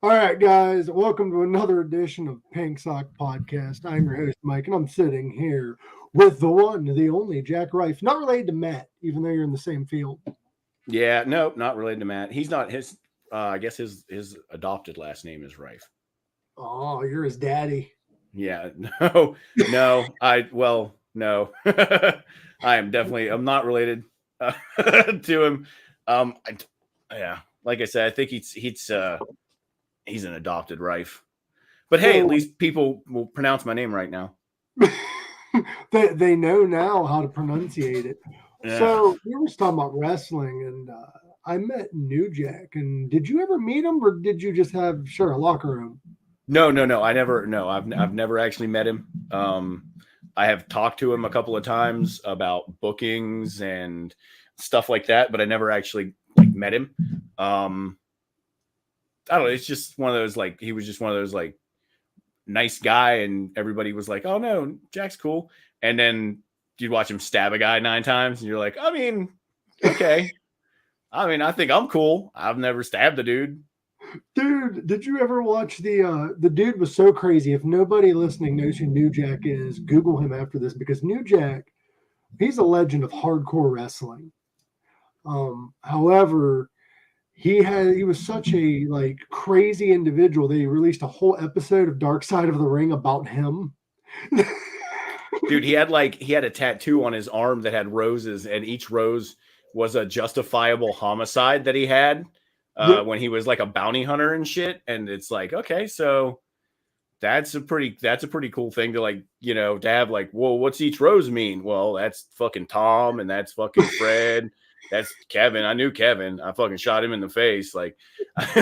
All right, guys, welcome to another edition of Pink Sock Podcast. I'm your host, Mike, and I'm sitting here with the one, the only Jack Rife, not related to Matt, even though you're in the same field. Yeah, no, not related to Matt. He's not his. I guess his adopted last name is Rife. Oh, you're his daddy. Yeah, no, no. No. I'm not related to him. Yeah, like I said, I think he's an adopted Rife. But hey, at Well, least people will pronounce my name right now. they know now how to pronunciate it. Yeah. So we were talking about wrestling, and I met New Jack. And did you ever meet him, or did you just share a locker room? No. I never. No, I've never actually met him. I have talked to him a couple of times about bookings and stuff like that, but I never actually met him. I don't know. It's just one of those he was just one of those nice guy, and everybody was like, "Oh no, Jack's cool." And then you'd watch him stab a guy 9 times, and you're like, "I mean, okay. I mean, I think I'm cool. I've never stabbed a dude." Dude, did you ever watch the dude was so crazy. If nobody listening knows who New Jack is, Google him after this because New Jack, he's a legend of hardcore wrestling. However, he was such a crazy individual that he released a whole episode of Dark Side of the Ring about him. Dude, he had a tattoo on his arm that had roses, and each rose was a justifiable homicide that he had Yep. when he was like a bounty hunter and shit. And it's like, okay, so that's a pretty cool thing to to have well, what's each rose mean? Well, that's fucking Tom, and that's fucking Fred. That's Kevin. I knew Kevin. I fucking shot him in the face. I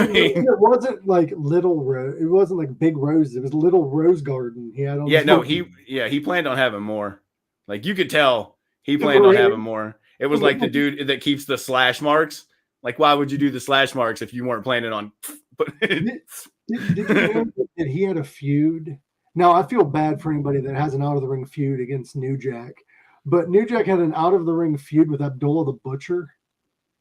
mean, It wasn't like little rose. It wasn't like big roses. It was little rose garden. He had on yeah, his no, arm. he planned on having more. Like you could tell he planned on having more. It was like the dude that keeps the slash marks. Like, why would you do the slash marks if you weren't planning on? Did you know that he had a feud? Now, I feel bad for anybody that has an out of the ring feud against New Jack, but New Jack had an out of the ring feud with Abdullah the Butcher.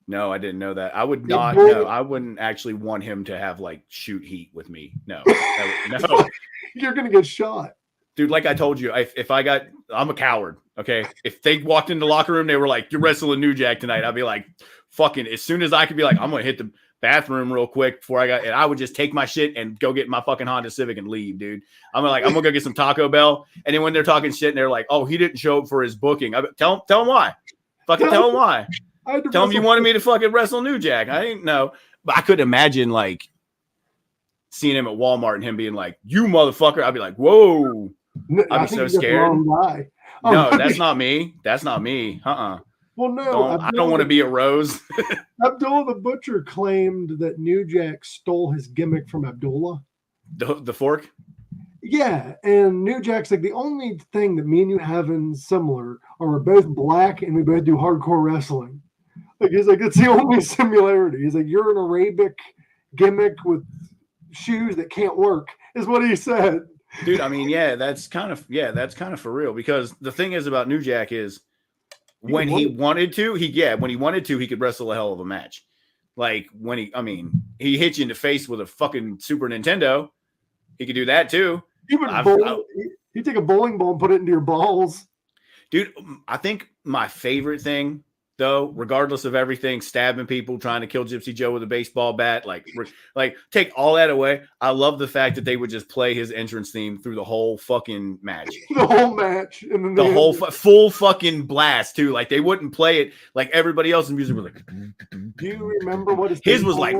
No, I didn't know that. I would That not. boy, No, I wouldn't actually want him to have shoot heat with me. No, no, you're going to get shot. dude. Like I told you, I'm a coward. Okay, if they walked in the locker room, they were like, "You're wrestling New Jack tonight," I'd be like, "Fucking!" As soon as I could be like, "I'm gonna hit the bathroom real quick before and I would just take my shit and go get my fucking Honda Civic and leave, dude. I'm gonna go get some Taco Bell. And then when they're talking shit and they're like, "Oh, he didn't show up for his booking," tell him why. Fucking tell him why. Tell him you wanted me to fucking wrestle New Jack. I didn't know, but I could imagine seeing him at Walmart and him being like, "You motherfucker!" I'd be like, "Whoa!" I'd be so scared. No, that's not me. That's not me. Well, no, I don't want to be a rose. Abdullah the Butcher claimed that New Jack stole his gimmick from Abdullah. The fork? Yeah, and New Jack's like, the only thing that me and you have in similar are we're both black and we both do hardcore wrestling. He's like, it's the only similarity. He's like, you're an Arabic gimmick with shoes that can't work, is what he said. Dude, I mean, that's kind of for real, because the thing is about New Jack is when he wanted to, he could wrestle a hell of a match. Like he hit you in the face with a fucking Super Nintendo. He could do that too. He'd take a bowling ball and put it into your balls. Dude, I think my favorite thing, though, regardless of everything, stabbing people, trying to kill Gypsy Joe with a baseball bat, take all that away. I love the fact that they would just play his entrance theme through the whole fucking match. The whole match. And then the whole full fucking blast, too. Like, they wouldn't play it like everybody else's music was like. Do you remember what his was like?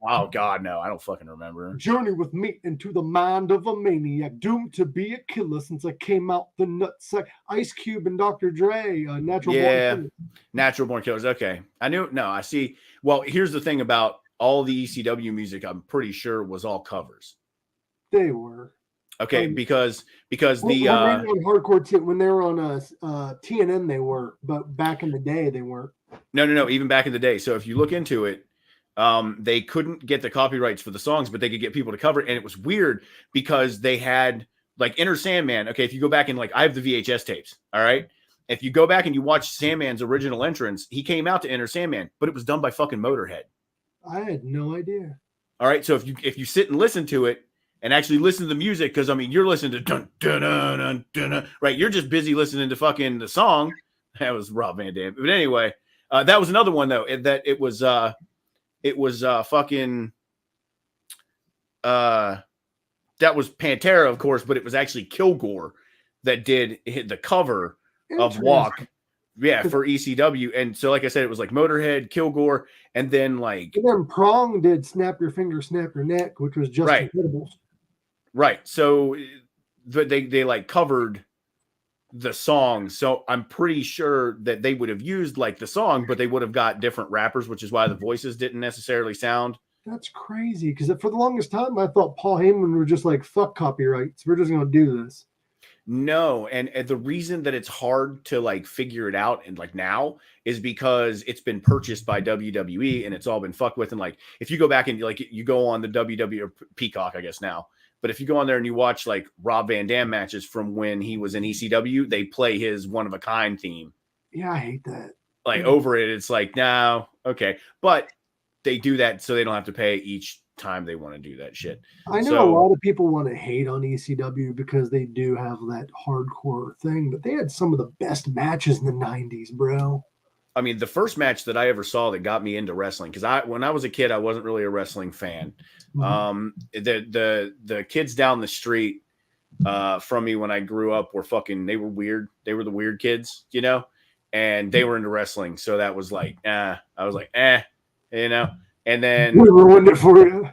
Oh, God, no. I don't fucking remember. Journey with me into the mind of a maniac, doomed to be a killer since I came out the nutsack. Ice Cube and Dr. Dre, Natural Born Killers. Natural Born Killers. Okay. I knew. No, I see. Well, here's the thing about all the ECW music, I'm pretty sure was all covers. They were. Okay, because the when they were on hardcore when they were on TNN they were, but back in the day they weren't. No, even back in the day. So if you look into it, they couldn't get the copyrights for the songs, but they could get people to cover it. And it was weird because they had Enter Sandman. Okay, if you go back and I have the VHS tapes. All right. If you go back and you watch Sandman's original entrance, he came out to Enter Sandman, but it was done by fucking Motorhead. I had no idea. All right. So if you sit and listen to it and actually listen to the music, because I mean you're listening to dun dun dun dun dun, dun, right? You're just busy listening to fucking the song. That was Rob Van Dam. But anyway, that was another one though. It was fucking that was Pantera, of course, but it was actually Kilgore that did hit the cover of Walk. Yeah, for ECW. And so, like I said, it was like Motorhead, Kilgore, and then like. And then Prong did Snap Your Finger, Snap Your Neck, which was just incredible. Right. So they like covered the song. So I'm pretty sure that they would have used like the song, but they would have got different rappers, which is why the voices didn't necessarily sound. That's crazy. Because for the longest time, I thought Paul Heyman was just like, fuck copyrights. We're just going to do this. No, and the reason that it's hard to like figure it out and like now is because it's been purchased by WWE and it's all been fucked with. And like if you go back and like you go on the WWE or Peacock, I guess now, but if you go on there and you watch like Rob Van Dam matches from when he was in ECW, they play his One of a Kind theme. Yeah, I hate that. Like over it, it's like no, okay, but they do that so they don't have to pay each time they want to do that shit. I know a lot of people want to hate on ECW because they do have that hardcore thing, but they had some of the best matches in the 90s, bro. I mean, the first match that I ever saw that got me into wrestling, because when I was a kid, I wasn't really a wrestling fan. Mm-hmm. The kids down the street from me when I grew up were they were weird. They were the weird kids, you know, and they were into wrestling. So that was like, I was like, you know. And then they ruined it for you.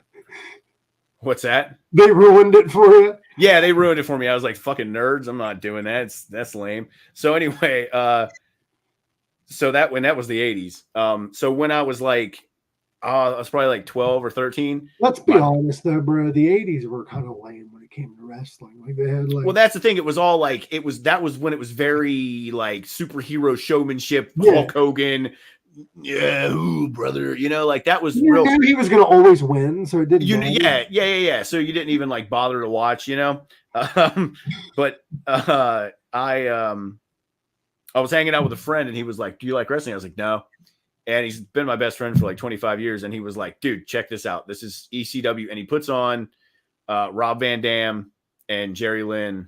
What's that? They ruined it for you. Yeah, they ruined it for me. I was like, fucking nerds. I'm not doing that. That's lame. So anyway, so that was the 80s. So when I was like, I was probably like 12 or 13. Let's be honest though, bro. The 80s were kind of lame when it came to wrestling. Like they had like. Well, that's the thing. It was all like that was when it was very like superhero showmanship. Yeah. Hulk Hogan. Yeah, ooh, brother, you know, like that was real. He was going to always win, so it didn't. Yeah. So you didn't even like bother to watch, you know. But I was hanging out with a friend, and he was like, "Do you like wrestling?" I was like, "No." And he's been my best friend for like 25 years, and he was like, "Dude, check this out. This is ECW," and he puts on Rob Van Dam and Jerry Lynn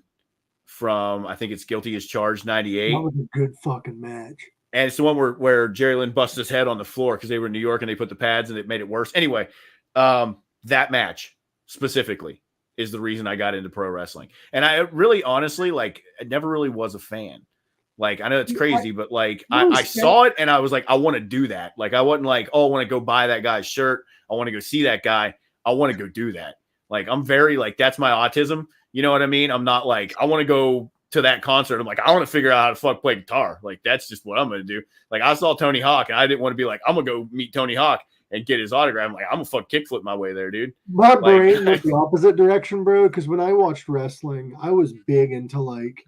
from I think it's Guilty as Charged '98. That was a good fucking match. And it's the one where Jerry Lynn busted his head on the floor because they were in New York and they put the pads and it made it worse. Anyway, that match specifically is the reason I got into pro wrestling. And I really, honestly, like, I never really was a fan. Like, I know it's crazy, but like, I saw it and I was like, I want to do that. Like, I wasn't like, oh, I want to go buy that guy's shirt. I want to go see that guy. I want to go do that. Like, I'm very like, that's my autism. You know what I mean? I'm not like, I want to go to that concert. I'm like, I want to figure out how to play guitar. Like, that's just what I'm going to do. Like, I saw Tony Hawk and I didn't want to be like, I'm going to go meet Tony Hawk and get his autograph. I'm like, I'm going to kickflip my way there, dude. My brain went the opposite direction, bro. Because when I watched wrestling, I was big into like,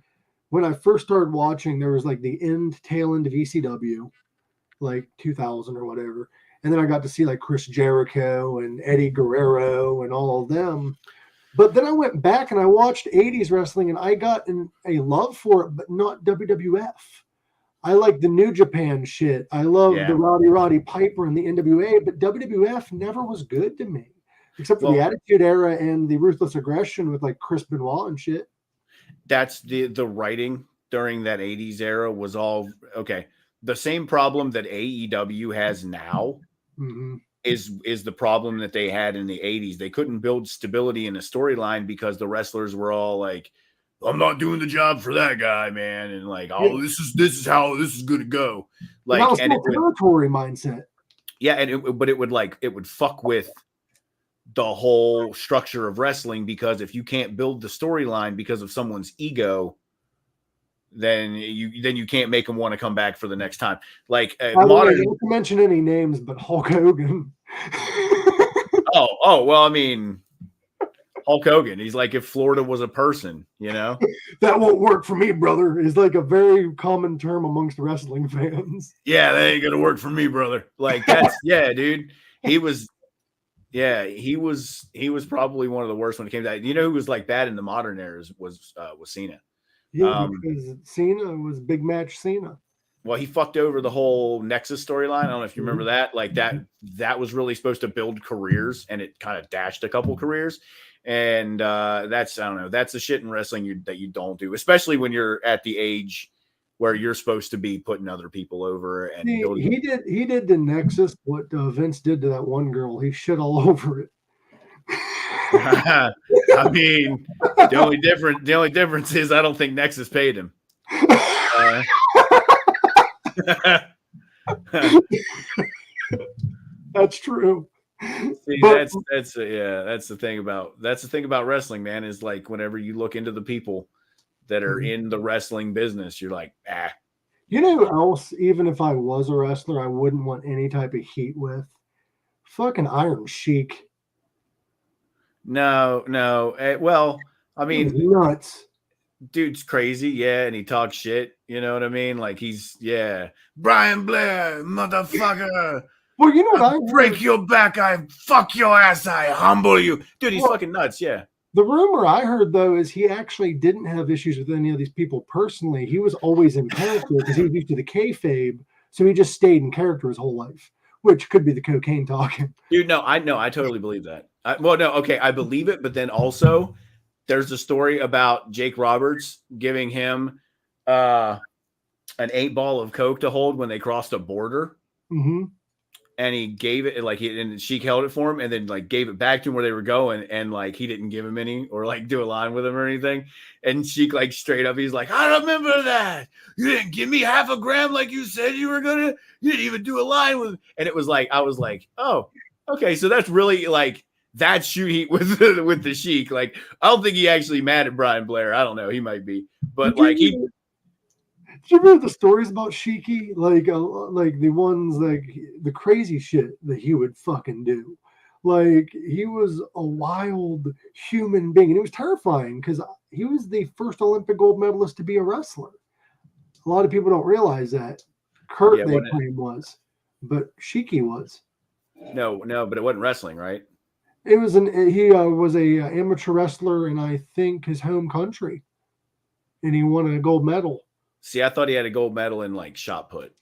when I first started watching, there was like the tail end of ECW, like 2000 or whatever. And then I got to see like Chris Jericho and Eddie Guerrero and all of them. But then I went back and I watched 80s wrestling and I got a love for it, but not WWF. I like the New Japan shit. I love the Roddy Piper and the NWA, but WWF never was good to me, except for the Attitude Era and the Ruthless Aggression with like Chris Benoit and shit. That's the writing during that 80s era was all okay. The same problem that AEW has now. Mm-hmm. Is the problem that they had in the 80s. They couldn't build stability in a storyline because the wrestlers were all like, I'm not doing the job for that guy, man. And like, this is how this is going to go. Like, that was and territory mindset. Yeah. And it would fuck with the whole structure of wrestling, because if you can't build the storyline because of someone's ego, then you can't make them want to come back for the next time. Like modern. Not to mention any names, but Hulk Hogan. Well, I mean, Hulk Hogan. He's like if Florida was a person, you know. That won't work for me, brother. Is like a very common term amongst wrestling fans. Yeah, that ain't gonna work for me, brother. Like that's dude. He was probably one of the worst when it came to that. You know who was like bad in the modern eras was Cena. Yeah, because Cena was big match Cena. well, he fucked over the whole Nexus storyline. I don't know if you remember that. Like that was really supposed to build careers, and it kind of dashed a couple careers. And that's, I don't know, that's the shit in wrestling that you don't do, especially when you're at the age where you're supposed to be putting other people over. And he did the Nexus what Vince did to that one girl. He shit all over it. I mean, the only difference is I don't think Nexus paid him. That's true. See, that's the thing about wrestling, man, is like whenever you look into the people that are in the wrestling business, you're like, ah. You know who else, even if I was a wrestler, I wouldn't want any type of heat with? Fucking Iron Sheik. No. Well, I mean, nuts. Dude's crazy, yeah, and he talks shit. You know what I mean? Like Brian Blair, motherfucker. Well, you know what I break your back, I fuck your ass, I humble you. Dude, he's fucking nuts, yeah. The rumor I heard, though, is he actually didn't have issues with any of these people personally. He was always in character because he was used to the kayfabe, so he just stayed in character his whole life, which could be the cocaine talking. Dude, I totally believe that. I believe it, but then also there's a story about Jake Roberts giving him an 8-ball of coke to hold when they crossed a border. Mm-hmm. And he gave it and Sheik held it for him and then like gave it back to him where they were going. And like, he didn't give him any or like do a line with him or anything. And Sheik like straight up, he's like, I remember that. You didn't give me half a gram like you said you were going to, you didn't even do a line with him. And it was like, I was like, oh, okay. So that's really like, that's shoot heat with the Sheik. Like, I don't think he actually mad at Brian Blair. I don't know. He might be, but like Did you remember the stories about Sheiky? Like the ones like the crazy shit that he would fucking do. Like he was a wild human being, and it was terrifying because he was the first Olympic gold medalist to be a wrestler. A lot of people don't realize that. Kurt they claim was, but Sheiky was. No, but it wasn't wrestling, right? It was he was a amateur wrestler in I think his home country, and he won a gold medal. See, I thought he had a gold medal in like shot put.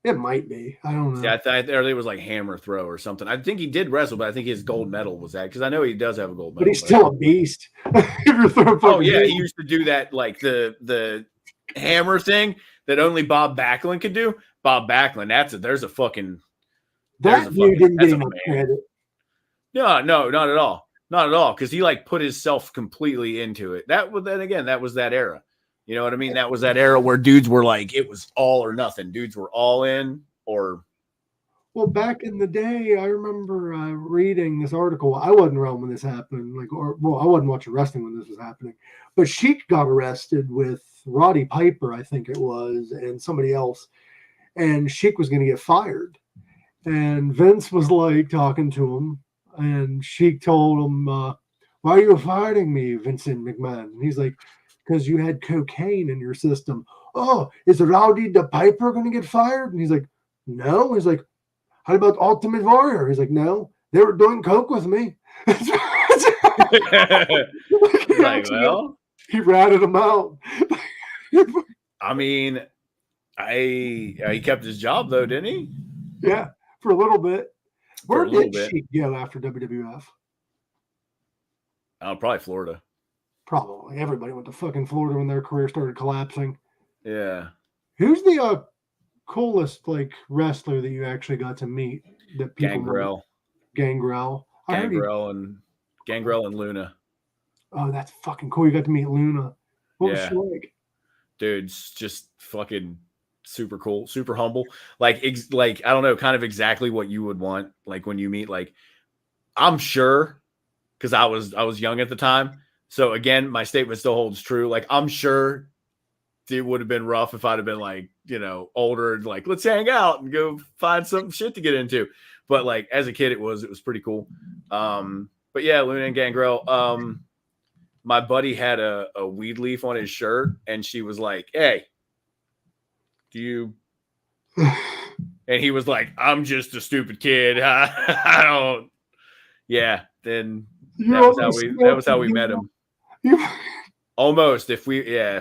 It might be. I don't know. See, I thought it was like hammer throw or something. I think he did wrestle, but I think his gold medal was that because I know he does have a gold medal. But he's still a beast. Oh yeah, he used to do that like the hammer thing that only Bob Backlund could do. Bob Backlund, there's a fucking dude didn't get enough credit. No, not at all. Not at all. Because he like put himself completely into it. That was that era. You know what I mean? That was that era where dudes were like, it was all or nothing. Dudes were all in or. Well, back in the day, I remember reading this article. I wasn't around when this happened. I wasn't watching wrestling when this was happening. But Sheik got arrested with Roddy Piper, I think it was, and somebody else. And Sheik was going to get fired. And Vince was like talking to him. And Sheik told him, why are you firing me, Vincent McMahon? And he's like, because you had cocaine in your system. Oh, is Rowdy the Piper going to get fired? And he's like, no. He's like, how about Ultimate Warrior? He's like, no, they were doing coke with me. Like, well, he ratted him out. I mean, he kept his job though, didn't he? Yeah, for a little bit. Where did Sheik go after WWF? Oh, probably Florida. Probably. Everybody went to fucking Florida when their career started collapsing. Yeah. Who's the coolest like wrestler that you actually got to meet? That people Gangrel. Gangrel and Luna. Oh, that's fucking cool. You got to meet Luna. What was she like? Dude's just fucking super cool, super humble. Like I don't know, kind of exactly what you would want. Like when you meet, like, I'm sure, because I was young at the time. So again, my statement still holds true. Like I'm sure it would have been rough if I'd have been like, older and like, let's hang out and go find some shit to get into. But like as a kid, it was pretty cool. But yeah, Luna and Gangrel. My buddy had a weed leaf on his shirt, and she was like, "Hey, do you?" And he was like, "I'm just a stupid kid. I don't." Yeah. Then that was how we met him. Almost. If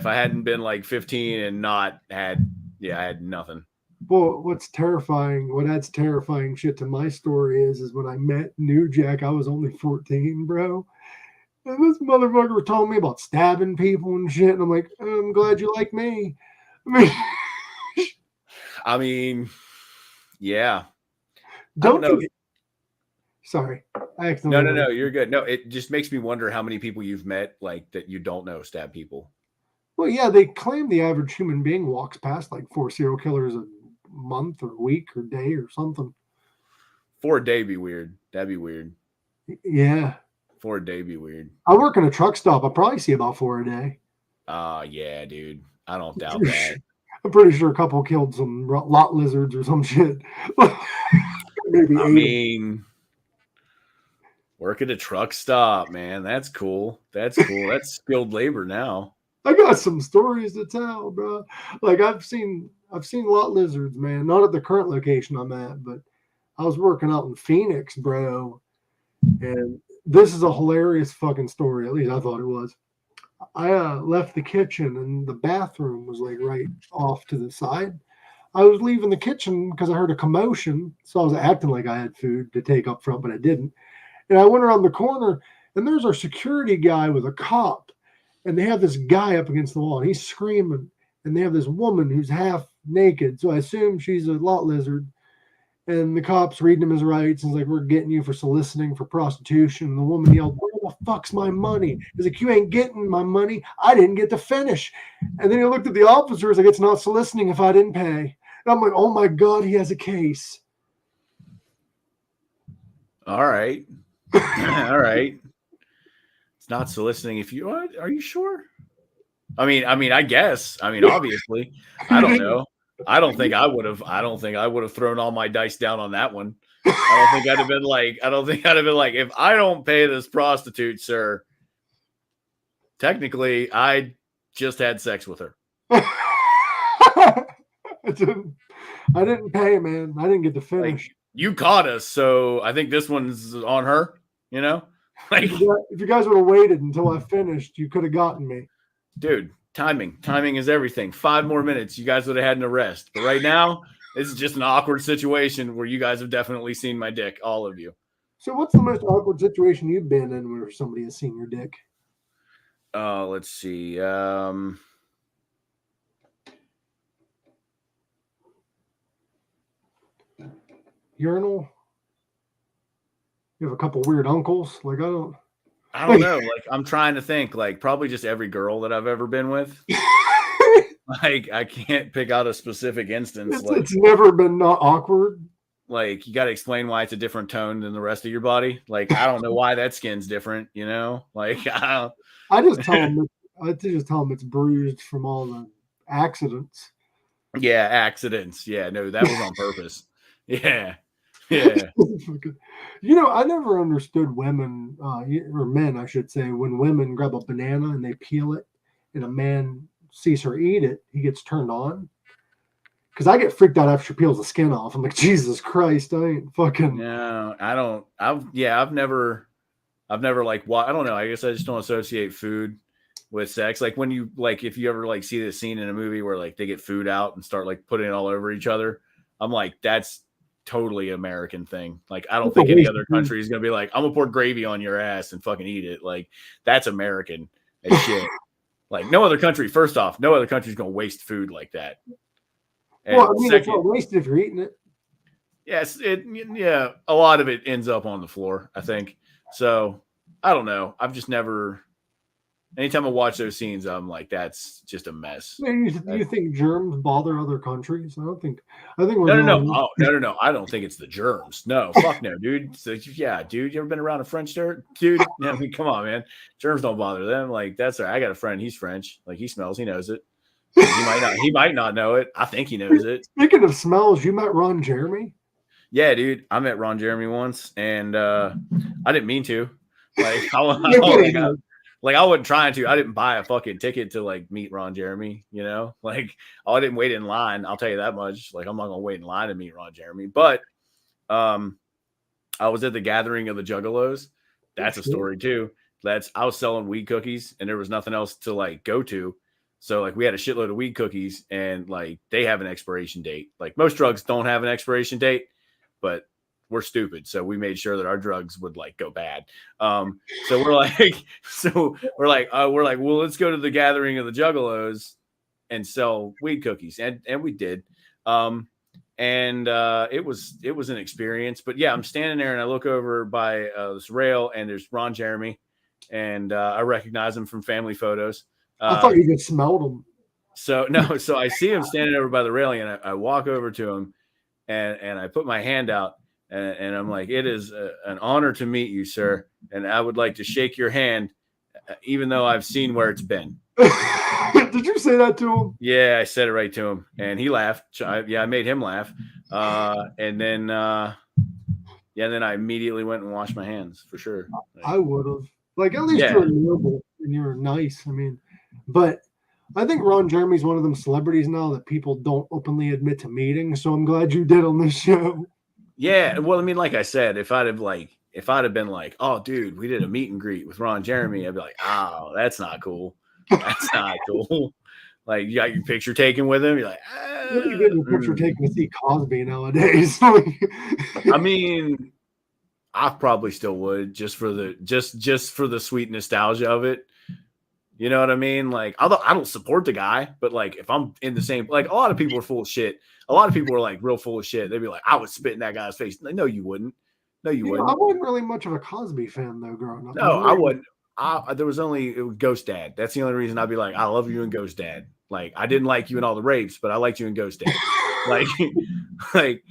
I hadn't been like 15 and not had Yeah, I had nothing. Well, what adds terrifying shit to my story is when I met New Jack, I was only 14, bro. And this motherfucker was telling me about stabbing people and shit. And I'm like, I'm glad you like me. I mean, yeah. Don't I don't know. you? Sorry. No. You're good. No, it just makes me wonder how many people you've met like that you don't know stab people. Well, yeah, they claim the average human being walks past like 4 serial killers a month or week or day or something. 4 a day be weird. That'd be weird. Yeah. 4 a day be weird. I work in a truck stop. I probably see about 4 a day. Yeah, dude. I don't doubt that. I'm pretty sure a couple killed some lot lizards or some shit. Maybe I 8. mean, work at a truck stop, man. That's cool. That's skilled labor now. I got some stories to tell, bro. Like I've seen lot lizards, man. Not at the current location I'm at, but I was working out in Phoenix, bro. And this is a hilarious fucking story. At least I thought it was. I left the kitchen and the bathroom was like right off to the side. I was leaving the kitchen because I heard a commotion. So I was acting like I had food to take up front, but I didn't. And I went around the corner and there's our security guy with a cop. And they have this guy up against the wall and he's screaming. And they have this woman who's half naked. So I assume she's a lot lizard. And the cops reading him his rights and he's like, we're getting you for soliciting for prostitution. And the woman yelled, where the fuck's my money? He's like, you ain't getting my money. I didn't get to finish. And then he looked at the officer. He's like, it's not soliciting if I didn't pay. And I'm like, oh my God, he has a case. All right. All right. It's not soliciting if you are you sure? I mean, I guess. I mean, obviously. I don't know. I don't think I would have thrown all my dice down on that one. I don't think I'd have been like, if I don't pay this prostitute, sir, technically I just had sex with her. I didn't pay, man. I didn't get to finish. Like, you caught us, so I think this one's on her, you know? Like, if you guys would have waited until I finished, you could have gotten me. Dude, timing is everything. 5 more minutes, you guys would have had an arrest. But right now, this is just an awkward situation where you guys have definitely seen my dick, all of you. So what's the most awkward situation you've been in where somebody has seen your dick? Let's see. Urinal? You have a couple weird uncles? Like I don't know. Like I'm trying to think. Like probably just every girl that I've ever been with. Like I can't pick out a specific instance. It's never been not awkward. Like you got to explain why it's a different tone than the rest of your body. Like I don't know why that skin's different. You know, like I just tell them. It's bruised from all the accidents. Yeah, accidents. Yeah, no, that was on purpose. Yeah. You know, I never understood women, or men, I should say, when women grab a banana and they peel it and a man sees her eat it, he gets turned on. Because I get freaked out after she peels the skin off. I'm like, Jesus Christ, I ain't fucking. No, I don't. I've never like, I don't know. I guess I just don't associate food with sex. Like when you, like, if you ever like see this scene in a movie where like they get food out and start like putting it all over each other, I'm like, that's totally American thing. Like I don't think any other country is gonna be like, I'm gonna pour gravy on your ass and fucking eat it. Like that's American as shit. Like no other country, first off, no other country is gonna waste food like that. And well, I mean, it's not wasted if you're eating it. Yes, a lot of it ends up on the floor, I think. So I don't know. I've just never. Anytime I watch those scenes, I'm like, that's just a mess. You think germs bother other countries? I think we're no. I don't think it's the germs. No, fuck no, dude. So, yeah, dude, you ever been around a French dirt? Dude, I mean, come on, man. Germs don't bother them. Like, that's all right. I got a friend, he's French. Like, he smells, he knows it. He might not know it. I think he knows it. Speaking of smells, you met Ron Jeremy? Yeah, dude. I met Ron Jeremy once, and I didn't mean to. Like, I wasn't trying to. I didn't buy a fucking ticket to like meet Ron Jeremy, you know? Like, I didn't wait in line. I'll tell you that much. Like, I'm not gonna wait in line to meet Ron Jeremy. But I was at the gathering of the Juggalos. That's a story too. I was selling weed cookies and there was nothing else to like go to. So like we had a shitload of weed cookies, and like they have an expiration date. Like most drugs don't have an expiration date, but we're stupid, so we made sure that our drugs would like go bad. So we're like, well, let's go to the gathering of the Juggalos and sell weed cookies, and we did. It was an experience. But yeah, I'm standing there and I look over by this rail, and there's Ron Jeremy, and I recognize him from family photos. I thought you just smelled him. So I see him standing over by the railing, and I walk over to him, and I put my hand out, and I'm like, it is an honor to meet you, sir, and I would like to shake your hand, even though I've seen where it's been. Did you say that to him? Yeah, I said it right to him, and he laughed. I made him laugh, and then I immediately went and washed my hands for sure. I would have. Like, at least you're noble and you're nice. I mean, but I think Ron Jeremy's one of them celebrities now that people don't openly admit to meeting. So I'm glad you did on this show. Yeah, well, I mean, like I said, if I'd have been like, oh, dude, we did a meet and greet with Ron Jeremy, I'd be like, oh, that's not cool. That's not cool. Like, you got your picture taken with him. You're like, you get your picture taken to see Cosby nowadays. I mean, I probably still would just for the sweet nostalgia of it. You know what I mean? Like, although I don't support the guy, but like if I'm in the same, like a lot of people are full of shit. A lot of people are like real full of shit. They'd be like, I would spit in that guy's face. Like, no, you wouldn't. No, you wouldn't. I wasn't really much of a Cosby fan though, growing up. No, I wouldn't. There was only Ghost Dad. That's the only reason I'd be like, I love you in Ghost Dad. Like, I didn't like you in all the rapes, but I liked you in Ghost Dad. like.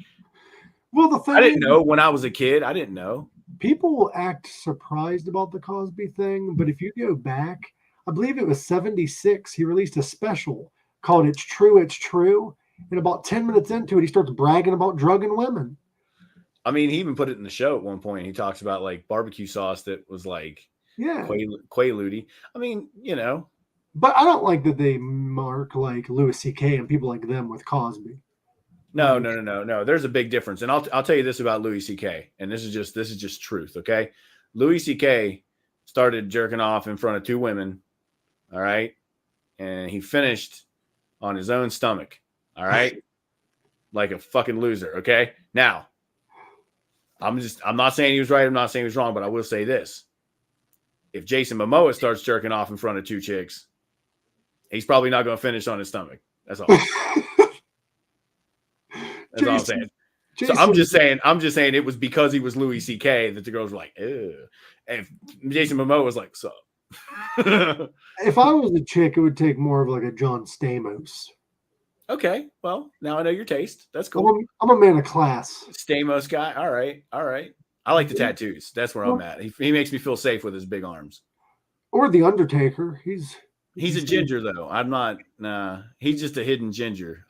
Well, the thing I didn't know when I was a kid. I didn't know. People act surprised about the Cosby thing, but if you go back, I believe it was 76, he released a special called It's True, It's True. And about 10 minutes into it, he starts bragging about drugging women. I mean, he even put it in the show at one point. He talks about like barbecue sauce that was like Quaalude. I mean, you know. But I don't like that they mark like Louis C.K. and people like them with Cosby. No. There's a big difference. And I'll tell you this about Louis C.K. And this is just truth, okay? Louis C.K. started jerking off in front of two women, all right? And he finished on his own stomach, all right? Like a fucking loser, okay? Now, I'm not saying he was right, I'm not saying he was wrong, but I will say this. If Jason Momoa starts jerking off in front of two chicks, he's probably not going to finish on his stomach. That's all. That's all I'm saying. So I'm just saying it was because he was Louis C.K. that the girls were like, ew. And Jason Momoa was like, sup. If I was a chick, it would take more of like a John Stamos. Okay. Well, now I know your taste. That's cool. I'm a man of class. Stamos guy. All right. I like the tattoos. That's where I'm at. He makes me feel safe with his big arms. Or the Undertaker. He's a ginger, though. I'm not. Nah, he's just a hidden ginger.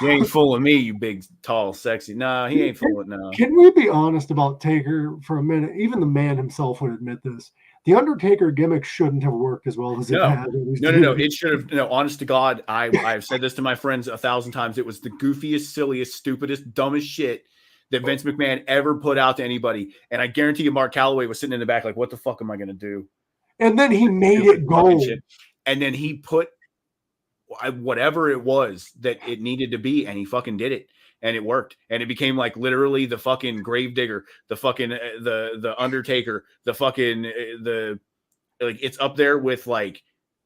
You ain't fooling me, you big, tall, sexy. Nah, he ain't fooling. No. Can we be honest about Taker for a minute? Even the man himself would admit this. The Undertaker gimmick shouldn't have worked as well as it had. No. It should have. No, honest to God, I've said this to my friends 1,000 times. It was the goofiest, silliest, stupidest, dumbest shit that Vince McMahon ever put out to anybody. And I guarantee you, Mark Calloway was sitting in the back like, "What the fuck am I gonna do?" And then he made it gold. And then he put whatever it was that it needed to be, and he fucking did it, and it worked, and it became like literally the fucking Gravedigger, the fucking the Undertaker, the fucking like it's up there with like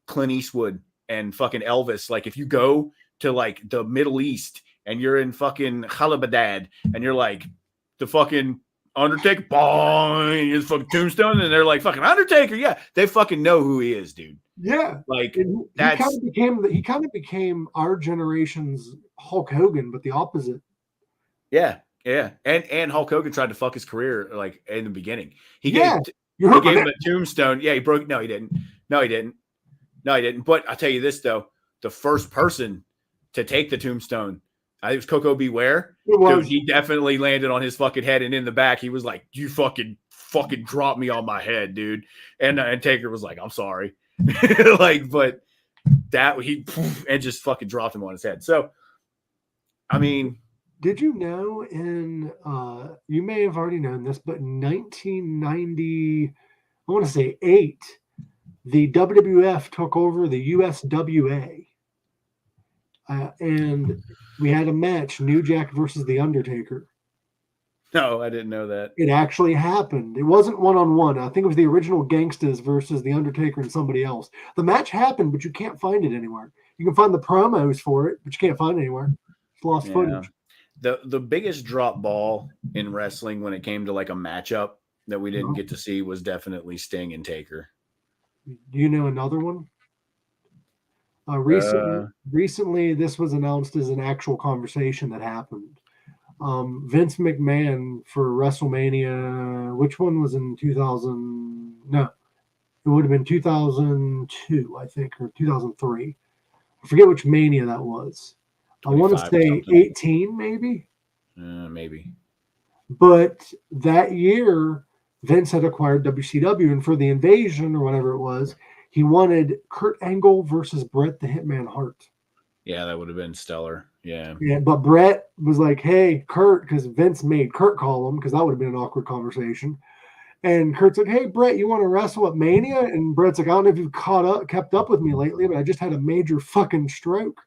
Clint Eastwood and fucking Elvis. Like if you go to like the Middle East and you're in fucking Khalibadad and you're like the fucking Undertaker, boing, his fucking tombstone, and they're like fucking Undertaker, yeah, they fucking know who he is, dude. Yeah, like he kind of became our generation's Hulk Hogan, but the opposite. Yeah, and Hulk Hogan tried to fuck his career like in the beginning. He gave him a tombstone. Yeah, he broke. No, he didn't. But I'll tell you this though: the first person to take the tombstone, I think it was Coco Beware. Dude, he definitely landed on his fucking head, and in the back, he was like, "You fucking dropped me on my head, dude." And Taker was like, "I'm sorry." Like, but that and just fucking dropped him on his head. So, I mean, did you know you may have already known this, but in 1990, I want to say 8, the WWF took over the USWA. And we had a match, New Jack versus The Undertaker. No, I didn't know that. It actually happened. It wasn't one-on-one. I think it was the original Gangstas versus The Undertaker and somebody else. The match happened, but you can't find it anywhere. You can find the promos for it, but you can't find it anywhere. It's lost footage. The biggest drop ball in wrestling when it came to like a matchup that we didn't get to see was definitely Sting and Taker. Do you know another one? Recently, this was announced as an actual conversation that happened. Vince McMahon for WrestleMania, which one was in 2000? No, it would have been 2002, I think, or 2003. I forget which Mania that was. I want to say 18, maybe. Maybe. But that year, Vince had acquired WCW, and for the invasion or whatever it was, he wanted Kurt Angle versus Bret the Hitman Hart. Yeah, that would have been stellar. Yeah. Yeah, but Bret was like, hey, Kurt, because Vince made Kurt call him, because that would have been an awkward conversation. And Kurt's like, hey, Bret, you want to wrestle at Mania? And Bret's like, I don't know if you've kept up with me lately, but I just had a major fucking stroke.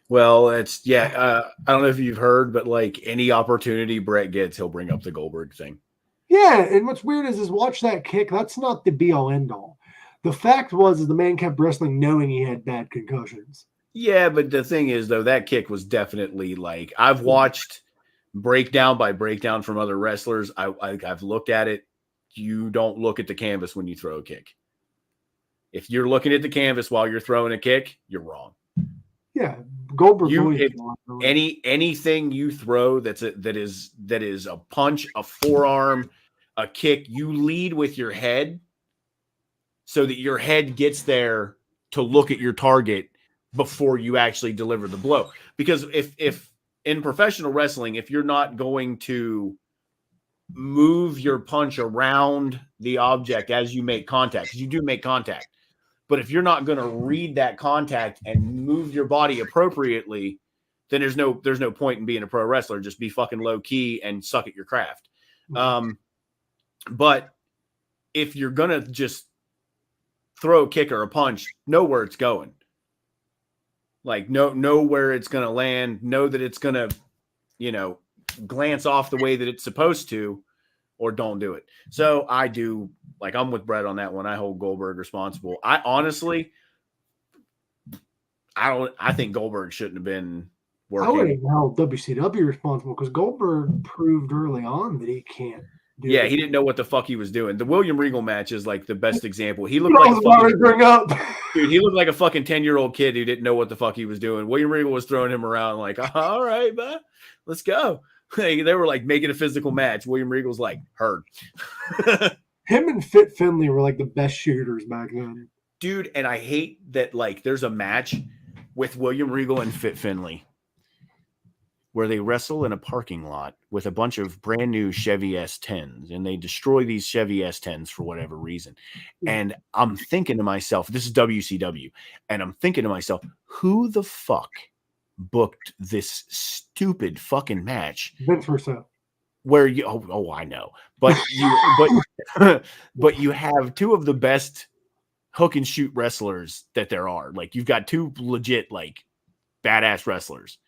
Well, I don't know if you've heard, but like any opportunity Bret gets, he'll bring up the Goldberg thing. Yeah, and what's weird is watch that kick. That's not the be-all, end-all. The fact was the man kept wrestling knowing he had bad concussions. Yeah, but the thing is, though, that kick was definitely like I've watched breakdown by breakdown from other wrestlers. I've looked at it. You don't look at the canvas when you throw a kick. If you're looking at the canvas while you're throwing a kick, you're wrong. Yeah, Goldberg. Anything you throw that is a punch, a forearm, a kick, you lead with your head so that your head gets there to look at your target before you actually deliver the blow. Because if in professional wrestling, if you're not going to move your punch around the object as you make contact, because you do make contact, but if you're not going to read that contact and move your body appropriately, then there's no point in being a pro wrestler. Just be fucking low key and suck at your craft. But if you're going to just throw a kick or a punch, know where it's going. Like know where it's going to land, know that it's going to, glance off the way that it's supposed to, or don't do it. So I do, like, I'm with Bret on that one. I hold Goldberg responsible. I think Goldberg shouldn't have been working. I would have held WCW responsible because Goldberg proved early on that he can't. He didn't know what the fuck he was doing. The William Regal match is like the best example. He looked he looked like a fucking 10-year-old kid who didn't know what the fuck he was doing. William Regal was throwing him around like, all right, man, let's go. They were like making a physical match. William Regal's like, heard. Him and Fit Finley were like the best shooters back then. Dude, and I hate that like there's a match with William Regal and Fit Finley where they wrestle in a parking lot with a bunch of brand new Chevy S10s, and they destroy these Chevy S10s for whatever reason. And I'm thinking to myself, this is WCW, and I'm thinking to myself, who the fuck booked this stupid fucking match? Vince Russo. Where you I know, but you have two of the best hook and shoot wrestlers that there are. Like, you've got two legit like badass wrestlers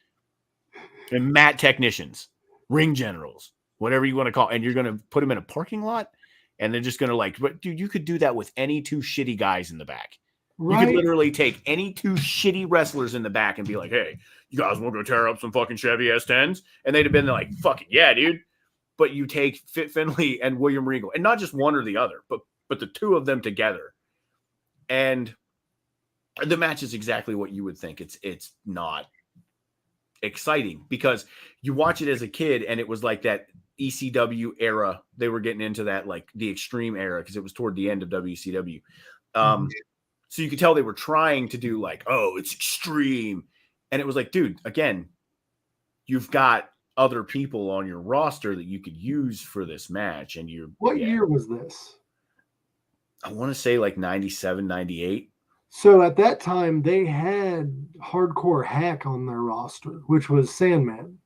and mat technicians, ring generals, whatever you want to call it, and you're going to put them in a parking lot, and they're just going to like, but dude, you could do that with any two shitty guys in the back. Right. You could literally take any two shitty wrestlers in the back and be like, hey, you guys want to go tear up some fucking Chevy S10s? And they'd have been like, fucking yeah, dude. But you take Fit Finley and William Regal, and not just one or the other, but the two of them together. And the match is exactly what you would think. It's not exciting because you watch it as a kid, and it was like that ECW era. They were getting into that, like the extreme era, because it was toward the end of WCW. So you could tell they were trying to do like, oh, it's extreme. And it was like, dude, again, you've got other people on your roster that you could use for this match. And what year was this? I want to say like 97, 98. So at that time, they had Hardcore Hack on their roster, which was Sandman.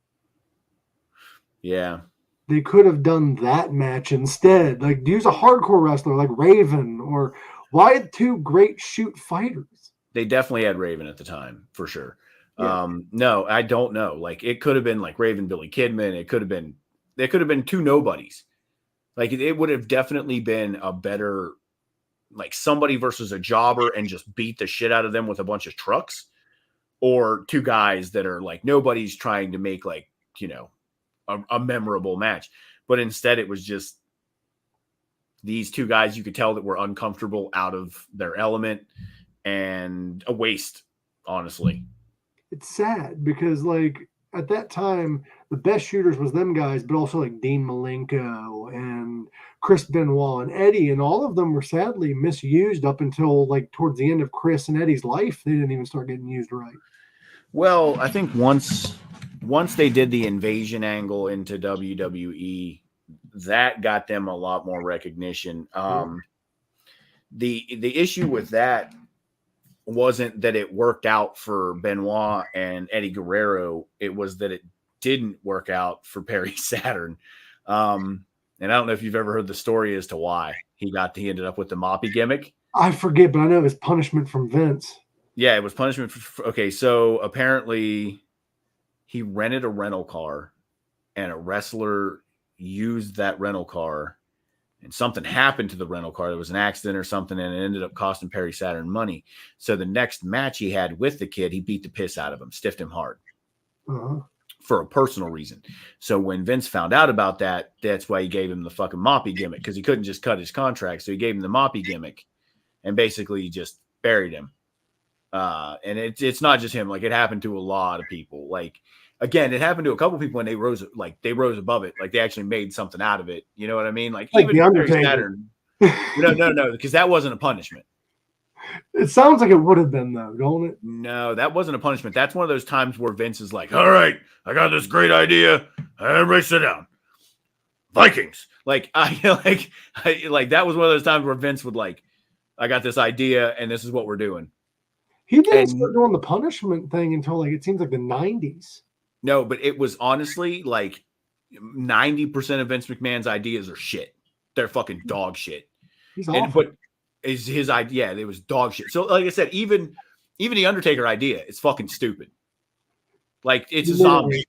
Yeah. They could have done that match instead. Like, use a hardcore wrestler like Raven or Why two great shoot fighters? They definitely had Raven at the time, for sure. Yeah. No, I don't know. Like it could have been like Raven, Billy Kidman. It could have been two nobodies. Like it would have definitely been a better, like somebody versus a jobber and just beat the shit out of them with a bunch of trucks, or two guys that are like nobody's trying to make like, a memorable match. But instead it was just these two guys you could tell that were uncomfortable, out of their element, and a waste, honestly. It's sad because like at that time the best shooters was them guys, but also like Dean Malenko and Chris Benoit and Eddie, and all of them were sadly misused up until like towards the end of Chris and Eddie's life. They didn't even start getting used right. Well, I think once they did the invasion angle into WWE, that got them a lot more recognition. The issue with that wasn't that it worked out for Benoit and Eddie Guerrero. It was that it didn't work out for Perry Saturn. And I don't know if you've ever heard the story as to why he ended up with the moppy gimmick. I forget, but I know it was punishment from Vince. Yeah, it was punishment. Okay, so apparently he rented a rental car and a wrestler used that rental car, and something happened to the rental car. There was an accident or something, and it ended up costing Perry Saturn money. So the next match he had with the kid, he beat the piss out of him, stiffed him hard for a personal reason. So when Vince found out about that, that's why he gave him the fucking moppy gimmick, because he couldn't just cut his contract. So he gave him the moppy gimmick and basically just buried him. And it's not just him. Like it happened to a lot of people. Like, again, it happened to a couple people when they rose above it. Like they actually made something out of it. You know what I mean? Like even the Perry Undertaker. Saturn. No, because that wasn't a punishment. It sounds like it would have been though, don't it? No, that wasn't a punishment. That's one of those times where Vince is like, "All right, I got this great idea. Everybody sit down. Vikings." Like that was one of those times where Vince would like, "I got this idea, and this is what we're doing." He didn't start doing the punishment thing until like it seems like the 90s. No, but it was honestly like 90% of Vince McMahon's ideas are shit. They're fucking dog shit. He's awful. But is his idea? It was dog shit. So, like I said, even the Undertaker idea is fucking stupid. Like it's a zombie.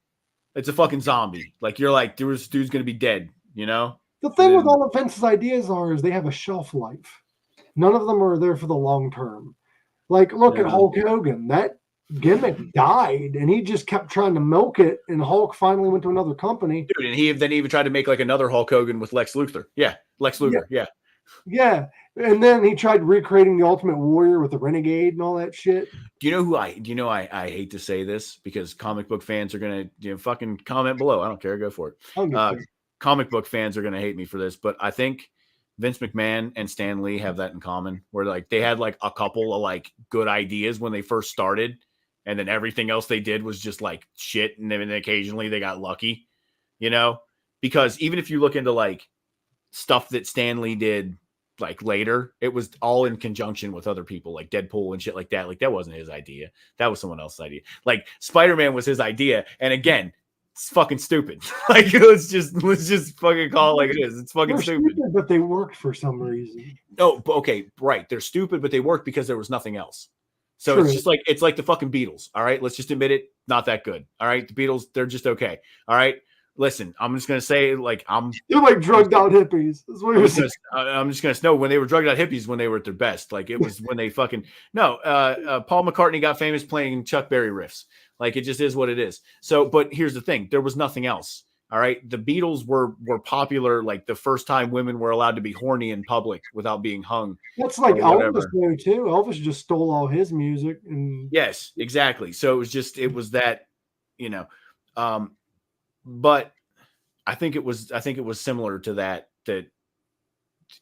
It's a fucking zombie. Like you're like, this dude's gonna be dead. You know. The thing with all of Vince's ideas is they have a shelf life. None of them are there for the long term. Like look at Hulk Hogan. That gimmick died, and he just kept trying to milk it. And Hulk finally went to another company. Dude, and he then even tried to make like another Hulk Hogan with Lex Luthor. Yeah, Lex Luthor. Yeah. And then he tried recreating the Ultimate Warrior with the Renegade and all that shit. Do you know who I hate to say this because comic book fans are gonna fucking comment below. I don't care. Go for it. Comic book fans are gonna hate me for this, but I think Vince McMahon and Stan Lee have that in common, where like they had like a couple of like good ideas when they first started, and then everything else they did was just like shit, and then occasionally they got lucky, because even if you look into like stuff that Stan Lee did like later, it was all in conjunction with other people like Deadpool and shit like that. Like that wasn't his idea. That was someone else's idea. Like Spider-Man was his idea. And again, it's fucking stupid. Like let's just fucking call it like it is. It's fucking stupid. But they worked for some reason. Oh, okay. Right. They're stupid, but they worked because there was nothing else. So True. It's like the fucking Beatles. All right. Let's just admit it. Not that good. All right. The Beatles, they're just okay. All right. Listen, I'm just gonna say, like, you're like drugged out hippies. That's what you're saying. I'm just gonna know when they were drugged out hippies when they were at their best. Like it was when they fucking Paul McCartney got famous playing Chuck Berry riffs. Like it just is what it is. So, but here's the thing: there was nothing else. All right, the Beatles were popular. Like the first time women were allowed to be horny in public without being hung. That's like Elvis too. Elvis just stole all his music. And yes, exactly. So it was that, But I think it was similar to that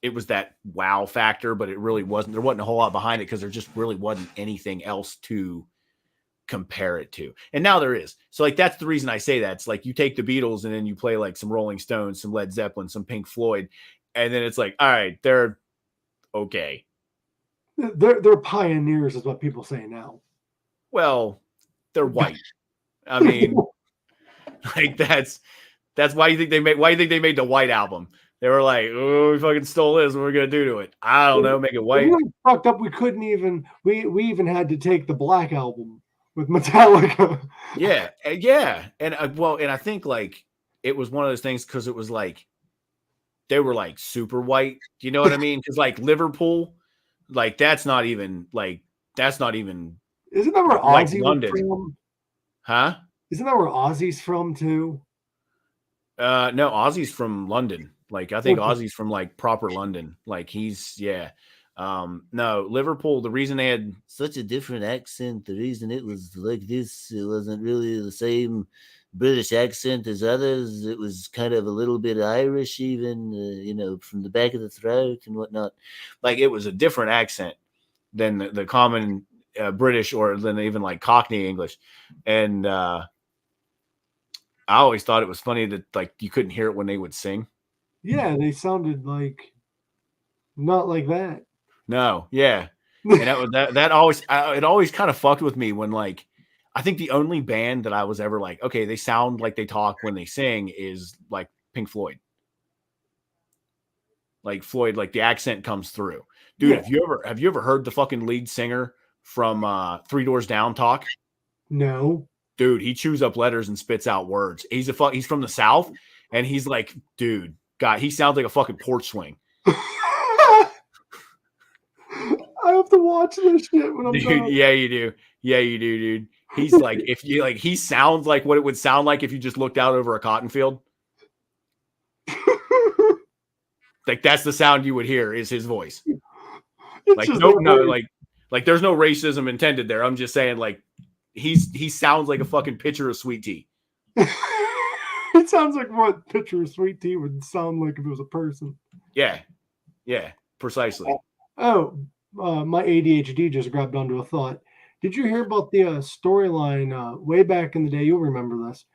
it was that wow factor, but it really wasn't. There wasn't a whole lot behind it because there just really wasn't anything else to compare it to. And now there is. So like that's the reason I say that. It's like you take the Beatles and then you play like some Rolling Stones, some Led Zeppelin, some Pink Floyd, and then it's like, all right, they're okay. They're pioneers, is what people say now. Well, they're white. I mean. Like that's why you think they made the White Album. They were like, "Oh, we fucking stole this. What are we gonna do to it? I don't know. Make it white." We fucked up. We couldn't even. We even had to take the Black Album with Metallica. Yeah, and and I think like it was one of those things because it was like they were like super white. Do you know what I mean? Because like Liverpool, like that's not even. Isn't that where Like Ozzy was London, from? huh? Isn't that where Ozzy's from too? No, Ozzy's from London. Like I think Okay. Ozzy's from like proper London. Like he's yeah. No, Liverpool, the reason they had such a different accent, the reason it was like this, it wasn't really the same British accent as others. It was kind of a little bit Irish, even, from the back of the throat and whatnot. Like it was a different accent than the common British or than even like Cockney English. And I always thought it was funny that like you couldn't hear it when they would sing. Yeah, they sounded like not like that. No, yeah, and that always it always kind of fucked with me when like I think the only band that I was ever like, okay, they sound like they talk when they sing is like Pink Floyd. Like Floyd, like the accent comes through. Dude, Yeah. have you ever heard the fucking lead singer from Three Doors Down talk? No. Dude, he chews up letters and spits out words. He's from the South, and he's like, dude, God, he sounds like a fucking porch swing. I have to watch this shit when I'm Dude, done. yeah, you do. Yeah, you do, dude. He's like, if you like, he sounds like what it would sound like if you just looked out over a cotton field. Like that's the sound you would hear is his voice. Like like there's no racism intended there. I'm just saying, like he sounds like a fucking pitcher of sweet tea. It sounds like what picture of sweet tea would sound like if it was a person. Yeah, precisely. Oh, my ADHD just grabbed onto a thought. Did you hear about the storyline way back in the day? You'll remember this.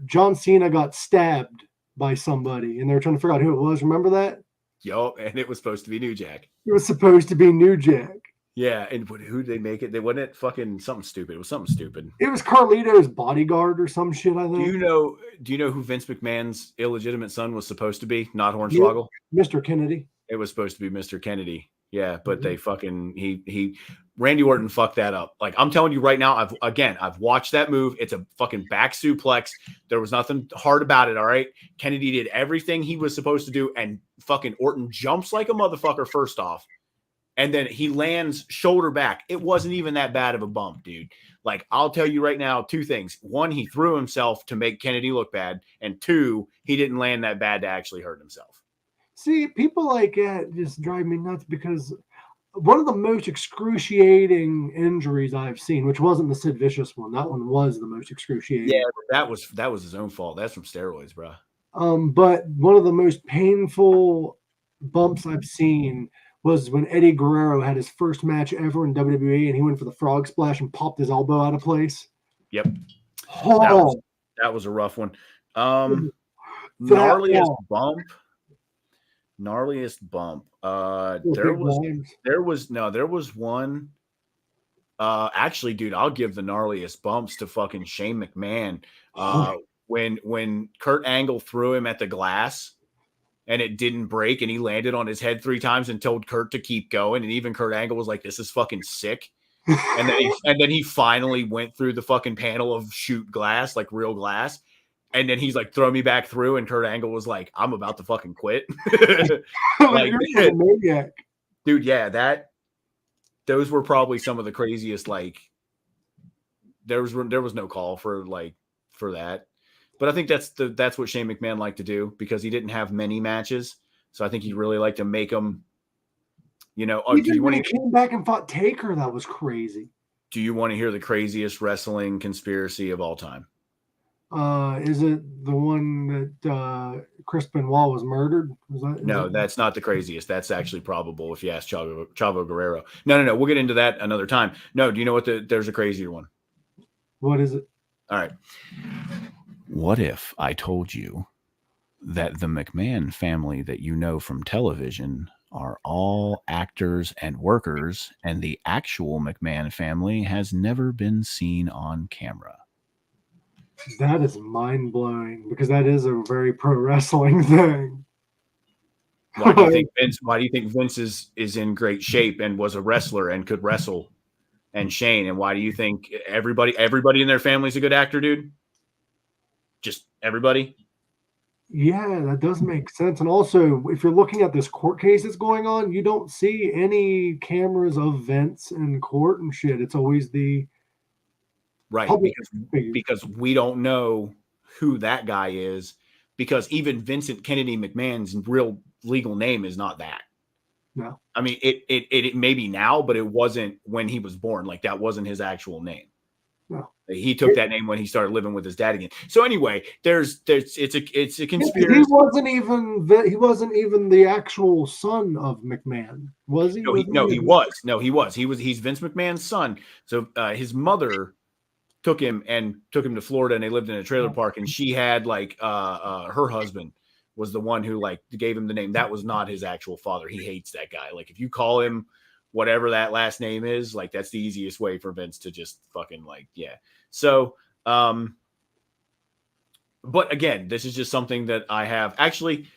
John Cena got stabbed by somebody, and they were trying to figure out who it was. Remember that? Yo, and it was supposed to be New Jack. It was supposed to be New Jack. Yeah, and who did they make it? They wasn't it fucking something stupid. It was something stupid. It was Carlito's bodyguard or some shit, I think. Do you know who Vince McMahon's illegitimate son was supposed to be? Not Hornswoggle? Mr. Kennedy. It was supposed to be Mr. Kennedy. Yeah, but they fucking he Randy Orton fucked that up. Like I'm telling you right now, I've watched that move. It's a fucking back suplex. There was nothing hard about it. All right, Kennedy did everything he was supposed to do, and fucking Orton jumps like a motherfucker first off, and then he lands shoulder back. It wasn't even that bad of a bump, dude. Like I'll tell you right now, two things: one, he threw himself to make Kennedy look bad, and two, he didn't land that bad to actually hurt himself. See, people like that just drive me nuts because one of the most excruciating injuries I've seen, which wasn't the Sid Vicious one, that one was the most excruciating. Yeah, that was his own fault. That's from steroids, bro. But one of the most painful bumps I've seen was when Eddie Guerrero had his first match ever in WWE, and he went for the frog splash and popped his elbow out of place. Yep, Oh, that was a rough one. Gnarliest bump. There was one. Actually, dude, I'll give the gnarliest bumps to fucking Shane McMahon. When Kurt Angle threw him at the glass and it didn't break and he landed on his head 3 times and told Kurt to keep going, and even Kurt Angle was like, "This is fucking sick." and then he finally went through the fucking panel of shoot glass, like real glass. And then he's like, "Throw me back through." And Kurt Angle was like, "I'm about to fucking quit." Like, you're a maniac. Dude, yeah, those were probably some of the craziest. Like, there was no call for that, but I think that's what Shane McMahon liked to do because he didn't have many matches, so I think he really liked to make them. You know, when he came back and fought Taker, that was crazy. Do you want to hear the craziest wrestling conspiracy of all time? Is it the one that Chris Benoit was murdered? No, that's not the craziest. That's actually probable if you ask Chavo Guerrero. No. We'll get into that another time. No, do you know what there's a crazier one? What is it? All right. What if I told you that the McMahon family that you know from television are all actors and workers, and the actual McMahon family has never been seen on camera? That is mind-blowing because that is a very pro wrestling thing. Why do you think Vince? Why do you think Vince is in great shape and was a wrestler and could wrestle? And Shane, and why do you think everybody in their family is a good actor, dude? Just everybody. Yeah, that does make sense. And also, if you're looking at this court case that's going on, you don't see any cameras of Vince in court and shit. It's always the right because we don't know who that guy is, because even Vincent Kennedy McMahon's real legal name is not that. No. I mean, it may be now, but it wasn't when he was born. Like, that wasn't his actual name. No. He took that name when he started living with his dad again. So anyway, it's a conspiracy. He wasn't even the actual son of McMahon, was he? He was. He's Vince McMahon's son. So his mother took him to Florida, and they lived in a trailer park, and she had like her husband was the one who like gave him the name. That was not his actual father. He hates that guy. Like, if you call him whatever that last name is, like, that's the easiest way for Vince to just fucking like, yeah. So, but again, this is just something that I have. Actually,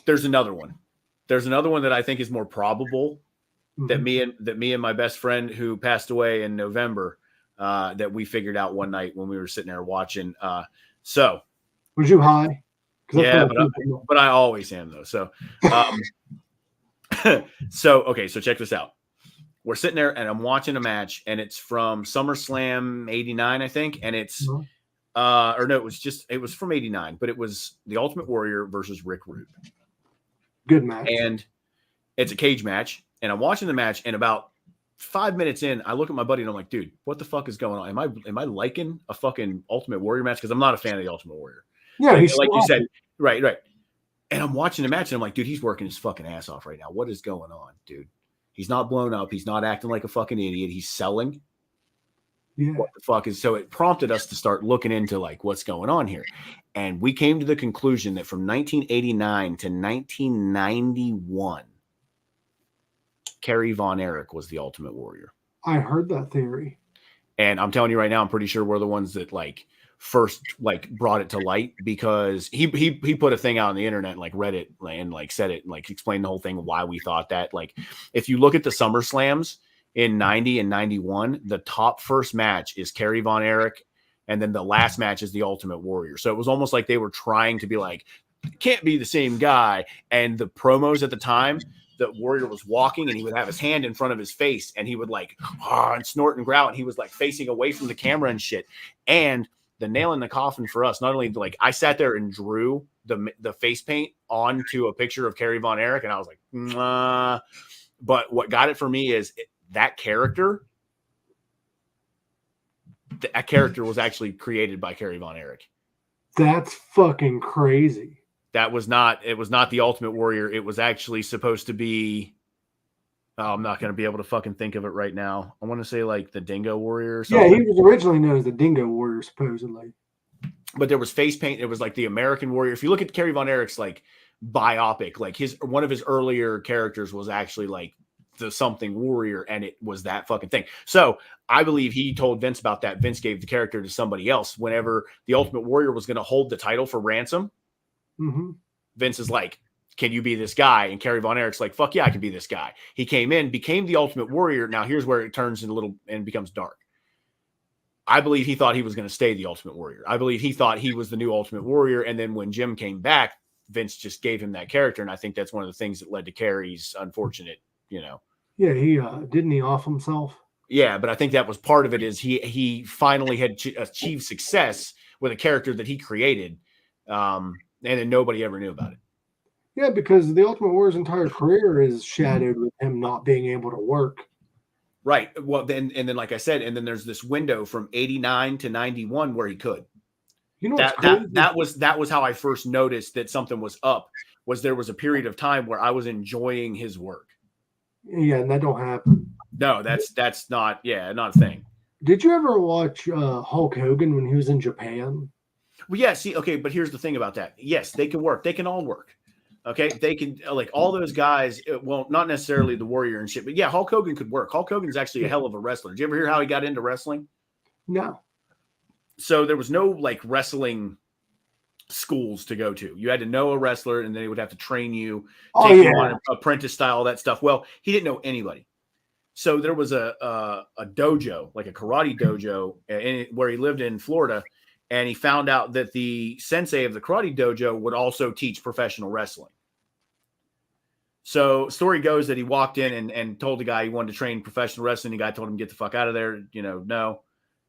there's another one. There's another one that I think is more probable that me and my best friend who passed away in November, that we figured out one night when we were sitting there watching. So was you high? Yeah, but I always am though. So, okay. So check this out. We're sitting there and I'm watching a match, and it's from SummerSlam 89, I think. And it's, or no, it was from 89, but it was the Ultimate Warrior versus Rick Rude. Good match. And it's a cage match. And I'm watching the match, and about 5 minutes in, I look at my buddy and I'm like, dude, what the fuck is going on? Am I liking a fucking Ultimate Warrior match? Because I'm not a fan of the Ultimate Warrior. Yeah, like you said, right. And I'm watching the match, and I'm like, dude, he's working his fucking ass off right now. What is going on, dude? He's not blown up. He's not acting like a fucking idiot. He's selling. Yeah. What the fuck is? So it prompted us to start looking into like what's going on here. And we came to the conclusion that from 1989 to 1991, Kerry Von Erich was the Ultimate Warrior. I heard that theory. And I'm telling you right now, I'm pretty sure we're the ones that like first like brought it to light, because he put a thing out on the internet and like read it and like said it and like explained the whole thing, why we thought that. Like, if you look at the SummerSlams in 90 and 91, the top first match is Kerry Von Erich, and then the last match is the Ultimate Warrior. So it was almost like they were trying to be like, can't be the same guy. And the promos at the time, the Warrior was walking and he would have his hand in front of his face and he would like and snort and growl, and he was like facing away from the camera and shit. And the nail in the coffin for us, not only like I sat there and drew the face paint onto a picture of Kerry Von Erich, and I was like, nah. But what got it for me is that character was actually created by Kerry Von Erich. That's fucking crazy. It was not the Ultimate Warrior. It was actually supposed to be, I'm not going to be able to fucking think of it right now. I want to say like the Dingo Warrior or something. Yeah, he was originally known as the Dingo Warrior, supposedly. But there was face paint. It was like the American Warrior. If you look at Kerry Von Erich's like biopic, like one of his earlier characters was actually like the something warrior, and it was that fucking thing. So I believe he told Vince about that. Vince gave the character to somebody else. Whenever the Ultimate Warrior was going to hold the title for ransom, Vince is like, can you be this guy? And Kerry Von Erich's like, fuck yeah, I can be this guy. He came in, became the Ultimate Warrior. Now here's where it turns into a little and becomes dark. I believe he thought he was going to stay the Ultimate Warrior. I believe he thought he was the new Ultimate Warrior. And then when Jim came back, Vince just gave him that character. And I think that's one of the things that led to Kerry's unfortunate, Yeah, he didn't he off himself? Yeah, but I think that was part of it, is he finally had achieved success with a character that he created. And then nobody ever knew about it. Yeah, because the Ultimate Warrior's entire career is shadowed with him not being able to work. Right. Well, then like I said, and then there's this window from 89 to 91 where he could. That was how I first noticed that something was up. Was there was a period of time where I was enjoying his work. Yeah, and that don't happen. No, that's not a thing. Did you ever watch Hulk Hogan when he was in Japan? Well, yeah. See, okay, but here's the thing about that. Yes, they can work. They can all work. Okay, they can, like all those guys. Well, not necessarily the Warrior and shit, but yeah, Hulk Hogan could work. Hulk Hogan's actually a hell of a wrestler. Did you ever hear how he got into wrestling? No. So there was no like wrestling schools to go to. You had to know a wrestler, and they would have to train you, Oh take you yeah. on apprentice style, all that stuff. Well, he didn't know anybody. So there was a dojo, like a karate dojo, where he lived in Florida, and he found out that the sensei of the karate dojo would also teach professional wrestling. So story goes that he walked in and told the guy he wanted to train professional wrestling. The guy told him, get the fuck out of there. You know, no,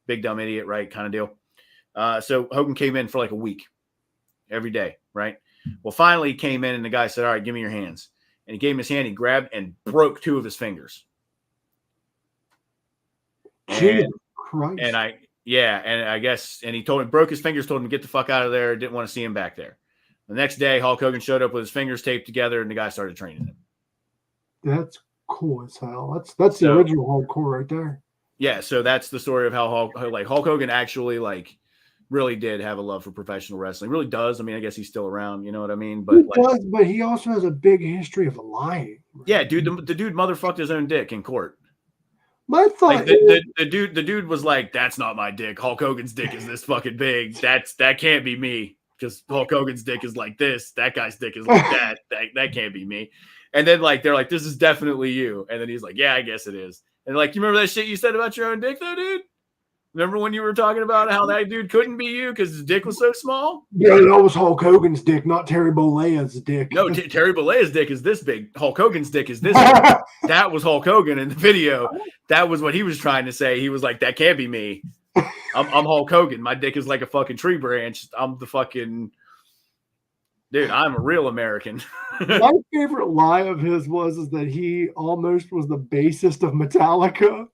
big dumb idiot, right? Kind of deal. So Hogan came in for like a week every day, right? Well, finally he came in and the guy said, all right, give me your hands. And he gave him his hand. He grabbed and broke 2 of his fingers. Jesus Christ. And I guess he told him, broke his fingers, told him to get the fuck out of there. Didn't want to see him back there. The next day, Hulk Hogan showed up with his fingers taped together, and the guy started training him. That's cool as hell. That's the original hardcore right there. Yeah, so that's the story of how Hulk Hogan actually like really did have a love for professional wrestling. Really does. I mean, I guess he's still around. You know what I mean? But he does, but he also has a big history of lying. Right? Yeah, dude. The dude motherfucked his own dick in court. My thought, like the dude was like, "That's not my dick. Hulk Hogan's dick is this fucking big. That can't be me." Because Hulk Hogan's dick is like this, that guy's dick is like that. That can't be me. And then like they're like, this is definitely you. And then he's like, yeah, I guess it is. And like, you remember that shit you said about your own dick though, dude? Remember when you were talking about how that dude couldn't be you because his dick was so small? Yeah, that was Hulk Hogan's dick, not Terry Bollea's dick. No, Terry Bollea's dick is this big. Hulk Hogan's dick is this big. That was Hulk Hogan in the video. That was what he was trying to say. He was like, that can't be me. I'm Hulk Hogan. My dick is like a fucking tree branch. I'm the fucking dude. I'm a real American. My favorite lie of his was that he almost was the bassist of Metallica.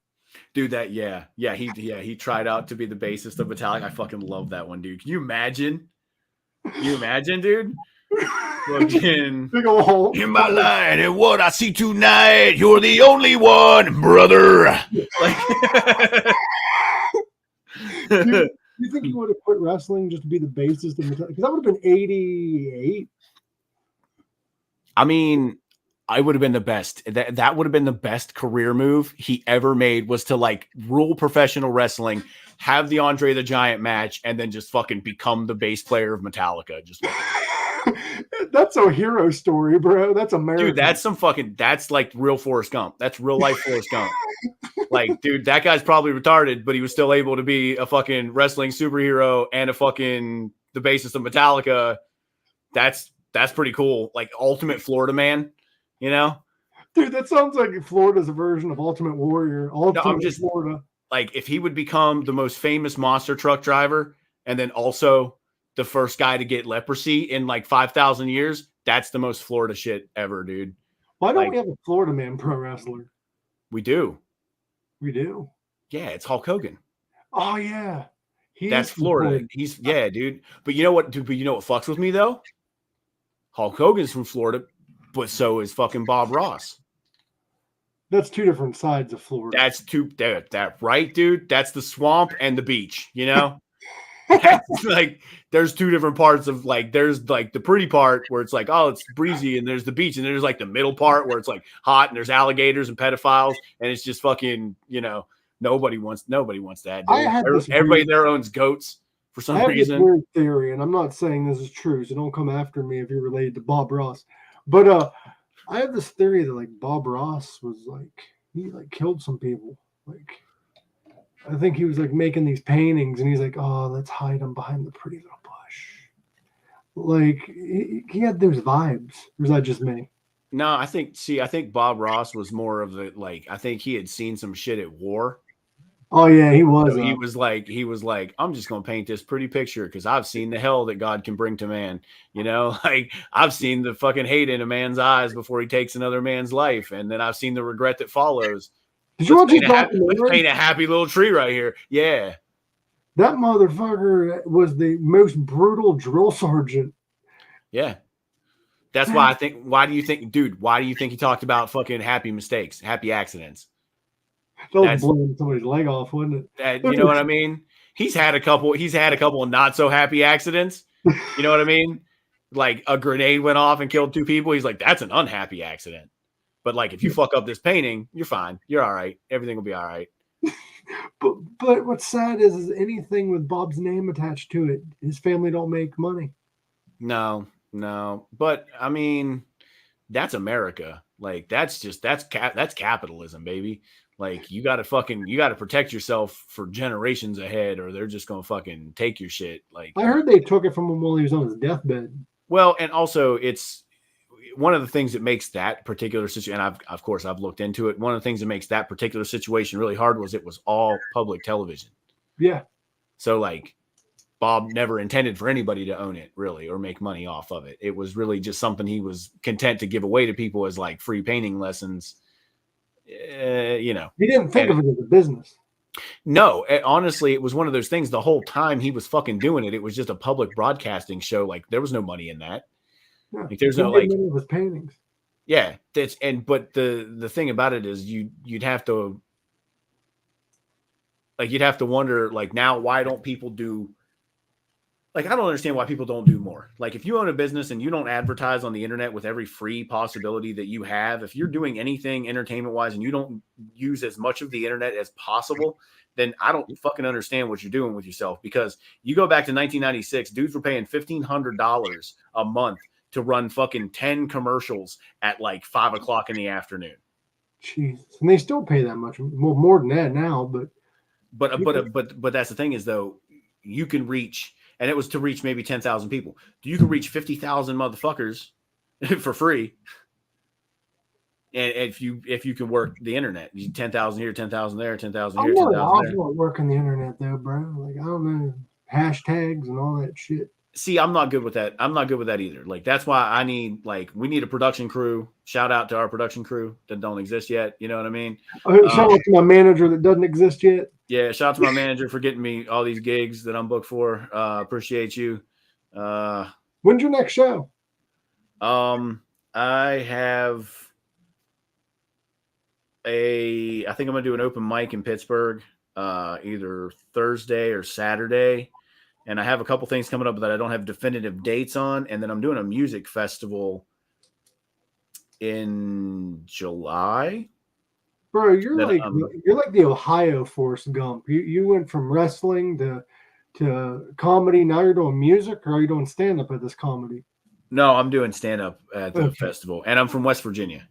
Dude, he tried out to be the bassist of Metallica. I fucking love that one, dude. Can you imagine? Dude? Fucking big old Hulk. In my line, and what I see tonight, you're the only one, brother. Like. Do you think he would have quit wrestling just to be the bassist of Metallica? Because that would have been 88. I mean, I would have been the best. That would have been the best career move he ever made, was to like rule professional wrestling, have the Andre the Giant match, and then just fucking become the bass player of Metallica. Just that's a hero story, bro. That's American. Dude, that's like real Forrest Gump. That's real life Forrest Gump. Like, dude, that guy's probably retarded, but he was still able to be a fucking wrestling superhero and a fucking the bassist of Metallica. That's pretty cool. Like ultimate Florida man, you know? Dude, that sounds like Florida's a version of Ultimate Warrior. Florida. Like if he would become the most famous monster truck driver and then also the first guy to get leprosy in like 5,000 years, that's the most Florida shit ever, dude. Why don't we have a Florida man pro wrestler? We do. We do. Yeah, it's Hulk Hogan. Oh yeah, that's Florida. Dude. But you know what? But you know what fucks with me though? Hulk Hogan's from Florida, but so is fucking Bob Ross. That's 2 different sides of Florida. That's that right, dude. That's the swamp and the beach. You know, that's like there's 2 different parts of like there's like the pretty part where it's like, oh, it's breezy, and there's the beach, and there's like the middle part where it's like hot and there's alligators and pedophiles, and it's just fucking, you know, nobody wants that. Everybody there owns goats for some reason. I have this weird theory, and I'm not saying this is true, so don't come after me if you're related to Bob Ross. But I have this theory that like Bob Ross was like he like killed some people. Like I think he was like making these paintings, and he's like, oh, let's hide them behind the pretty little bush. Like he had those vibes. Or was that just me? No, I think Bob Ross was more of the like. I think he had seen some shit at war. Oh yeah, he was. So he was like, I'm just gonna paint this pretty picture because I've seen the hell that God can bring to man. You know, like I've seen the fucking hate in a man's eyes before he takes another man's life, and then I've seen the regret that follows. Did you want to paint a happy little tree right here? Yeah, that motherfucker was the most brutal drill sergeant. Yeah, that's why I think. Why do you think he talked about fucking happy mistakes, happy accidents? That was blowing somebody's leg off, wasn't it? You know what I mean? He's had a couple of not so happy accidents. You know what I mean? Like a grenade went off and killed 2 people. He's like, that's an unhappy accident. But like, if you fuck up this painting, you're fine. You're all right. Everything will be all right. But what's sad is anything with Bob's name attached to it, his family don't make money. No, no. But I mean, that's America. Like that's capitalism, baby. Like you gotta protect yourself for generations ahead, or they're just gonna fucking take your shit. Like, I heard they took it from him while he was on his deathbed. well, and also it's one of the things that makes that particular situation, and of course I've looked into it. One of the things that makes that particular situation really hard was it was all public television. Yeah. So like Bob never intended for anybody to own it really or make money off of it. It was really just something he was content to give away to people as like free painting lessons. You know, He didn't think of it as a business. no, honestly, it was one of those things. The whole time he was fucking doing it, it was just a public broadcasting show. Like there was no money in that. Yeah. Like there's He no did like, many of his paintings. yeah, but the thing about it is you'd have to wonder like now why don't people do, like I don't understand why people don't do more. Like if you own a business and you don't advertise on the internet with every free possibility that you have, if you're doing anything entertainment wise and you don't use as much of the internet as possible, then I don't fucking understand what you're doing with yourself. Because you go back to 1996, dudes were paying $1,500 a month to run fucking 10 commercials at like 5 o'clock in the afternoon. Jesus. And they still pay that much. Well, more than that now, but But that's the thing is though, you can reach, and it was to reach maybe 10,000 people. You can reach 50,000 motherfuckers for free. And if you can work the internet, 10,000 here, 10,000 there, 10,000 here, 10,000 there. I'm not working the internet though, bro. Like I don't know hashtags and all that shit. See, I'm not good with that. I'm not good with that either. Like that's why we need a production crew. Shout out to our production crew that don't exist yet. You know what I mean? Shout out to my manager that doesn't exist yet. Yeah, shout out to my manager for getting me all these gigs that I'm booked for. Appreciate you. When's your next show? I have I think I'm gonna do an open mic in Pittsburgh, either Thursday or Saturday. And I have a couple things coming up that I don't have definitive dates on. And then I'm doing a music festival in July. Bro, you're like the Ohio Forrest Gump. You went from wrestling to comedy. Now you're doing music, or are you doing stand up at this comedy? No, I'm doing stand up at the festival, and I'm from West Virginia.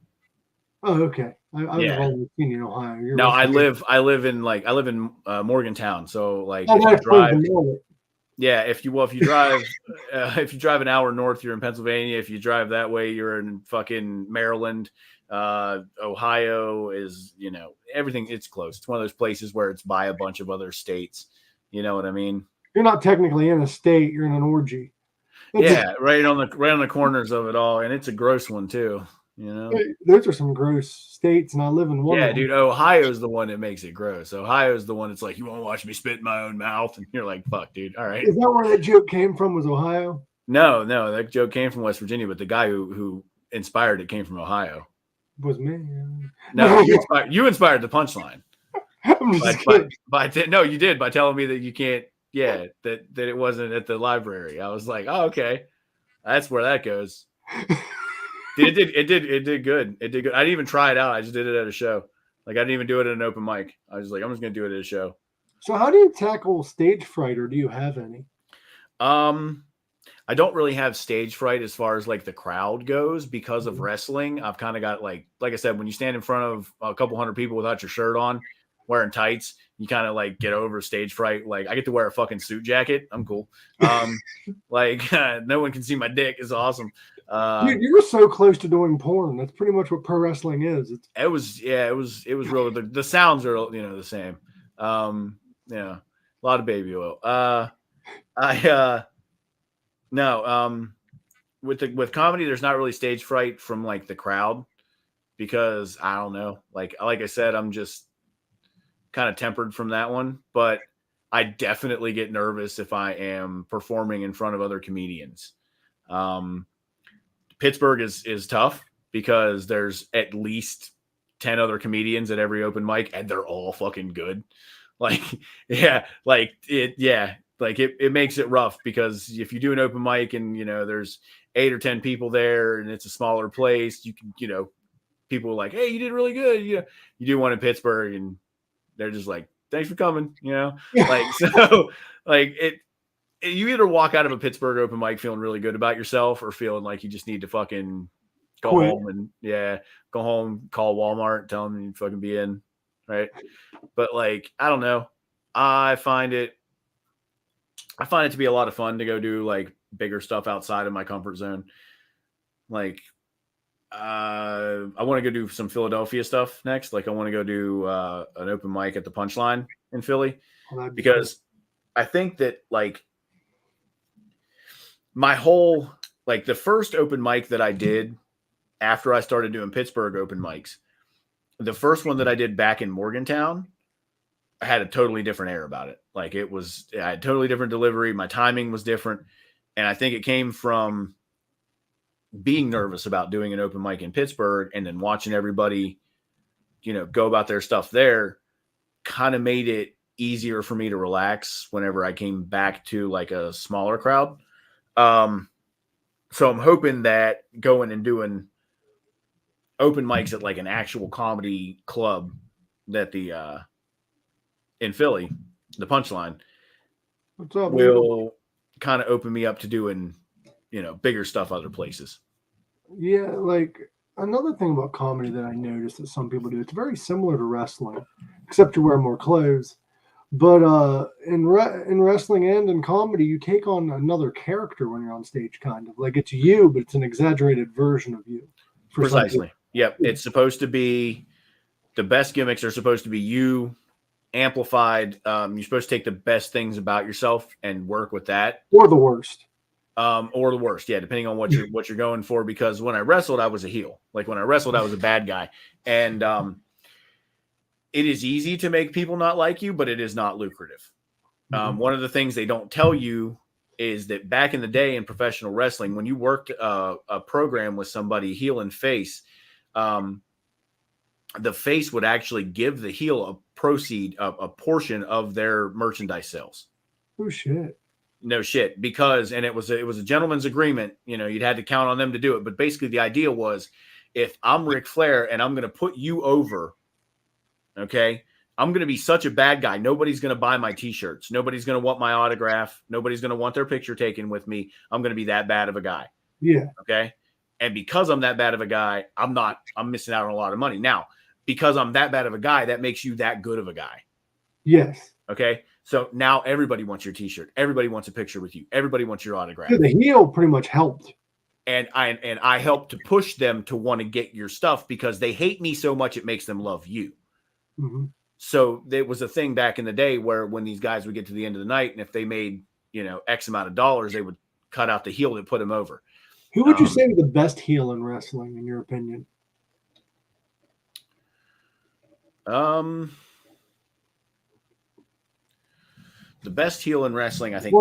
Oh, okay. I've always seen you in Ohio. No, I live in Morgantown. So like, yeah, if you drive an hour north, you're in Pennsylvania. If you drive that way, you're in fucking Maryland. Ohio is, everything. It's close. It's one of those places where it's by a bunch of other states. You know what I mean? You're not technically in a state. You're in an orgy. Yeah, right on the corners of it all, and it's a gross one too. Those are some gross states, and I live in one. Yeah, dude, Ohio's the one that makes it gross. Ohio's the one that's like, you won't watch me spit in my own mouth, and you're like, fuck, dude. All right. Is that where that joke came from? Was Ohio? No, that joke came from West Virginia, but the guy who inspired it came from Ohio. Was me? No, you inspired the punchline. I'm just kidding. No, you did by telling me that you can't. Yeah, that it wasn't at the library. I was like, oh, okay, that's where that goes. It did good. It did good. I didn't even try it out. I just did it at a show. Like I didn't even do it at an open mic. I was like, I'm just gonna do it at a show. So how do you tackle stage fright, or do you have any? I don't really have stage fright as far as like the crowd goes because of wrestling. I've kind of got like I said, when you stand in front of a couple hundred people without your shirt on, wearing tights, you kind of like get over stage fright. Like I get to wear a fucking suit jacket. I'm cool. No one can see my dick. It's awesome. Dude, you were so close to doing porn. That's pretty much what pro wrestling is. It was real. The sounds are, the same. A lot of baby oil. With comedy, there's not really stage fright from like the crowd because I don't know. Like I said, I'm just kind of tempered from that one, but I definitely get nervous if I am performing in front of other comedians. Pittsburgh is tough because there's at least 10 other comedians at every open mic and they're all fucking good. It makes it rough because if you do an open mic and, there's 8 or 10 people there and it's a smaller place, you can, people are like, hey, you did really good. You do one in Pittsburgh and they're just like, thanks for coming, you either walk out of a Pittsburgh open mic feeling really good about yourself or feeling like you just need to fucking go Quit. home and go home, call Walmart, tell them you fucking be in, right? But like, I don't know. I find it to be a lot of fun to go do like bigger stuff outside of my comfort zone. Like, I want to go do some Philadelphia stuff next. Like, I want to go do an open mic at the Punchline in Philly because I think that like my whole like the first open mic that I did after I started doing Pittsburgh open mics, the first one that I did back in Morgantown, I had a totally different air about it. Like I had totally different delivery. My timing was different. And I think it came from being nervous about doing an open mic in Pittsburgh and then watching everybody, go about their stuff there kind of made it easier for me to relax whenever I came back to like a smaller crowd. So I'm hoping that going and doing open mics at like an actual comedy club that in Philly, the Punchline, will kind of open me up to doing, bigger stuff other places. Yeah, like another thing about comedy that I noticed that some people do, it's very similar to wrestling, except you wear more clothes. But in wrestling and in comedy, you take on another character when you're on stage, kind of. Like it's you, but it's an exaggerated version of you. Precisely. Yep. It's supposed to be the best gimmicks are supposed to be you amplified. You're supposed to take the best things about yourself and work with that. Or the worst. Or the worst. Yeah, depending on what you're going for. Because when I wrestled, I was a heel. Like when I wrestled, I was a bad guy. And it is easy to make people not like you, but it is not lucrative. One of the things they don't tell you is that back in the day in professional wrestling, when you worked a program with somebody heel and face, the face would actually give the heel a portion of their merchandise sales. Oh shit. No shit. Because, and it was a gentleman's agreement, you'd had to count on them to do it. But basically the idea was if I'm Ric Flair and I'm going to put you over, okay, I'm going to be such a bad guy. Nobody's going to buy my t-shirts. Nobody's going to want my autograph. Nobody's going to want their picture taken with me. I'm going to be that bad of a guy. Yeah. Okay. And because I'm that bad of a guy, I'm missing out on a lot of money. Now, because I'm that bad of a guy, that makes you that good of a guy. Yes. Okay. So now everybody wants your t-shirt. Everybody wants a picture with you. Everybody wants your autograph. Yeah, the heel pretty much helped. And I helped to push them to want to get your stuff because they hate me so much it makes them love you. Mm-hmm. So there was a thing back in the day where when these guys would get to the end of the night and if they made, X amount of dollars, they would cut out the heel that put them over. Who would you say was the best heel in wrestling, in your opinion? The best heel in wrestling, I think.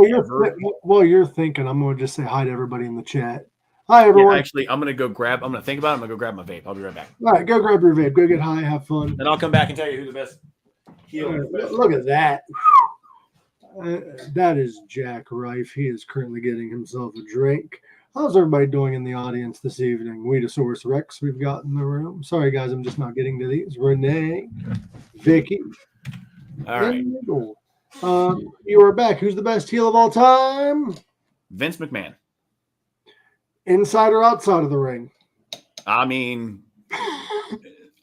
While you're thinking, I'm going to just say hi to everybody in the chat. Hi, everyone. Yeah, actually, I'm going to think about it. I'm going to go grab my vape. I'll be right back. All right, go grab your vape. Go get high. Have fun. And I'll come back and tell you who the best heel is. Look at that. That is Jack Rife. He is currently getting himself a drink. How's everybody doing in the audience this evening? Weedosaurus Rex we've got in the room. Sorry, guys, I'm just not getting to these. Renee, Vicky. All right. You are back. Who's the best heel of all time? Vince McMahon. Inside or outside of the ring? I mean,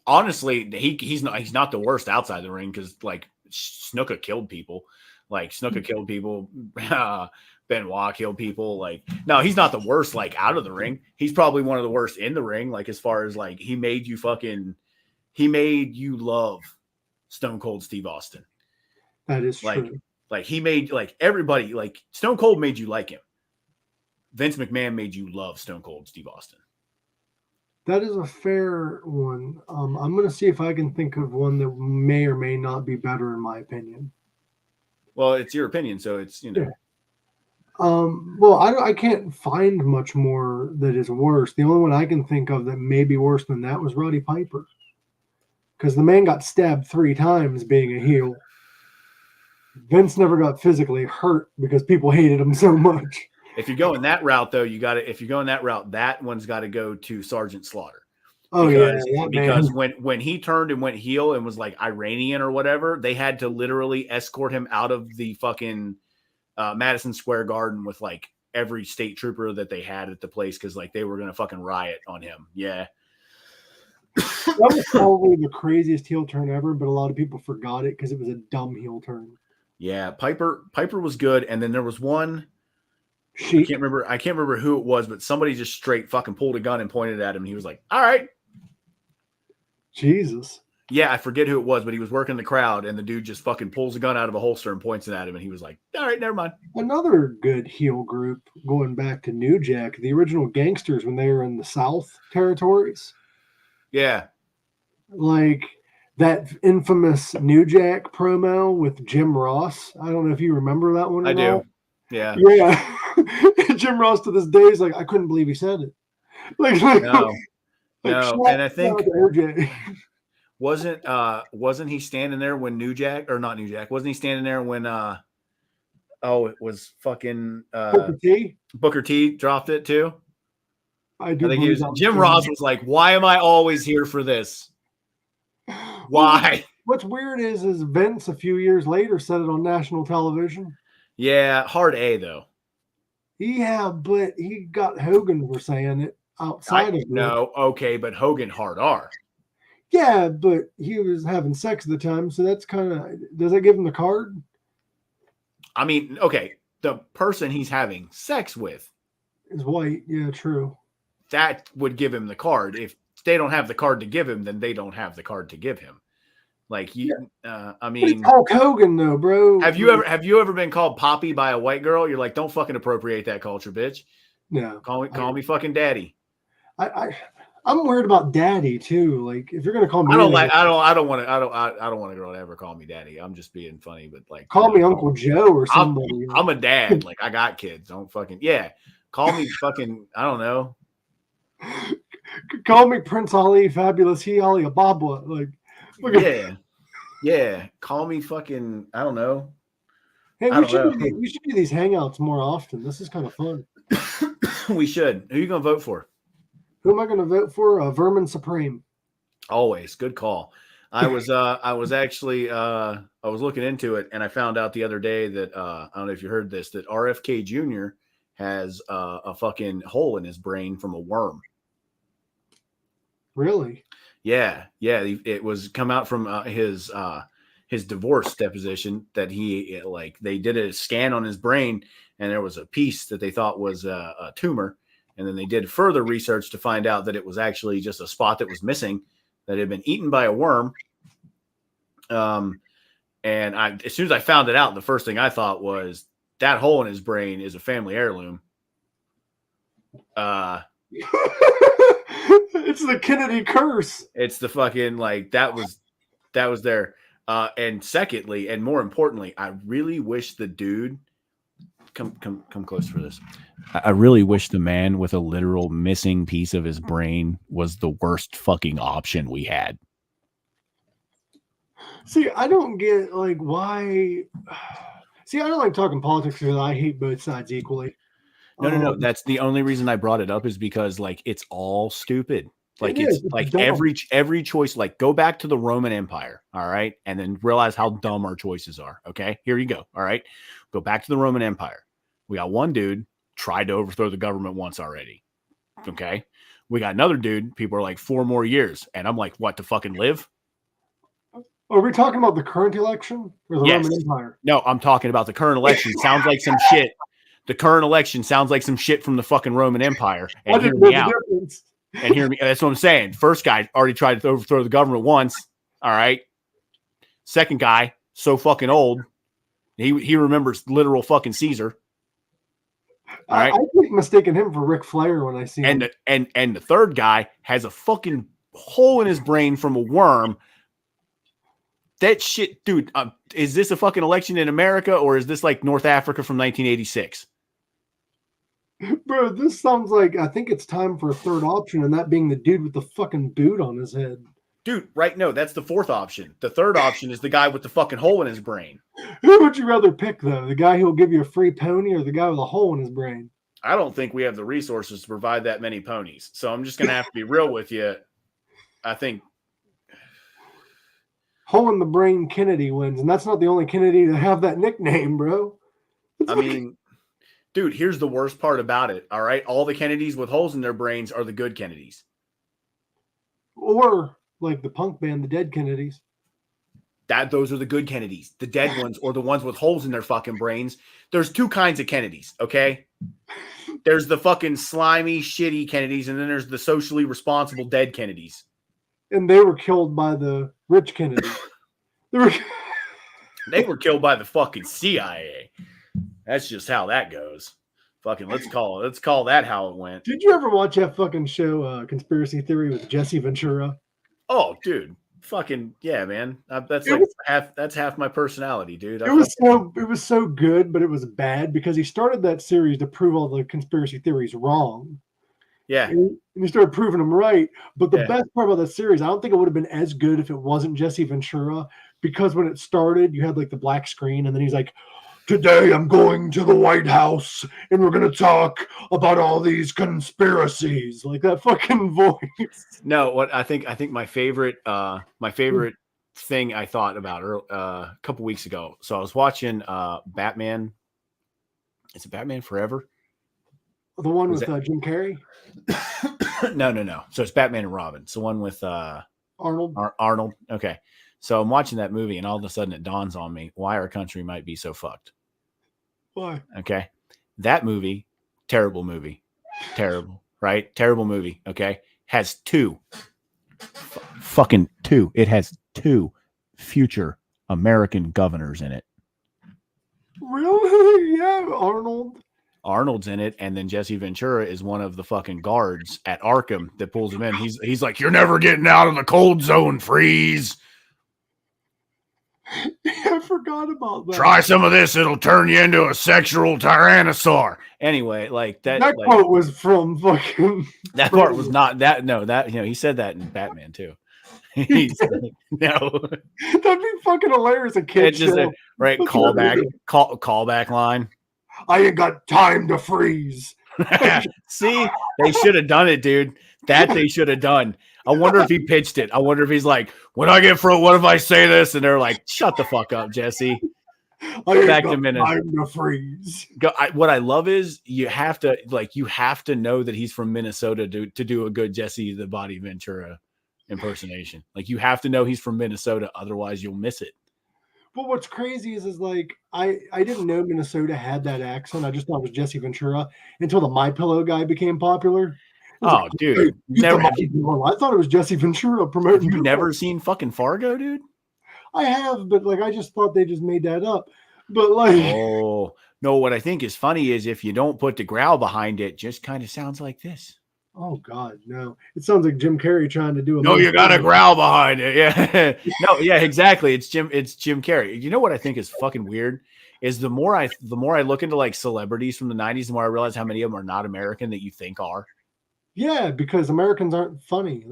honestly, he's not the worst outside the ring because like Snuka killed people. Like Snuka killed people. Benoit killed people. Like, no, he's not the worst like out of the ring. He's probably one of the worst in the ring. Like as far as like he made you love Stone Cold Steve Austin. That is true. Like he made like everybody like Stone Cold made you like him. Vince McMahon made you love Stone Cold Steve Austin. That is a fair one. I'm going to see if I can think of one that may or may not be better in my opinion. Well, it's your opinion, so it's, Yeah. Well, I can't find much more that is worse. The only one I can think of that may be worse than that was Roddy Piper. Because the man got stabbed 3 times being a heel. Vince never got physically hurt because people hated him so much. If you're going that route, though, that one's got to go to Sergeant Slaughter. Oh, because when he turned and went heel and was like Iranian or whatever, they had to literally escort him out of the fucking Madison Square Garden with like every state trooper that they had at the place because like they were gonna fucking riot on him. Yeah. That was probably the craziest heel turn ever, but a lot of people forgot it because it was a dumb heel turn. Yeah, Piper was good, and then there was one. I can't remember who it was, but somebody just straight fucking pulled a gun and pointed at him, and he was like, "All right." Jesus. Yeah, I forget who it was, but he was working the crowd, and the dude just fucking pulls a gun out of a holster and points it at him, and he was like, "All right, never mind." Another good heel group, going back to New Jack, the original Gangsters when they were in the South territories. Yeah. Like that infamous New Jack promo with Jim Ross. I don't know if you remember that one. I do. Yeah. Yeah. Jim Ross to this day is like, I couldn't believe he said it. Like no. And I think OJ. wasn't he standing there when New Jack or not New Jack? Wasn't he standing there when it was fucking Booker T dropped it too? I think Jim Ross was like, "Why am I always here for this? Why?" What's weird is Vince a few years later said it on national television. Yeah, hard A though. Yeah, but he got Hogan for saying it outside of it. No, okay, but Hogan hard R. Yeah, but he was having sex at the time, so that's kind of, does that give him the card? I mean, okay, the person he's having sex with is white. Yeah, true. That would give him the card. If they don't have the card to give him, then they don't have the card to give him. Like you, I mean, Hulk Hogan though, bro. Have you ever been called Poppy by a white girl? You're like, don't fucking appropriate that culture, bitch. No, call me fucking daddy. I'm worried about daddy too. Like if you're gonna call me, I don't want a girl to ever call me daddy. I'm just being funny, but like, call me Uncle Joe or somebody. I'm a dad. Like I got kids. Don't fucking call me fucking. I don't know. Call me Prince Ali, Fabulous He Ali Ababa. Like. Yeah. Call me fucking. I don't know. Hey, we should do these hangouts more often. This is kind of fun. We should. Who are you gonna vote for? Who am I gonna vote for? Vermin Supreme. Always good call. I was actually I was looking into it, and I found out the other day that I don't know if you heard this, that RFK Jr. has a fucking hole in his brain from a worm. Really? Yeah. It was come out from his divorce deposition that they did a scan on his brain, and there was a piece that they thought was a tumor, and then they did further research to find out that it was actually just a spot that was missing that had been eaten by a worm. And as soon as I found it out, the first thing I thought was that hole in his brain is a family heirloom. It's the Kennedy curse. It's the fucking that was there. And secondly, and more importantly, I really wish the dude come close for this. I really wish the man with a literal missing piece of his brain was the worst fucking option we had. See, I don't get why. See, I don't like talking politics because I hate both sides equally. No. That's the only reason I brought it up is because it's all stupid. It's every choice. Go back to the Roman Empire, all right, and then realize how dumb our choices are. Okay, here you go. All right, go back to the Roman Empire. We got one dude tried to overthrow the government once already. Okay, we got another dude. People are like 4 more years, and I'm like, what, to fucking live? Are we talking about the current election or the Roman Empire? No, I'm talking about the current election. Sounds like some shit. The current election sounds like some shit from the fucking Roman Empire. And hear me out. And hear me. That's what I'm saying. First guy already tried to overthrow the government once. All right. Second guy, so fucking old. He remembers literal fucking Caesar. All right. I keep mistaking him for Ric Flair when I see him. And the third guy has a fucking hole in his brain from a worm. That shit, dude. Is this a fucking election in America, or is this like North Africa from 1986? Bro, this sounds like I think it's time for a third option, and that being the dude with the fucking boot on his head. Dude, right? No, that's the fourth option. The third option is the guy with the fucking hole in his brain. Who would you rather pick, though? The guy who will give you a free pony or the guy with a hole in his brain? I don't think we have the resources to provide that many ponies. So I'm just going to have to be real with you. I think hole in the brain Kennedy wins, and that's not the only Kennedy to have that nickname, bro. I mean, dude, here's the worst part about it. All right. All the Kennedys with holes in their brains are the good Kennedys. Or like the punk band, the Dead Kennedys. Those are the good Kennedys. The dead ones or the ones with holes in their fucking brains. There's two kinds of Kennedys, okay? There's the fucking slimy, shitty Kennedys, and then there's the socially responsible dead Kennedys. And they were killed by the rich Kennedys. They were killed by the fucking CIA. That's just how that goes. Fucking let's call that how it went. Did you ever watch that fucking show, Conspiracy Theory with Jesse Ventura? Oh, dude. Fucking yeah, man. That's half my personality, dude. It was so good, but it was bad because he started that series to prove all the conspiracy theories wrong. Yeah. And he started proving them right. But the best part about that series, I don't think it would have been as good if it wasn't Jesse Ventura, because when it started, you had like the black screen, and then he's like, "Today I'm going to the White House and we're going to talk about all these conspiracies." Like that fucking voice. No, what I think my favorite thing I thought about a couple weeks ago. So I was watching Batman. Is it Batman Forever? The one with Jim Carrey? No. So it's Batman and Robin. It's the one with Arnold. Arnold. Okay. So I'm watching that movie, and all of a sudden it dawns on me why our country might be so fucked. Why? Okay. That movie, terrible movie. Terrible, right? Terrible movie. Okay. Has fucking two. It has 2 future American governors in it. Really? Yeah, Arnold's in it, and then Jesse Ventura is one of the fucking guards at Arkham that pulls him in. He's like, "You're never getting out of the cold zone, Freeze. I forgot about that. Try some of this; it'll turn you into a sexual tyrannosaur." Anyway, like that quote was from fucking. That part was not that. No, that he said that in Batman too. He's like, no, that'd be fucking hilarious. A kid show. Right? Callback line. I ain't got time to freeze. See, they should have done it, dude. That they should have done. I wonder if he pitched it. I wonder if he's like, when I get frozen, what if I say this? And they're like, shut the fuck up, Jesse. Back a minute. Time to freeze. What I love is you have to know that he's from Minnesota to do a good Jesse the Body Ventura impersonation. Like you have to know he's from Minnesota, otherwise you'll miss it. But what's crazy is like I didn't know Minnesota had that accent. I just thought it was Jesse Ventura until the My Pillow guy became popular. Oh, dude! I thought it was Jesse Ventura promoting. You've never seen fucking Fargo, dude? I have, but like I just thought they just made that up. But like, oh no, what I think is funny is if you don't put the growl behind it, just kind of sounds like this. Oh God, no! It sounds like Jim Carrey trying to do a. No, you got to growl behind it. Yeah, no, yeah, exactly. It's Jim Carrey. You know what I think is fucking weird is the more I look into like celebrities from the '90s, the more I realize how many of them are not American that you think are. Yeah, because Americans aren't funny.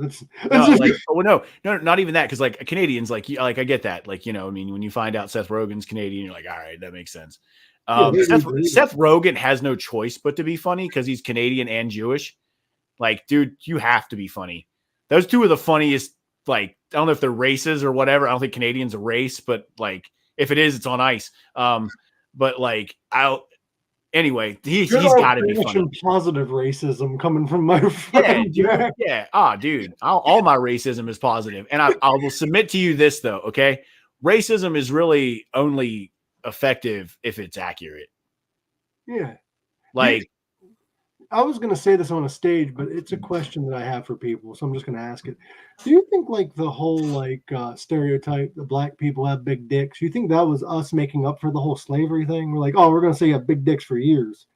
No, not even that. Because like Canadians, like I get that. Like I mean, when you find out Seth Rogen's Canadian, you're like, all right, that makes sense. Seth Rogen has no choice but to be funny because he's Canadian and Jewish. Like, dude, you have to be funny. Those two are the funniest. Like, I don't know if they're races or whatever. I don't think Canadian's a race, but like, if it is, it's on ice. But like, anyway, he's got to be funny. Positive racism coming from my friend. Yeah. Dude, all my racism is positive, and I will submit to you this though. Okay, racism is really only effective if it's accurate. Yeah, like. I was going to say this on a stage, but it's a question that I have for people, so I'm just going to ask it. Do you think like the whole like stereotype that black people have big dicks, do you think that was us making up for the whole slavery thing? We're like, oh, we're going to say you have big dicks for years.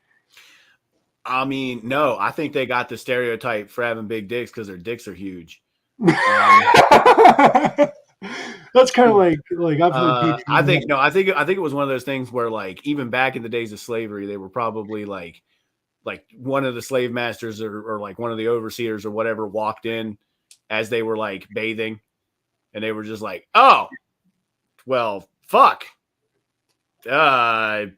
I mean, no, I think they got the stereotype for having big dicks because their dicks are huge. That's kind of like I've heard I think it was one of those things where like even back in the days of slavery, they were probably like one of the slave masters or like one of the overseers or whatever walked in as they were like bathing and they were just like, oh, well, fuck. Fuck.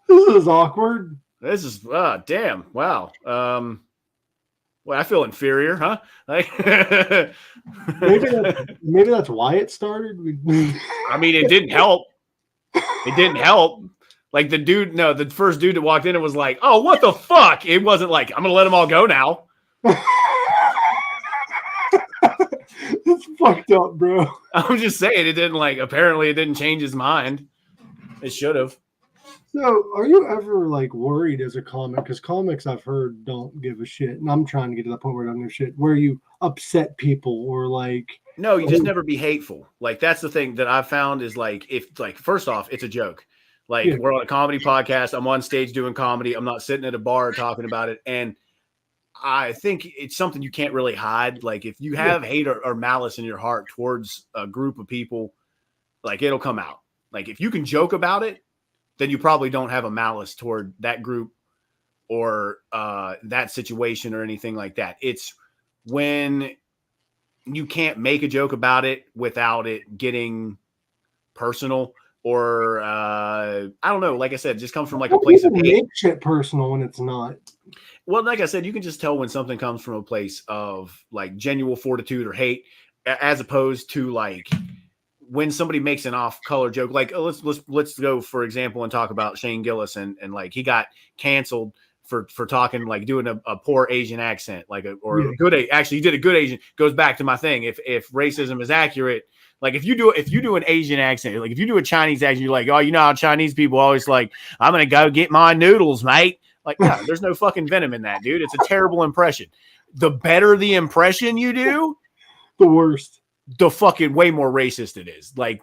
This is awkward. This is, damn. Wow. Well, I feel inferior, huh? Like, maybe that's why it started. I mean, it didn't help. It didn't help. Like the first dude that walked in and was like, "Oh, what the fuck?" It wasn't like, "I'm gonna let them all go now." It's fucked up, bro. I'm just saying, it didn't apparently it didn't change his mind. It should have. So, are you ever like worried as a comic? Because comics I've heard don't give a shit, and I'm trying to get to that point where I don't give a shit. Where you upset people or like No, you just never be hateful. Like that's the thing that I've found is like if like first off, it's a joke. Like we're on a comedy podcast. I'm on stage doing comedy. I'm not sitting at a bar talking about it. And I think it's something you can't really hide. Like if you have hate or malice in your heart towards a group of people, like it'll come out. Like if you can joke about it, then you probably don't have a malice toward that group or that situation or anything like that. It's when you can't make a joke about it without it getting personal or I don't know. Like I said, it just comes from like a place of hate. Make shit personal when it's not. Well, like I said, you can just tell when something comes from a place of like genuine fortitude or hate, as opposed to like when somebody makes an off-color joke. Like let's go for example and talk about Shane Gillis and like he got canceled for talking like doing a poor Asian accent, like a good. Actually, he did a good Asian. Goes back to my thing. If racism is accurate, like if you do an Asian accent, like if you do a Chinese accent, you're like, oh, you know how Chinese people always like, I'm gonna go get my noodles, mate. Like, no, there's no fucking venom in that, dude. It's a terrible impression. The better the impression you do, the worst. The fucking way more racist it is. Like,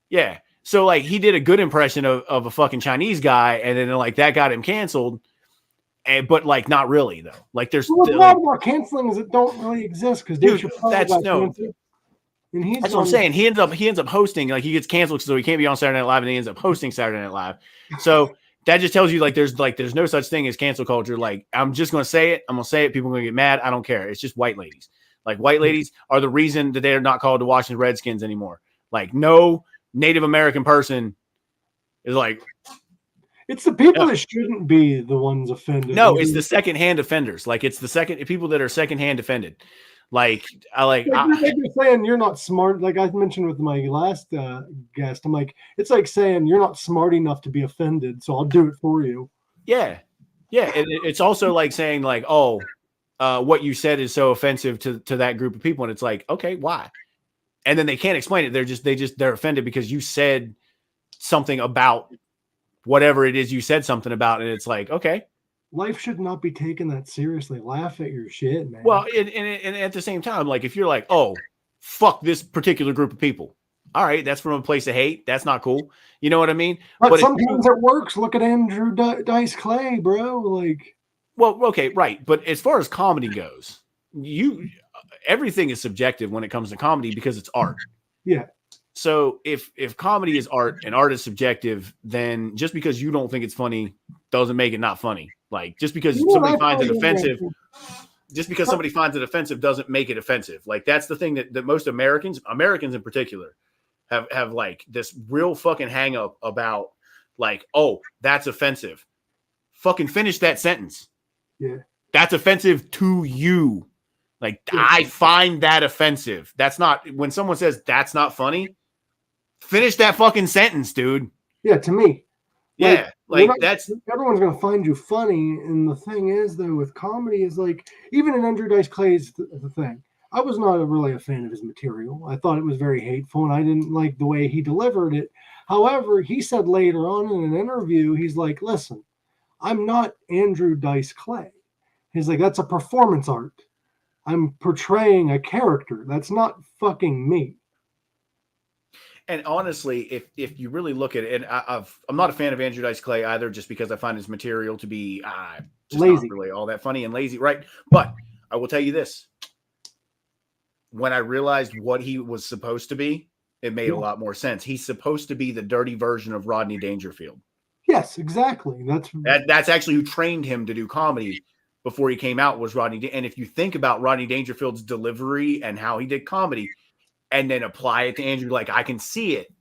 yeah. So like he did a good impression of a fucking Chinese guy, and then like that got him canceled. But like not really though. Like there's the problem about canceling is it don't really exist because that's no. That's what I'm saying. He ends up hosting, like he gets canceled so he can't be on Saturday Night Live, and he ends up hosting Saturday Night Live. So that just tells you like there's no such thing as cancel culture. Like I'm just gonna say it. I'm gonna say it. People are gonna get mad. I don't care. It's just white ladies. Like white ladies are the reason that they're not called the Washington Redskins anymore. Like no Native American person is like. It's the people that shouldn't be the ones offended. No, it's the secondhand offenders. Like it's the people that are secondhand offended. Like you're saying you're not smart. Like I mentioned with my last guest, I'm like, it's like saying you're not smart enough to be offended, so I'll do it for you. Yeah. And it's also like saying like, oh, what you said is so offensive to that group of people, and it's like, okay, why? And then they can't explain it. They're offended because you said something about whatever it is you said something about, and it's like, okay. Life should not be taken that seriously. Laugh at your shit, man. Well, and at the same time, like if you're like, oh, fuck this particular group of people. All right, that's from a place of hate. That's not cool. You know what I mean? But sometimes it works. Look at Andrew Dice Clay, bro. Like, well, okay, right. But as far as comedy goes, everything is subjective when it comes to comedy because it's art. Yeah. So if comedy is art and art is subjective, then just because you don't think it's funny doesn't make it not funny. Like just because somebody finds it offensive, doesn't make it offensive. Like that's the thing that most Americans in particular, have like this real fucking hang up about like, oh, that's offensive. Fucking finish that sentence. Yeah. That's offensive to you. Like I find that offensive. That's not when someone says that's not funny. Finish that fucking sentence, dude. Yeah, to me. Yeah, that's everyone's gonna find you funny, and the thing is, though, with comedy is like even in Andrew Dice Clay's the thing. I was not really a fan of his material. I thought it was very hateful, and I didn't like the way he delivered it. However, he said later on in an interview, he's like, "Listen, I'm not Andrew Dice Clay." He's like, "That's a performance art. I'm portraying a character. That's not fucking me." And honestly, if you really look at it, and I'm not a fan of Andrew Dice Clay either, just because I find his material to be just lazy, not really all that funny and lazy, right? But I will tell you this: when I realized what he was supposed to be, it made a lot more sense. He's supposed to be the dirty version of Rodney Dangerfield. Yes, exactly. That's actually who trained him to do comedy before he came out was Rodney. And if you think about Rodney Dangerfield's delivery and how he did comedy, and then apply it to Andrew, like I can see it.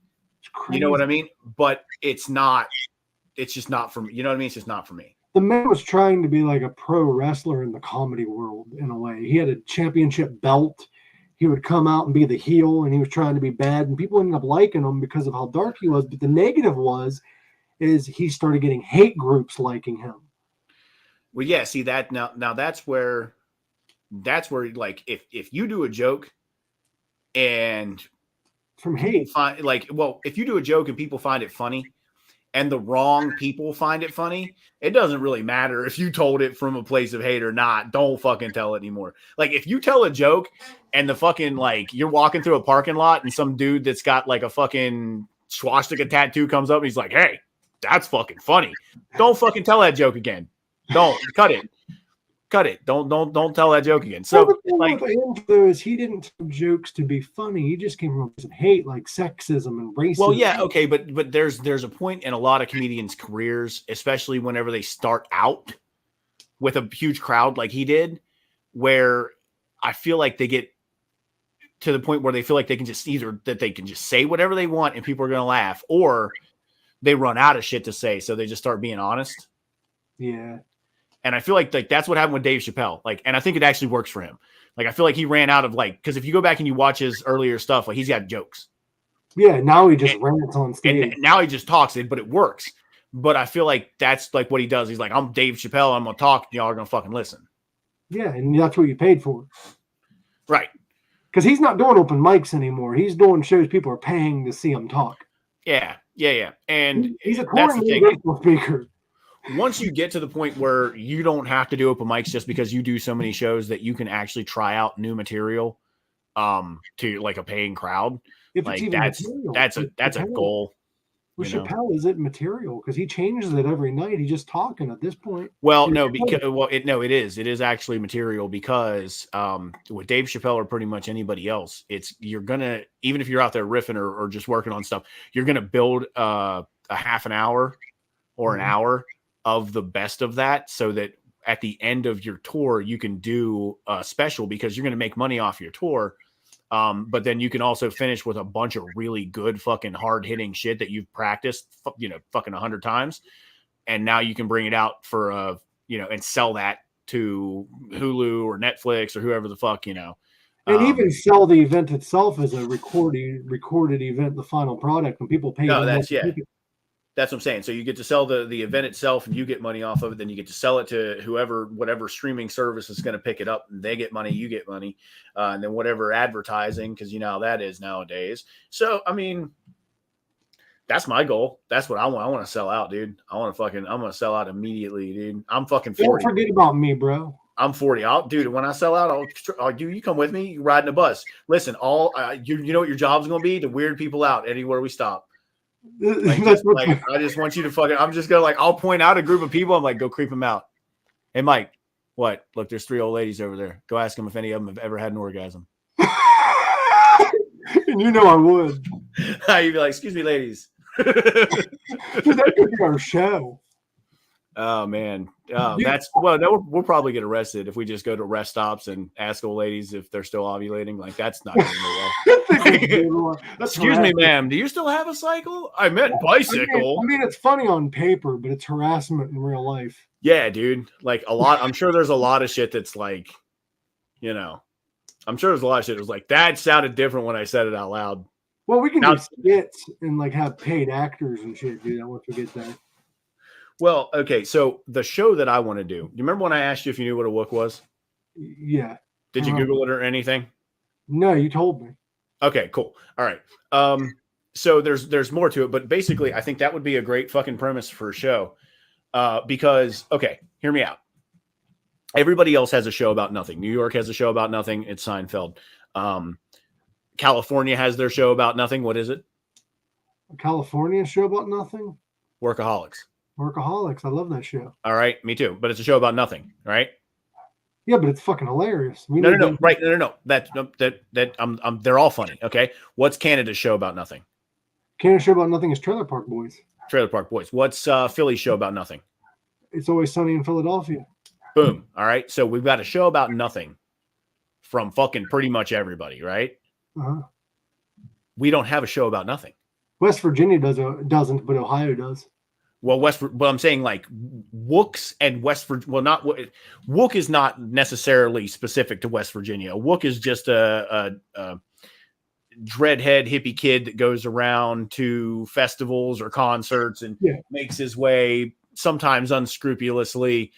You know what I mean? But it's just not for me. You know what I mean? It's just not for me. The man was trying to be like a pro wrestler in the comedy world in a way. He had a championship belt. He would come out and be the heel, and he was trying to be bad, and people ended up liking him because of how dark he was. But the negative is he started getting hate groups liking him. Well, yeah, see that now that's where like if you do a joke and from hate, if you do a joke and people find it funny and the wrong people find it funny, it doesn't really matter if you told it from a place of hate or not. Don't fucking tell it anymore. Like if you tell a joke and the fucking like you're walking through a parking lot and some dude that's got like a fucking swastika tattoo comes up and he's like, "Hey, that's fucking funny." Don't fucking tell that joke again. Don't cut it. Cut it. Don't tell that joke again. So like though is he didn't tell jokes to be funny. He just came from a place of hate, like sexism and racism. Well, yeah, okay, but there's a point in a lot of comedians' careers, especially whenever they start out with a huge crowd like he did, where I feel like they get to the point where they feel like they can just say whatever they want and people are going to laugh, or they run out of shit to say, so they just start being honest. Yeah. And I feel like that's what happened with Dave Chappelle. Like, and I think it actually works for him. Like, I feel like he ran out of because if you go back and you watch his earlier stuff, like he's got jokes. Yeah, now he just rants on stage. And now he just talks it, but it works. But I feel like that's like what he does. He's like, I'm Dave Chappelle. I'm gonna talk. Y'all are gonna fucking listen. Yeah, and that's what you paid for. Right. Because he's not doing open mics anymore. He's doing shows people are paying to see him talk. Yeah. And he's a touring motivational speaker. Once you get to the point where you don't have to do open mics just because you do so many shows that you can actually try out new material to like a paying crowd, like that's a goal. With Chappelle, is it material? Because he changes it every night. He's just talking at this point. Well, no, it is actually material because with Dave Chappelle or pretty much anybody else, you're gonna, even if you're out there riffing or just working on stuff, you're gonna build a half an hour or an hour of the best of that, so that at the end of your tour you can do a special, because you're going to make money off your tour, but then you can also finish with a bunch of really good fucking hard hitting shit that you've practiced fucking 100 times, and now you can bring it out for and sell that to Hulu or Netflix or whoever the fuck, and even sell the event itself as a recorded event, the final product, when people pay. No, that's what I'm saying. So you get to sell the event itself and you get money off of it. Then you get to sell it to whatever streaming service is going to pick it up, and they get money, you get money. And then whatever advertising, because you know how that is nowadays. So, I mean, that's my goal. That's what I want. I want to sell out, dude. I'm going to sell out immediately, dude. I'm fucking 40. Don't forget about me, bro. I'm 40. Dude, when I sell out, you come with me, you ride in a bus. Listen, you know what your job's going to be? To weird people out anywhere we stop. I just want you to fucking, I'm just gonna I'll point out a group of people. I'm like, go creep them out. Hey, Mike, what? Look, there's 3 old ladies over there. Go ask them if any of them have ever had an orgasm. And you know I would. You'd be like, excuse me, ladies. Dude, that could be our show. Oh man, we'll probably get arrested if we just go to rest stops and ask old ladies if they're still ovulating. Like, that's not going to go well. Excuse me, ma'am, do you still have a cycle? I meant bicycle. I mean, it's funny on paper, but it's harassment in real life. Yeah, dude. Like I'm sure there's a lot of shit that's like, I'm sure there's a lot of shit that was like, that sounded different when I said it out loud. Well, we can do skits and have paid actors and shit, dude. I won't forget that. Well, okay, so the show that I want to do, you remember when I asked you if you knew what a wook was? Yeah. Did you Google it or anything? No, you told me. Okay, cool. All right. So there's more to it, but basically I think that would be a great fucking premise for a show. Because, okay, hear me out. Everybody else has a show about nothing. New York has a show about nothing. It's Seinfeld. California has their show about nothing. What is it? A California show about nothing? Workaholics. Workaholics. I love that show. All right, me too. But it's a show about nothing, right? Yeah, but it's fucking hilarious. No. Right? No. They're all funny. Okay. What's Canada's show about nothing? Canada's show about nothing is Trailer Park Boys. Trailer Park Boys. What's Philly's show about nothing? It's Always Sunny in Philadelphia. Boom. All right. So we've got a show about nothing from fucking pretty much everybody, right? Uh-huh. We don't have a show about nothing. West Virginia doesn't, but Ohio does. Well, but I'm saying like Wooks and West Virginia. Well, not Wook is not necessarily specific to West Virginia. Wook is just a dreadhead hippie kid that goes around to festivals or concerts and makes his way sometimes unscrupulously.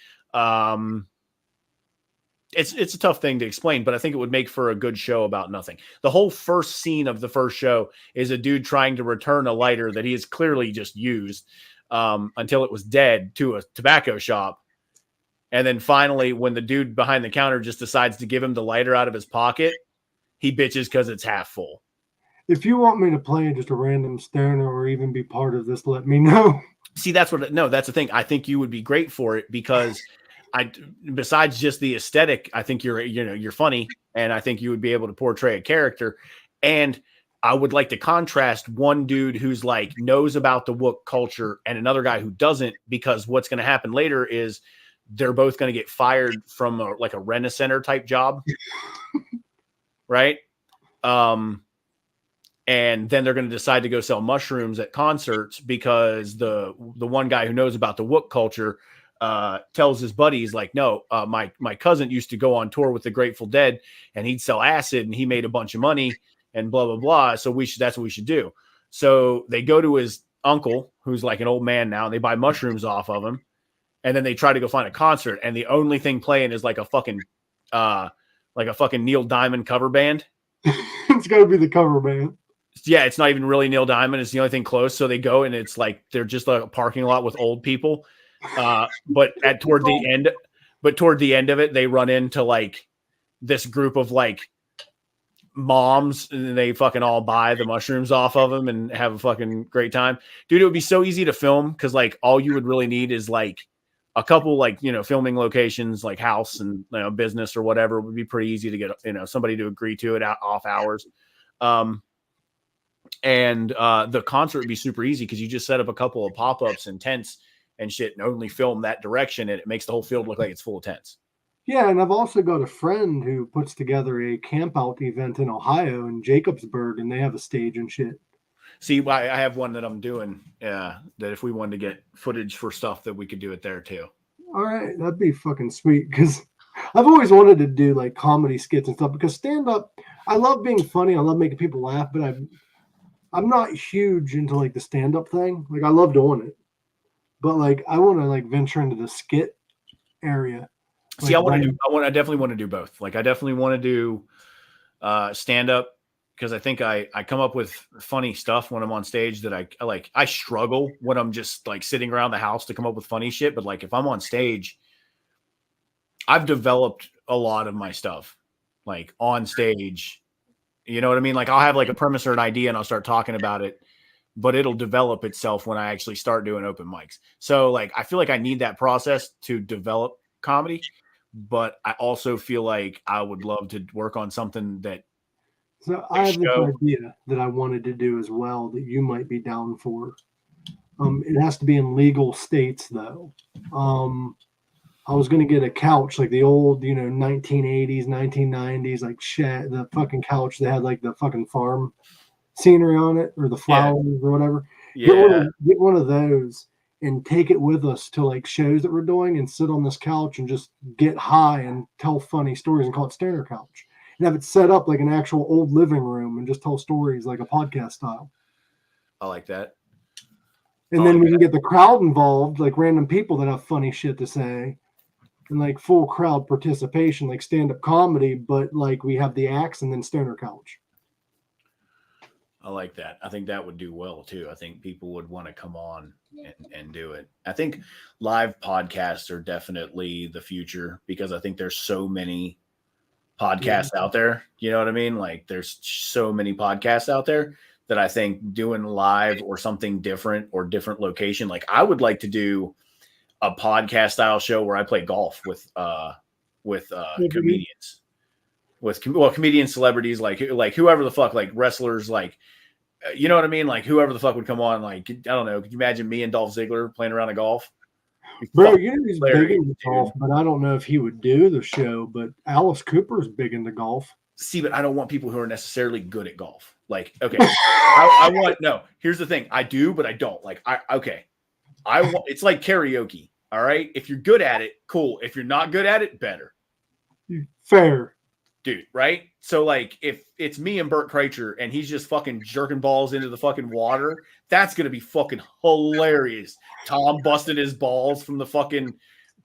It's a tough thing to explain, but I think it would make for a good show about nothing. The whole first scene of the first show is a dude trying to return a lighter that he has clearly just used until it was dead to a tobacco shop. And then finally, when the dude behind the counter just decides to give him the lighter out of his pocket, he bitches because it's half full. If you want me to play just a random stoner or even be part of this, let me know. See, that's the thing. I think you would be great for it because besides just the aesthetic, I think you're funny, and I think you would be able to portray a character. And I would like to contrast one dude who's like knows about the Wook culture and another guy who doesn't, because what's going to happen later is they're both going to get fired from a Rent-A-Center type job. Right. And then they're going to decide to go sell mushrooms at concerts because the one guy who knows about the Wook culture tells his buddies like, no, my cousin used to go on tour with the Grateful Dead and he'd sell acid and he made a bunch of money and blah, blah, blah. So that's what we should do. So they go to his uncle, who's like an old man now, and they buy mushrooms off of him. And then they try to go find a concert. And the only thing playing is like a fucking Neil Diamond cover band. It's got to be the cover band. Yeah, it's not even really Neil Diamond. It's the only thing close. So they go and it's like they're just like a parking lot with old people. But toward the end of it, they run into like this group of like moms and they fucking all buy the mushrooms off of them and have a fucking great time. Dude, it would be so easy to film because like all you would really need is like a couple like, filming locations like house and business or whatever. It would be pretty easy to get, somebody to agree to it off hours. And the concert would be super easy because you just set up a couple of pop-ups and tents and shit and only film that direction, and it makes the whole field look like it's full of tents. Yeah, and I've also got a friend who puts together a camp out event in Ohio in Jacobsburg, and they have a stage and shit. See, I have one that I'm doing, that if we wanted to get footage for stuff that we could do it there too. All right, that'd be fucking sweet because I've always wanted to do like comedy skits and stuff because stand-up, I love being funny, I love making people laugh, but I'm not huge into like the stand-up thing. Like I love doing it. But like I want to like venture into the skit area. See, I definitely want to do both. Like I definitely want to do stand-up because I think I come up with funny stuff when I'm on stage that I struggle when I'm just like sitting around the house to come up with funny shit. But like if I'm on stage, I've developed a lot of my stuff like on stage. You know what I mean? Like I'll have like a premise or an idea and I'll start talking about it, but it'll develop itself when I actually start doing open mics. So like, I feel like I need that process to develop comedy, but I also feel like I would love to work on something that. So I have this idea that I wanted to do as well that you might be down for. It has to be in legal states though. I was going to get a couch, like the old, 1980s, 1990s, like the fucking couch that had like the fucking farm scenery on it or the flowers or whatever. Yeah. Get one of those and take it with us to like shows that we're doing and sit on this couch and just get high and tell funny stories and call it Stoner Couch. And have it set up like an actual old living room and just tell stories like a podcast style. I like that. And then we can get the crowd involved, like random people that have funny shit to say. And like full crowd participation, like stand-up comedy, but like we have the acts and then Stoner Couch. I like that. I think that would do well too. I think people would want to come on and do it. I think live podcasts are definitely the future because I think there's so many podcasts out there. You know what I mean? Like there's so many podcasts out there that I think doing live or something different or different location. Like I would like to do a podcast style show where I play golf with comedians, comedians, celebrities, like whoever the fuck, like wrestlers, like, you know what I mean? Like whoever the fuck would come on, like, I don't know. Could you imagine me and Dolph Ziggler playing around a golf? Bro, he's big into golf, but I don't know if he would do the show, but Alice Cooper's big into golf. See, but I don't want people who are necessarily good at golf. Like, okay, I want, no, here's the thing. I do, but I don't. Like, It's like karaoke. All right. If you're good at it, cool. If you're not good at it, better. Fair. Dude, right? So, like, if it's me and Bert Kreischer and he's just fucking jerking balls into the fucking water, that's going to be fucking hilarious. Tom busted his balls from the fucking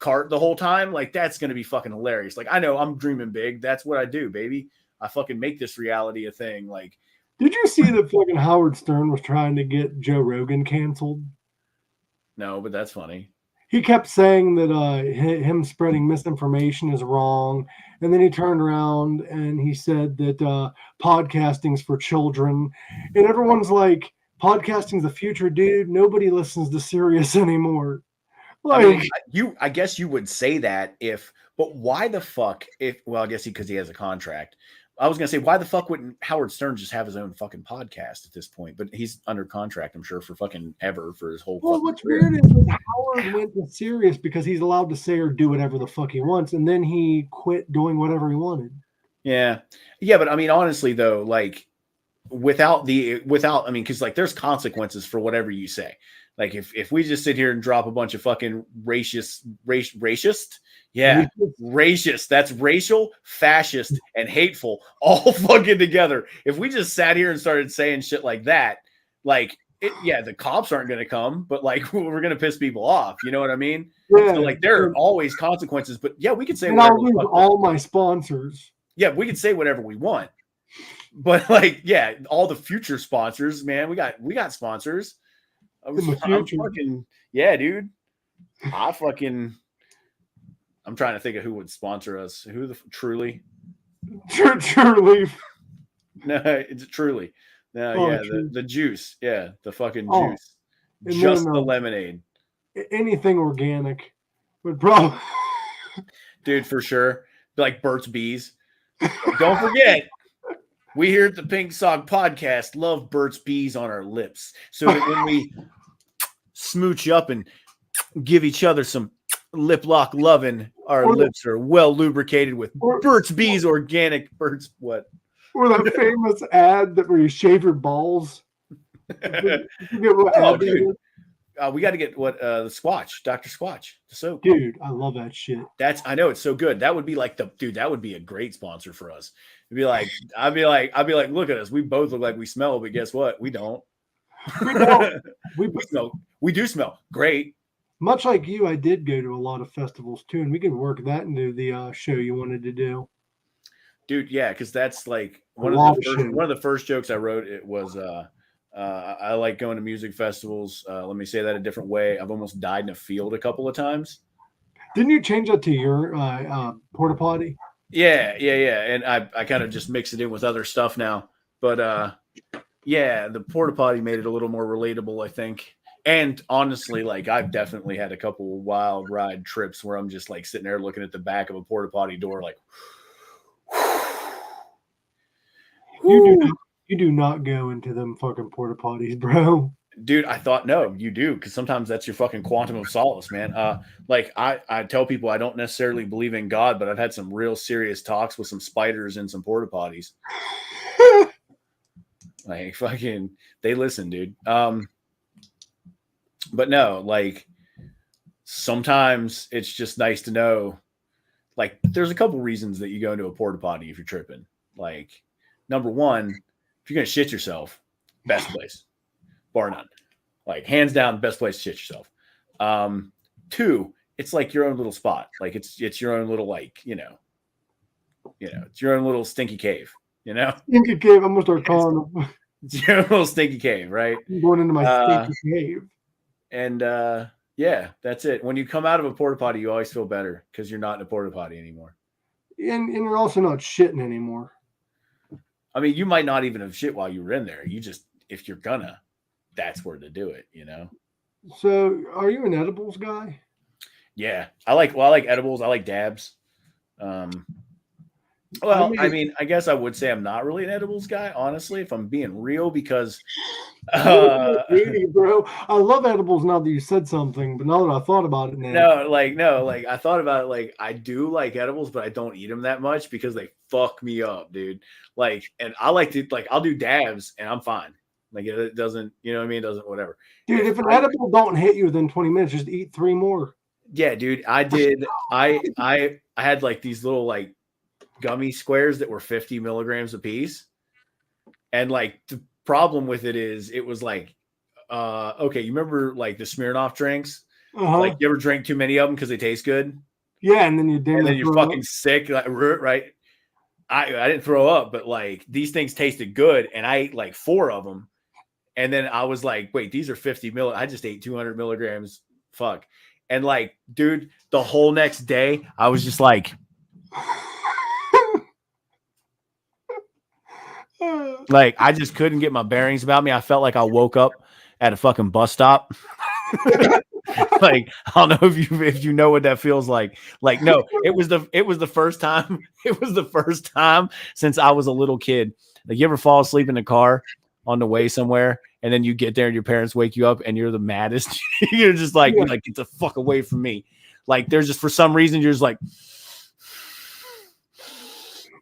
cart the whole time. Like, that's going to be fucking hilarious. Like, I know I'm dreaming big. That's what I do, baby. I fucking make this reality a thing. Like, did you see that fucking Howard Stern was trying to get Joe Rogan canceled? no, but that's funny. He kept saying that him spreading misinformation is wrong. And then he turned around and he said that podcasting's for children. And everyone's like, podcasting's the future, dude. Nobody listens to Sirius anymore. Like, I mean, I guess you would say that but why the fuck I guess because he has a contract. I was going to say, why the fuck wouldn't Howard Stern just have his own fucking podcast at this point? But he's under contract, I'm sure, for fucking ever for his whole. Well, what's weird is that Howard went to Sirius because he's allowed to say or do whatever the fuck he wants, and then he quit doing whatever he wanted. Yeah, but I mean, honestly, though, like without, I mean, because like there's consequences for whatever you say. Like if we just sit here and drop a bunch of fucking racist. Yeah, racist. That's racial, fascist, and hateful all fucking together. If we just sat here and started saying shit like that, like, the cops aren't going to come, but like we're going to piss people off. You know what I mean? Yeah. So like there are always consequences, but yeah, we could say whatever. I'll lose all my sponsors. Yeah, we could say whatever we want, but like, yeah, all the future sponsors, man, we got sponsors. Yeah, dude. I'm trying to think of who would sponsor us. Who the Truly? Truly. No, it's Truly. No, yeah, the juice. Yeah, the fucking juice. And just the lemonade. Anything organic would probably. Dude, for sure. Like Burt's Bees. Don't forget, we here at the Pink Sock Podcast love Burt's Bees on our lips. So that when we smooch up and give each other some lip lock loving, our lips are well lubricated with Burt's Bees organic Burt's what? Or that famous ad that where you shave your balls. Dude. We got to get the Squatch, Dr. Squatch, the soap. Dude, I love that shit. I know it's so good. That would be like that would be a great sponsor for us. It'd be like, I'd be like, look at us. We both look like we smell, but guess what? We don't. We do smell great. Much like you, I did go to a lot of festivals too, and we can work that into the show you wanted to do. Dude, yeah, because that's like one of the first jokes I wrote. It was I like going to music festivals. Let me say that a different way. I've almost died in a field a couple of times. Didn't you change that to your porta potty? Yeah. And I kind of just mix it in with other stuff now. But yeah, the porta potty made it a little more relatable, I think. And honestly, like I've definitely had a couple wild ride trips where I'm just like sitting there looking at the back of a porta potty door, like. You do not go into them fucking porta potties, bro. Dude, I thought no, you do, because sometimes that's your fucking quantum of solace, man. Like I tell people I don't necessarily believe in God, but I've had some real serious talks with some spiders in some porta potties. Like fucking, they listen, dude. But no, like sometimes it's just nice to know. Like there's a couple reasons that you go into a porta potty if you're tripping. Like number one, if you're gonna shit yourself, best place, bar none. Like hands down, best place to shit yourself. Two, it's like your own little spot. Like it's your own little like it's your own little stinky cave. Stinky cave. I'm gonna start calling them. It's your own little stinky cave, right? I'm going into my stinky cave. And yeah, that's it. When you come out of a porta potty, you always feel better because you're not in a porta potty anymore. And you're also not shitting anymore. I mean, you might not even have shit while you were in there. You just, if you're gonna, that's where to do it, So are you an edibles guy? Yeah. I like edibles. I like dabs. Well, I mean, I guess I would say I'm not really an edibles guy, honestly, if I'm being real, because bro, I love edibles now that you said something, but now that I thought about it now. No, I thought about it, like I do like edibles, but I don't eat them that much because they fuck me up, dude. Like, and I like to I'll do dabs and I'm fine. Like it doesn't, you know what I mean? It doesn't, whatever. Dude, if an edible don't hit you within 20 minutes, just eat 3 more. Yeah, dude, I did. I had like these little like gummy squares that were 50 milligrams a piece. And like the problem with it is it was like, okay, you remember like the Smirnoff drinks? Like you ever drink too many of them because they taste good? Yeah, and then you're fucking sick, like, right? I didn't throw up, but like these things tasted good, and I ate like 4 of them, and then I was like, wait, these are 50 mil. I just ate 200 milligrams. Fuck. And like, dude, the whole next day, I was just like, like I just couldn't get my bearings about me. I felt like I woke up at a fucking bus stop. Like, I don't know if you know what that feels like. Like, no, it was the first time. It was the first time since I was a little kid. Like, you ever fall asleep in the car on the way somewhere, and then you get there and your parents wake you up and you're the maddest. You're just like, you're like, get the fuck away from me. Like, there's just, for some reason, you're just like,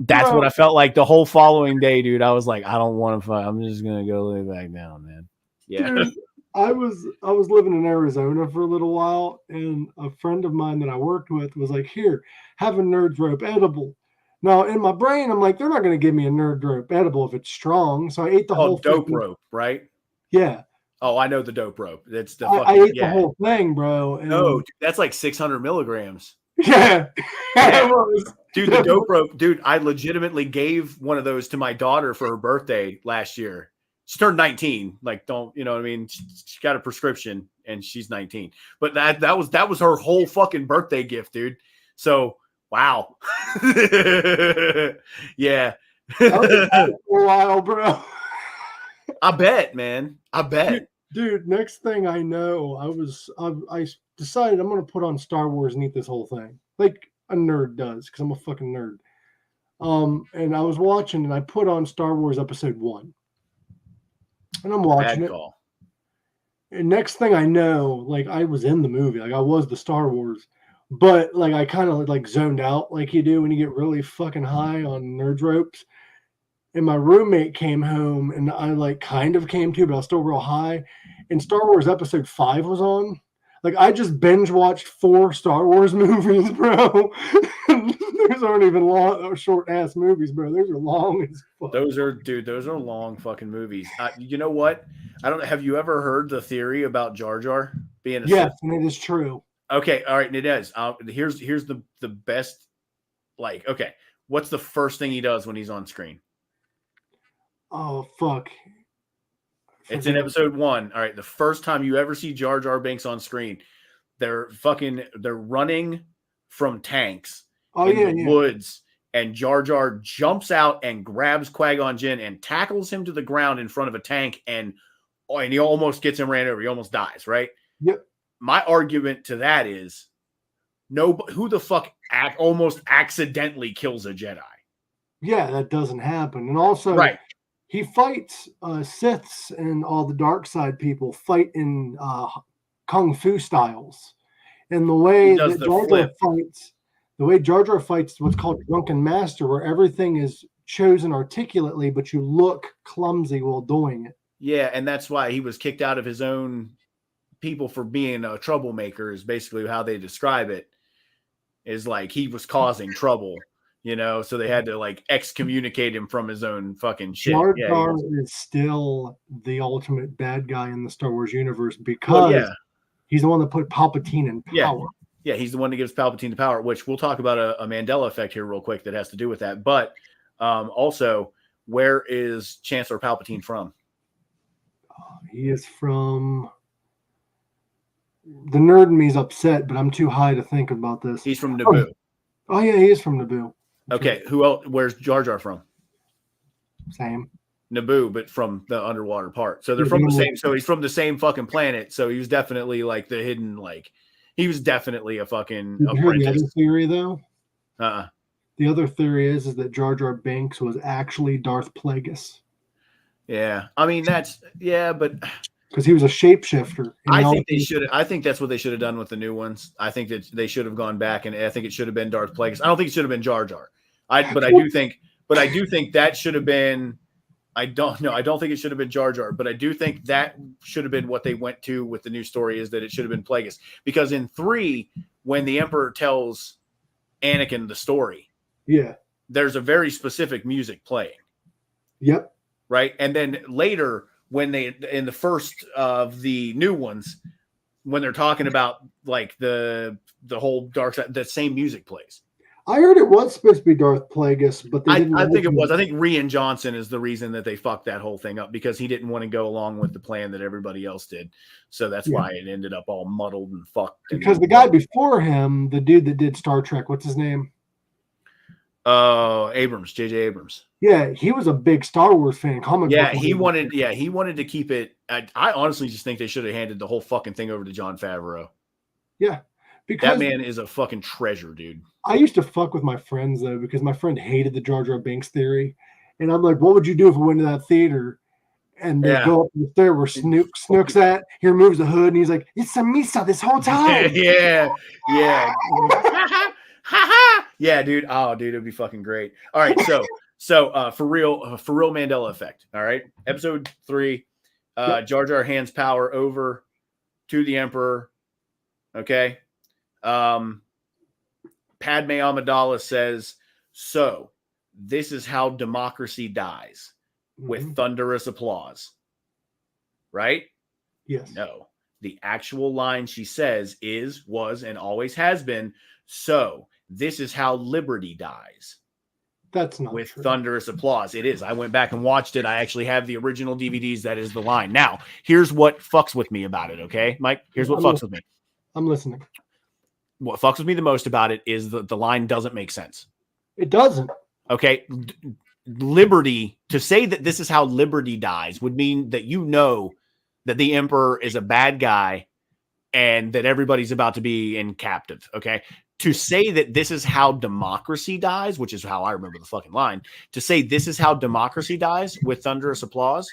that's what I felt like the whole following day, dude. I was like, I don't want to fuck. I'm just gonna go lay back down, man. Yeah. Dude, I was living in Arizona for a little while, and a friend of mine that I worked with was like, here, have a Nerd Rope edible. Now, in my brain, I'm like, they're not going to give me a Nerd Rope edible if it's strong. So I ate the whole dope rope, right? Yeah. Oh, I know the dope rope. That's the I ate the whole thing, bro. And no, dude, that's like 600 milligrams. Yeah. Dude, the dope rope, dude, I legitimately gave one of those to my daughter for her birthday last year. She turned 19. Like, don't, you know what I mean? She got a prescription and she's 19. But that was her whole fucking birthday gift, dude. So, wow. Yeah. For a while, bro. I bet, man. I bet. Dude, next thing I know, I decided I'm going to put on Star Wars and eat this whole thing. Like a nerd does, because I'm a fucking nerd. And I was watching and I put on Star Wars Episode 1. And I'm watching it. And next thing I know, like I was in the movie, like I was the Star Wars, but like I kind of like zoned out like you do when you get really fucking high on Nerd Ropes. And my roommate came home and I like kind of came to, but I was still real high. And Star Wars Episode 5 was on. Like I just binge watched 4 Star Wars movies, bro. Those aren't even long, short ass movies, bro. Those are long as fuck. Those are long fucking movies. You know what? I don't know. Have you ever heard the theory about Jar Jar being a Yes, and it is true. Okay, all right, and it is. Here's the best. Like, okay, what's the first thing he does when he's on screen? Oh fuck! It's in Episode 1. All right, the first time you ever see Jar Jar Binks on screen, they're running from tanks in the woods, and Jar Jar jumps out and grabs Qui-Gon Jinn and tackles him to the ground in front of a tank, and he almost gets him ran over. He almost dies, right? Yep. My argument to that is, who the fuck almost accidentally kills a Jedi? Yeah, that doesn't happen. And also, right. He fights Siths and all the dark side people fight in kung fu styles. And the way that Jar Jar fights what's called Drunken Master, where everything is chosen articulately, but you look clumsy while doing it. Yeah, and that's why he was kicked out of his own people for being a troublemaker, is basically how they describe it. Is like he was causing trouble. You know, so they had to like excommunicate him from his own fucking shit. Jar Jar is still the ultimate bad guy in the Star Wars universe because he's the one that put Palpatine in power. Yeah, he's the one that gives Palpatine the power, which we'll talk about a Mandela effect here real quick that has to do with that. But also, where is Chancellor Palpatine from? He is from... The nerd in me is upset, but I'm too high to think about this. He's from Naboo. Oh yeah, he is from Naboo. Okay, who else? Where's Jar Jar from? Same. Naboo, but from the underwater part. So they're from the same. So he's from the same fucking planet. So he was definitely like the hidden, like he was definitely a fucking apprentice. The other theory, though. The other theory is that Jar Jar Binks was actually Darth Plagueis. Yeah, I mean but because he was a shapeshifter. I think they should. I think that's what they should have done with the new ones. I think that they should have gone back, and I think it should have been Darth Plagueis. I don't think it should have been Jar Jar. But I do think that should have been I don't know. I don't think it should have been Jar Jar, but I do think that should have been what they went to with the new story, is that it should have been Plagueis. Because in 3, when the Emperor tells Anakin the story, Yeah. there's a very specific music playing. Yep. Right. And then later, when they, in the first of the new ones, when they're talking about like the whole dark side, the same music plays. I heard it was supposed to be Darth Plagueis, but they didn't. I think it was. I think Rian Johnson is the reason that they fucked that whole thing up, because he didn't want to go along with the plan that everybody else did. So that's why it ended up all muddled and fucked. Because the guy before him, the dude that did Star Trek, what's his name? Abrams, J.J. Abrams. Yeah, he was a big Star Wars fan. He wanted to keep it. I honestly just think they should have handed the whole fucking thing over to Jon Favreau. Yeah, because that man is a fucking treasure, dude. I used to fuck with my friends though, because my friend hated the Jar Jar Binks theory, and I'm like, "What would you do if we went to that theater?" And they go up the stair where Snook's at. He removes the hood, and he's like, "It's a Misa this whole time." yeah. Yeah, dude. Oh, dude, it'd be fucking great. All right, so for real Mandela effect. All right, episode 3, Jar Jar hands power over to the Emperor. Okay. Padme Amidala says, "So this is how democracy dies, with thunderous applause." Right? Yes. No. The actual line she says was, and always has been, "So this is how liberty dies." That's not with true. Thunderous applause. It is. I went back and watched it. I actually have the original DVDs. That is the line. Now, here's what fucks with me about it. Okay, Mike, here's what fucks with me. I'm listening. What fucks with me the most about it is the line doesn't make sense. It doesn't. Okay. Liberty, to say that this is how liberty dies would mean that you know that the Emperor is a bad guy and that everybody's about to be in captive. Okay. To say that this is how democracy dies, which is how I remember the fucking line, to say this is how democracy dies with thunderous applause,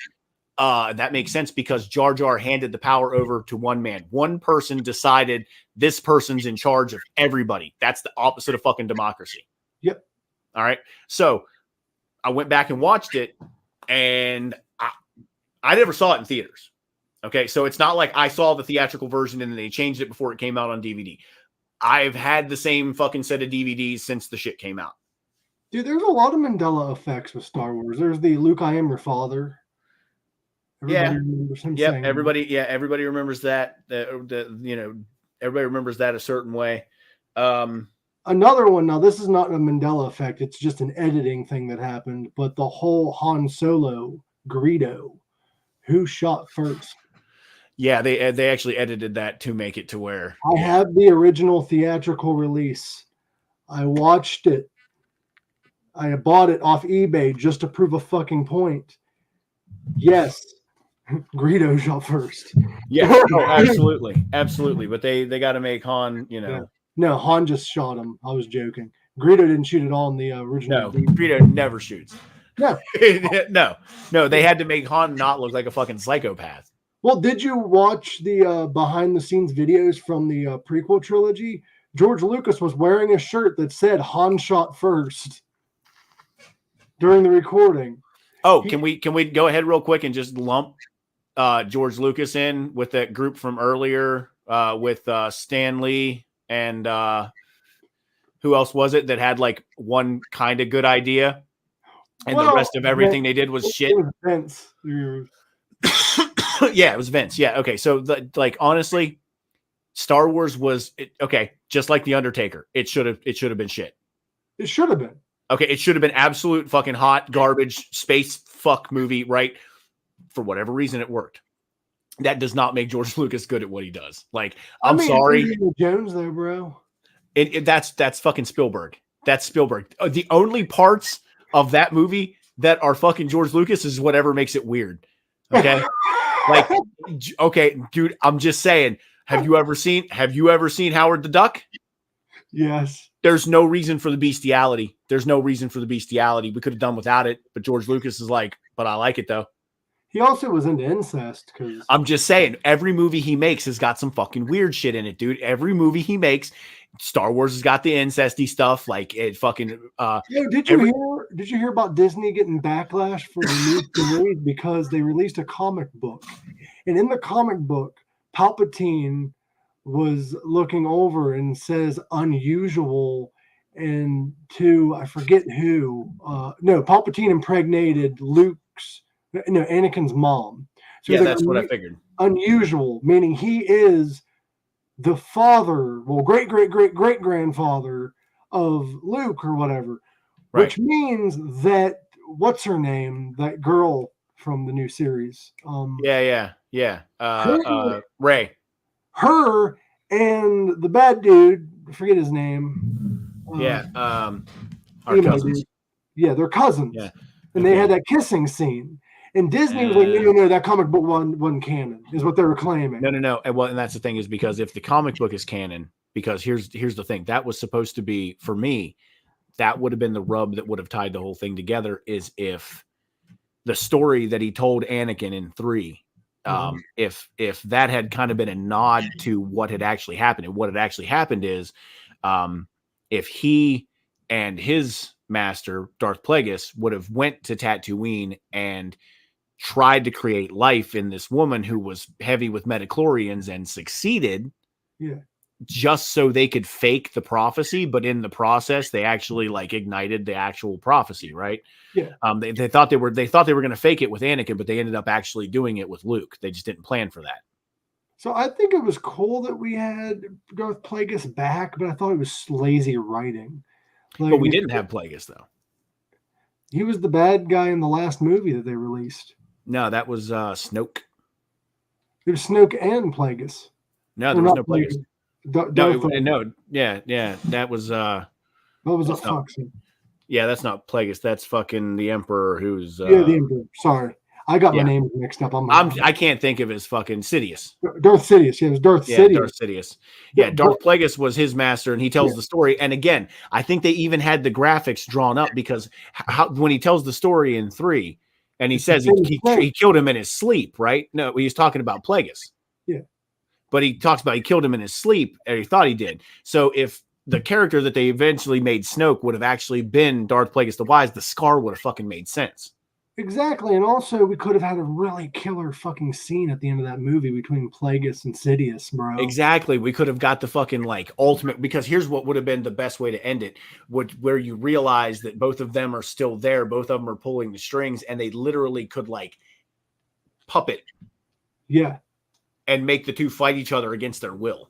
that makes sense because Jar Jar handed the power over to one man. One person decided this person's in charge of everybody. That's the opposite of fucking democracy. Yep. All right. So I went back and watched it, and I never saw it in theaters. Okay. So it's not like I saw the theatrical version and then they changed it before it came out on DVD. I've had the same fucking set of DVDs since the shit came out. Dude, there's a lot of Mandela effects with Star Wars. There's the Luke, I am your father. Everybody remembers him saying everybody remembers that. Everybody remembers that a certain way. Another one, now this is not a Mandela effect, it's just an editing thing that happened, but the whole Han Solo Greedo, who shot first? Yeah, they actually edited that to make it to where I have the original theatrical release. I watched it. I bought it off eBay just to prove a fucking point. Yes, Greedo shot first. Yeah, absolutely. But they got to make Han, Yeah. No, Han just shot him. I was joking. Greedo didn't shoot at all in the original. No, Greedo never shoots. No. no, they had to make Han not look like a fucking psychopath. Well, did you watch the behind-the-scenes videos from the prequel trilogy? George Lucas was wearing a shirt that said Han shot first during the recording. Oh, can we go ahead real quick and just lump George Lucas in with that group from earlier with Stan Lee and who else was it that had like one kind of good idea and the rest of everything they did was shit? It was Vince. Yeah, it was Vince. Yeah, okay. So honestly, Star Wars was okay, just like The Undertaker. It should have been shit. It should have been. Okay, it should have been absolute fucking hot garbage space fuck movie, right? For whatever reason, it worked. That does not make George Lucas good at what he does. Like, I'm sorry, Indiana Jones, though, bro. That's fucking Spielberg. That's Spielberg. The only parts of that movie that are fucking George Lucas is whatever makes it weird. Okay, like, okay, dude, I'm just saying. Have you ever seen Howard the Duck? Yes. There's no reason for the bestiality. We could have done without it, but George Lucas is like, but I like it though. He also was into incest because I'm just saying, every movie he makes has got some fucking weird shit in it, dude. Every movie he makes, Star Wars has got the incesty stuff, like it fucking. did you hear about Disney getting backlash for the new series because they released a comic book, and in the comic book, Palpatine was looking over and says unusual, and to I forget who. No, Palpatine impregnated Anakin's mom. So Yeah, that's what I figured. Unusual, meaning he is the father, well, great grandfather of Luke or whatever, Right. which means that what's her name, that girl from the new series, Yeah. Ray, her and the bad dude, I forget his name. Our cousins. Dude. Yeah, they're cousins. Yeah. And they had that kissing scene. And Disney was like, no, that comic book wasn't canon, is what they were claiming. No. And that's the thing, is because if the comic book is canon, because here's the thing, that was supposed to be, for me, that would have been the rub that would have tied the whole thing together, is if the story that he told Anakin in 3, if that had kind of been a nod to what had actually happened. And what had actually happened is, if he and his master, Darth Plagueis, would have went to Tatooine and tried to create life in this woman who was heavy with midichlorians and succeeded, just so they could fake the prophecy, but in the process they actually like ignited the actual prophecy, right? They thought they were going to fake it with Anakin, but they ended up actually doing it with Luke. They just didn't plan for that. So I think it was cool that we had Darth Plagueis back, but I thought it was lazy writing. But we didn't have Plagueis, though. He was the bad guy in the last movie that they released. No, that was Snoke. It was Snoke and Plagueis. No, there was no Plagueis. No, that was what was a fuck? Yeah, that's not Plagueis. That's fucking the Emperor, who's the Emperor. Sorry, I got my names mixed up. I can't think of his fucking Sidious. Darth Sidious. Yeah, it was Darth Sidious. Darth Sidious. Yeah, Darth Plagueis was his master, and he tells the story. And again, I think they even had the graphics drawn up, because when he tells the story in 3, and he says he killed him in his sleep, right? No, he's talking about Plagueis. Yeah. But he talks about he killed him in his sleep, or he thought he did. So if the character that they eventually made Snoke would have actually been Darth Plagueis the Wise, the scar would have fucking made sense. Exactly. And also, we could have had a really killer fucking scene at the end of that movie between Plagueis and Sidious, bro. Exactly. We could have got the fucking like ultimate, because here's what would have been the best way to end it, where you realize that both of them are still there. Both of them are pulling the strings, and they literally could like puppet. Yeah. And make the two fight each other against their will.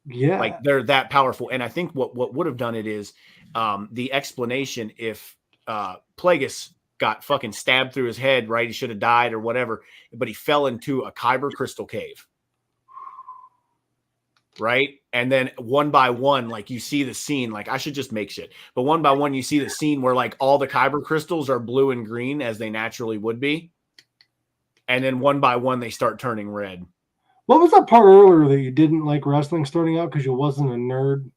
Yeah. Like they're that powerful. And I think what would have done it is the explanation, if Plagueis got fucking stabbed through his head, right? He should have died or whatever, but he fell into a kyber crystal cave. Right? And then one by one, like you see the scene, like I should just make shit, but one by one, you see the scene where like all the kyber crystals are blue and green as they naturally would be. And then one by one, they start turning red. What was that part earlier that you didn't like wrestling starting out because you wasn't a nerd?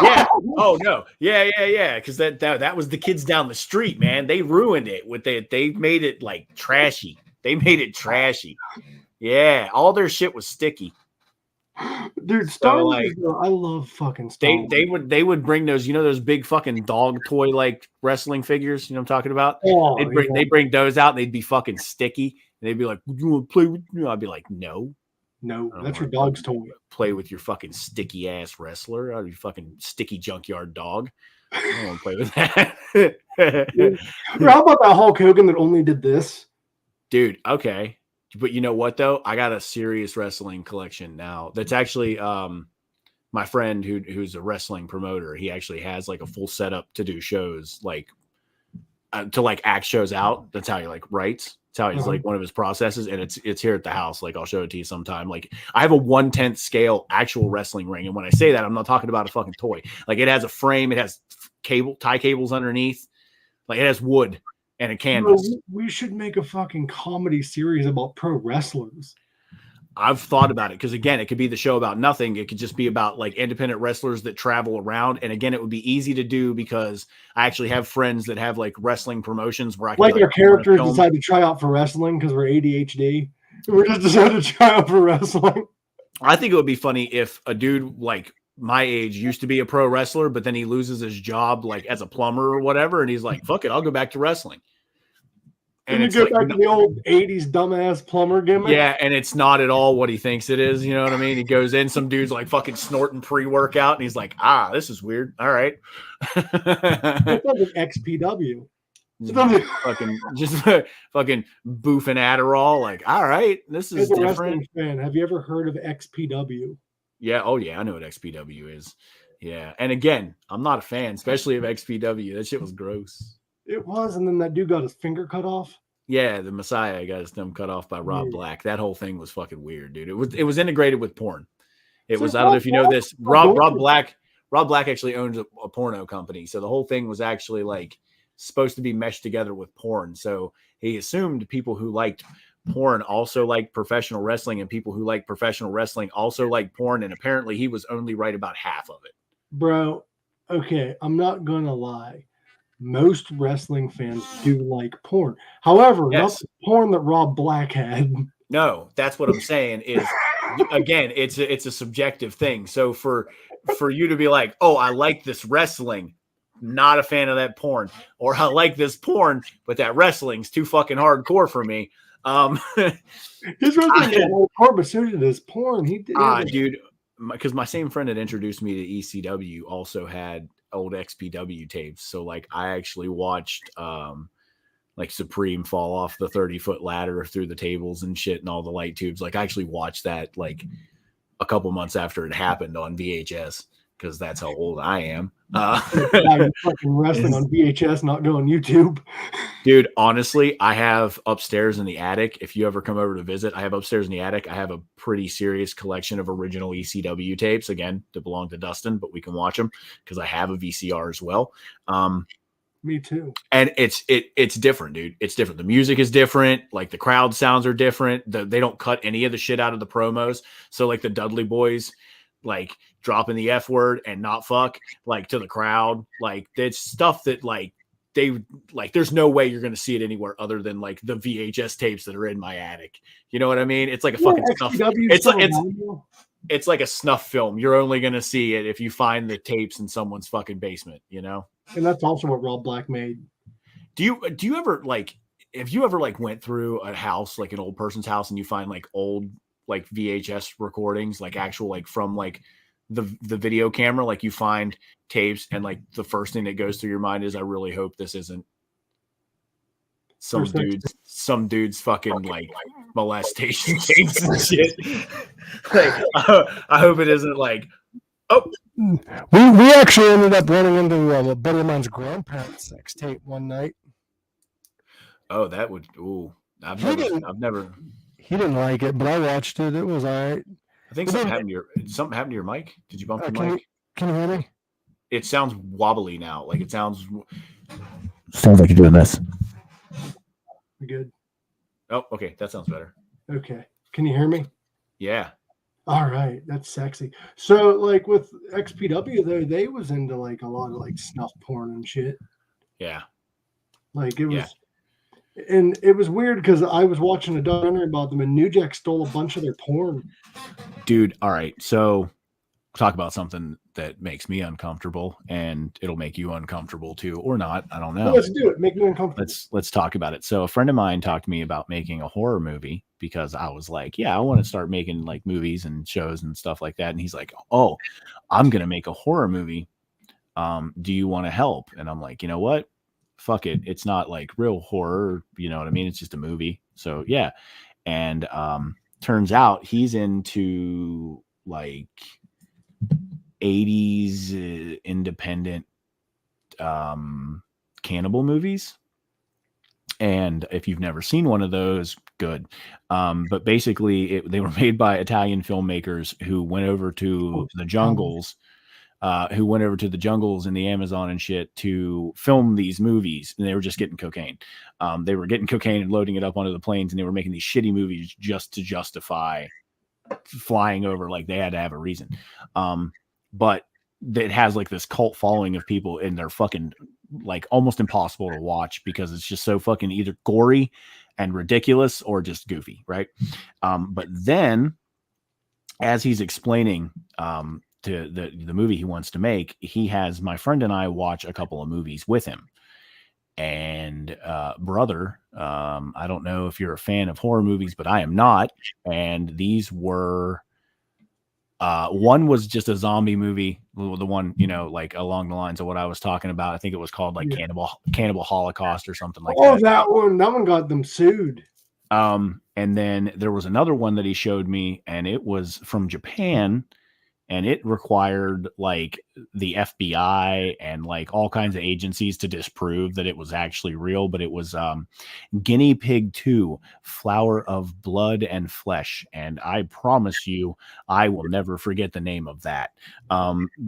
Yeah. Oh no. Yeah. Because that was the kids down the street, man. They ruined it with it. They made it like trashy. They made it trashy. Yeah. All their shit was sticky. Dude, Star Wars, I love fucking Star Wars. They would bring those, those big fucking dog toy like wrestling figures, what I'm talking about? Oh, they'd bring those out, and they'd be fucking sticky. And they'd be like, "You want to play with me?" I'd be like, No, that's your dog's toy. Play with your fucking sticky ass wrestler. I'd be fucking sticky junkyard dog. I don't want to play with that. How about that Hulk Hogan that only did this? Dude, okay. But you know what, though? I got a serious wrestling collection now. That's actually my friend who's a wrestling promoter. He actually has like a full setup to do shows, like to like act shows out. That's how he like writes. That's how he's like one of his processes. And it's here at the house. Like I'll show it to you sometime. Like I have a 1/10 scale actual wrestling ring. And when I say that, I'm not talking about a fucking toy. Like it has a frame. It has tie cables underneath. Like it has wood. And a canvas. We should make a fucking comedy series about pro wrestlers. I've thought about it because, again, it could be the show about nothing. It could just be about like independent wrestlers that travel around. And again, it would be easy to do because I actually have friends that have like wrestling promotions where I can like be our like, characters decide to try out for wrestling because we're ADHD. We're just decided to try out for wrestling. I think it would be funny if a dude like my age used to be a pro wrestler, but then he loses his job like as a plumber or whatever. And he's like, fuck it, I'll go back to wrestling. And you go like, back to the old 80s dumbass plumber gimmick. Yeah, and it's not at all what he thinks it is. You know what I mean? He goes in, some dude's like fucking snorting pre-workout, and he's like, this is weird. All right. It's like XPW. Just fucking boofing Adderall. Like, all right, this is different. Fan, have you ever heard of XPW? Yeah. Oh, yeah. I know what XPW is. Yeah. And again, I'm not a fan, especially of XPW. That shit was gross. It was, and then that dude got his finger cut off. Yeah, the Messiah got his thumb cut off by Rob Black. That whole thing was fucking weird, dude. It was integrated with porn. It was, I don't know if you know this. Rob Black actually owns a porno company. So the whole thing was actually like supposed to be meshed together with porn. So he assumed people who liked porn also like professional wrestling, and people who like professional wrestling also like porn. And apparently he was only right about half of it. Bro, okay, I'm not gonna lie. Most wrestling fans do like porn. However, not the porn that Rob Black had. No, that's what I'm saying is, again, it's a subjective thing. So for you to be like, oh, I like this wrestling, not a fan of that porn, or I like this porn, but that wrestling's too fucking hardcore for me. His wrestling is hardcore, but so did his porn. He did, dude, because my same friend that introduced me to ECW also had old XPW tapes. So like I actually watched like Supreme fall off the 30-foot ladder through the tables and shit and all the light tubes. Like I actually watched that like a couple months after it happened on VHS because that's how old I am. Fucking wrestling on VHS, not going YouTube. Dude, honestly, I have upstairs in the attic. If you ever come over to visit, I have upstairs in the attic. I have a pretty serious collection of original ECW tapes, again, that belong to Dustin, but we can watch them because I have a VCR as well. Me too. And it's different, dude. It's different. The music is different. Like the crowd sounds are different. They don't cut any of the shit out of the promos. So like the Dudley Boys, like dropping the F word and not fuck, like to the crowd, like it's stuff that like they like. There's no way you're gonna see it anywhere other than like the VHS tapes that are in my attic. You know what I mean? It's like a fucking snuff. It's like a snuff film. You're only gonna see it if you find the tapes in someone's fucking basement. You know. And that's also what Rob Black made. Do you ever like? If you ever like went through a house, like an old person's house, and you find like old like VHS recordings, like actual like from like the video camera, like you find tapes, and like the first thing that goes through your mind is, I really hope this isn't some dude's fucking like molestation tapes and shit. Like I hope it isn't like, oh. We actually ended up running into a buddy of mine's grandparents' sex tape one night. Oh, that would. Ooh, I've never. He didn't like it, but I watched it. It was all right. I think something happened to your mic. Did you bump your mic? Can you hear me? It sounds wobbly now. Like it sounds like you're doing this. Good. Oh, okay. That sounds better. Okay. Can you hear me? Yeah. All right. That's sexy. So like with XPW though, they was into like a lot of like snuff porn and shit. Yeah. Like it was, and it was weird because I was watching a documentary about them and New Jack stole a bunch of their porn. Dude. All right. So talk about something that makes me uncomfortable, and it'll make you uncomfortable too, or not. I don't know. Well, let's do it. Make me uncomfortable. Let's talk about it. So a friend of mine talked to me about making a horror movie because I was like, yeah, I want to start making like movies and shows and stuff like that. And he's like, oh, I'm going to make a horror movie. Do you want to help? And I'm like, you know what? Fuck it. It's not like real horror. You know what I mean? It's just a movie. So yeah. And turns out he's into like 80s independent cannibal movies. And if you've never seen one of those, good. But basically they were made by Italian filmmakers who went over to the jungles, in the Amazon and shit to film these movies. And they were just getting cocaine. They were getting cocaine and loading it up onto the planes, and they were making these shitty movies just to justify flying over. Like they had to have a reason. But it has like this cult following of people, and they're fucking like almost impossible to watch because it's just so fucking either gory and ridiculous or just goofy, right? But then as he's explaining to the movie he wants to make, he has my friend and I watch a couple of movies with him. And brother, I don't know if you're a fan of horror movies, but I am not. And these were one was just a zombie movie, the one, you know, like along the lines of what I was talking about. I think it was called like Cannibal Holocaust or something like that. Oh, that one got them sued. And then there was another one that he showed me, and it was from Japan, and it required like the FBI and like all kinds of agencies to disprove that it was actually real. But it was Guinea Pig 2, Flower of Blood and Flesh. And I promise you, I will never forget the name of that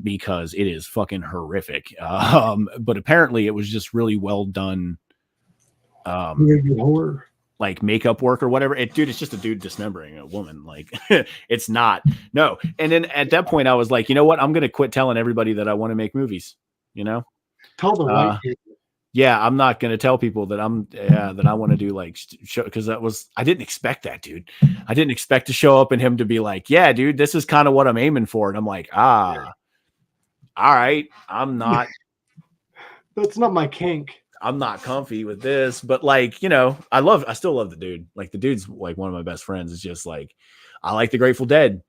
because it is fucking horrific. But apparently it was just really well done. Horror. Like makeup work or whatever. Dude, it's just a dude dismembering a woman. Like it's not. No. And then at that point I was like, you know what? I'm going to quit telling everybody that I want to make movies, you know? Tell the right people. Yeah, I'm not going to tell people that that I want to do like show, because I didn't expect that, dude. I didn't expect to show up and him to be like, yeah, dude, this is kind of what I'm aiming for. And I'm like, all right, I'm not. That's not my kink. I'm not comfy with this, but like, you know, I still love the dude. Like the dude's like one of my best friends. It's just like, I like the Grateful Dead.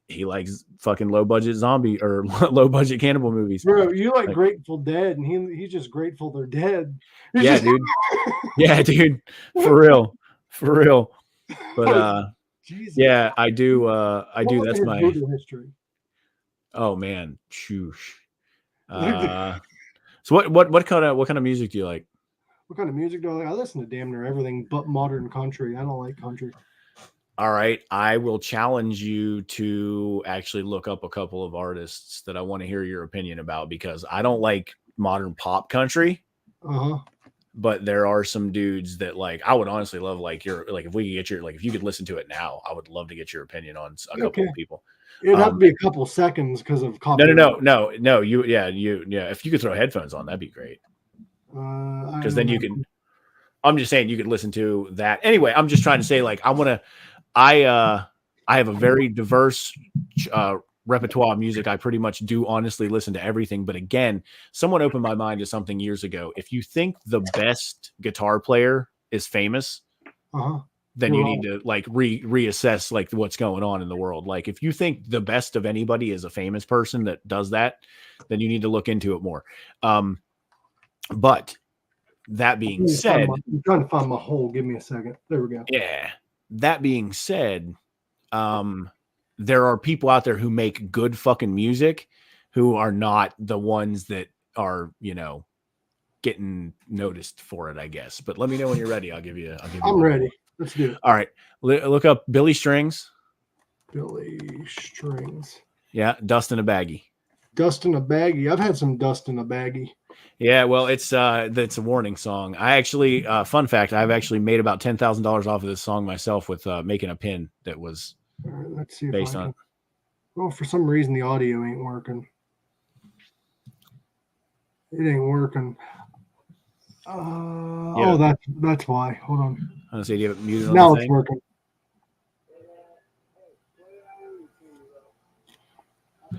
He likes fucking low budget zombie or low budget cannibal movies. Bro, you like Grateful Dead, and he's just grateful they're dead. Yeah, dude. Yeah, dude. For real. But Jesus. yeah, I do. That's my history. Oh man, shoosh. So what kind of music do you like? What kind of music do I like? I listen to damn near everything but modern country. I don't like country. All right, I will challenge you to actually look up a couple of artists that I want to hear your opinion about, because I don't like modern pop country. But there are some dudes that like I would honestly love like if we could get your if you could listen to it now, I would love to get your opinion on a couple of people. It'd have to be a couple seconds because of copyright. No. If you could throw headphones on, that'd be great. Because then you can. I'm just saying you could listen to that anyway. I'm just trying to say like I have a very diverse repertoire of music. I pretty much do honestly listen to everything. But again, someone opened my mind to something years ago. If you think the best guitar player is famous, then you need to like reassess like what's going on in the world. Like if you think the best of anybody is a famous person that does that, then you need to look into it more. But that being said, I'm trying to find my hole. Give me a second. There we go. Yeah. That being said, there are people out there who make good fucking music who are not the ones that are, you know, getting noticed for it, I guess. But let me know when you're ready. I'll give you. I'm ready. Let's do it. All right. Look up Billy Strings. Billy Strings. Yeah. Dust in a Baggie. Dust in a Baggie. I've had some dust in a baggie. Yeah, well, it's a warning song. I actually, fun fact, I've actually made about $10,000 off of this song myself with making a pin that was let's see based on. Well, for some reason the audio ain't working. It ain't working. Oh, that's why. Hold on. I want to say, do you have it muted on now the it's thing? working.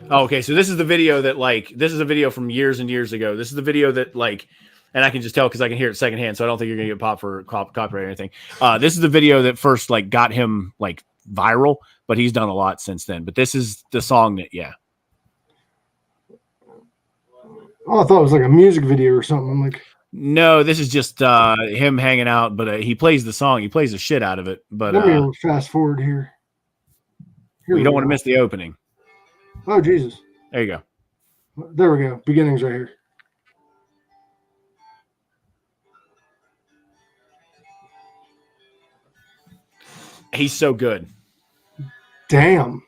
Oh, okay, so this is the video that this is a video from years and years ago. This is the video that and I can just tell because I can hear it secondhand, so I don't think you're gonna get popped for copyright or anything. This is the video that first got him viral, but he's done a lot since then. But this is the song that Oh, I thought it was like a music video or something. No, this is just him hanging out, but he plays the song. He plays the shit out of it. But let me fast forward here. You don't want to miss the opening. Oh, Jesus. There you go. There we go. Beginnings right here. He's so good. Damn.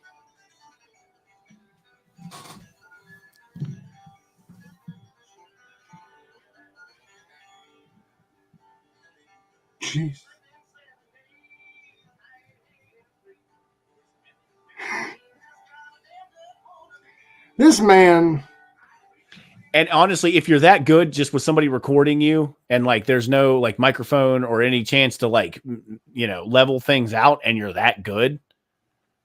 Jeez. This man. And honestly, if you're that good just with somebody recording you and like there's no like microphone or any chance to like, level things out and you're that good,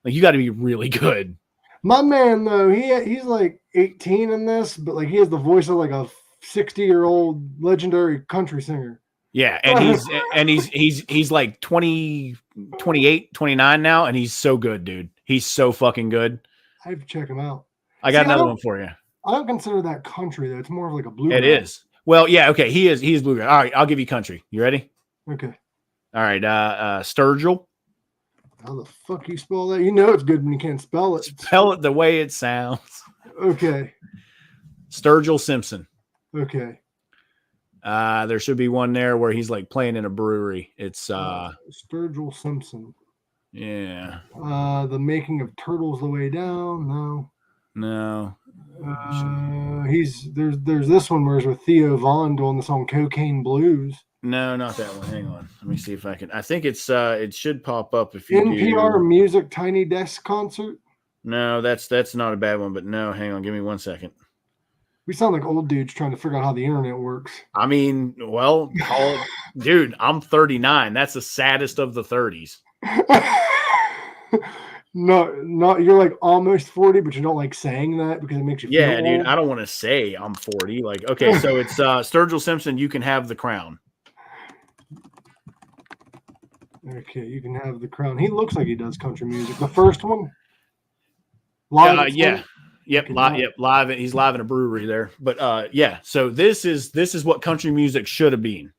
like you got to be really good. My man, though, he's like 18 in this, but like he has the voice of like a 60-year-old legendary country singer. Yeah, and he's like 20, 28, 29 now, and he's so good, dude. He's so fucking good. I have to check him out. I got another one for you. I don't consider that country though. It's more of like a bluegrass. It is. Well, yeah, okay. He is bluegrass. All right, I'll give you country. You ready? Okay. All right, Sturgill. How the fuck you spell that? You know it's good when you can't spell it. Spell it the way it sounds. Okay. Sturgill Simpson. Okay. There should be one there where he's like playing in a brewery. It's Sturgill Simpson. Yeah. The Making of Turtles the Way Down. No. There's this one where it's with Theo Vaughn doing the song Cocaine Blues. No, not that one. Hang on. Let me see if I can. I think it's it should pop up if you NPR Music Tiny Desk Concert. No, that's not a bad one, but no, hang on, give me 1 second. We sound like old dudes trying to figure out how the internet works. I mean, well, dude, I'm 39. That's the saddest of the 30s. No, you're like almost 40, but you don't like saying that because it makes you feel dude, old. I don't want to say I'm 40. Like, okay, so it's Sturgill Simpson, You Can Have the Crown. Okay, You Can Have the Crown. He looks like he does country music. The first one? Live yeah. Yep, live. He's live in a brewery there. But yeah, so this is what country music should have been.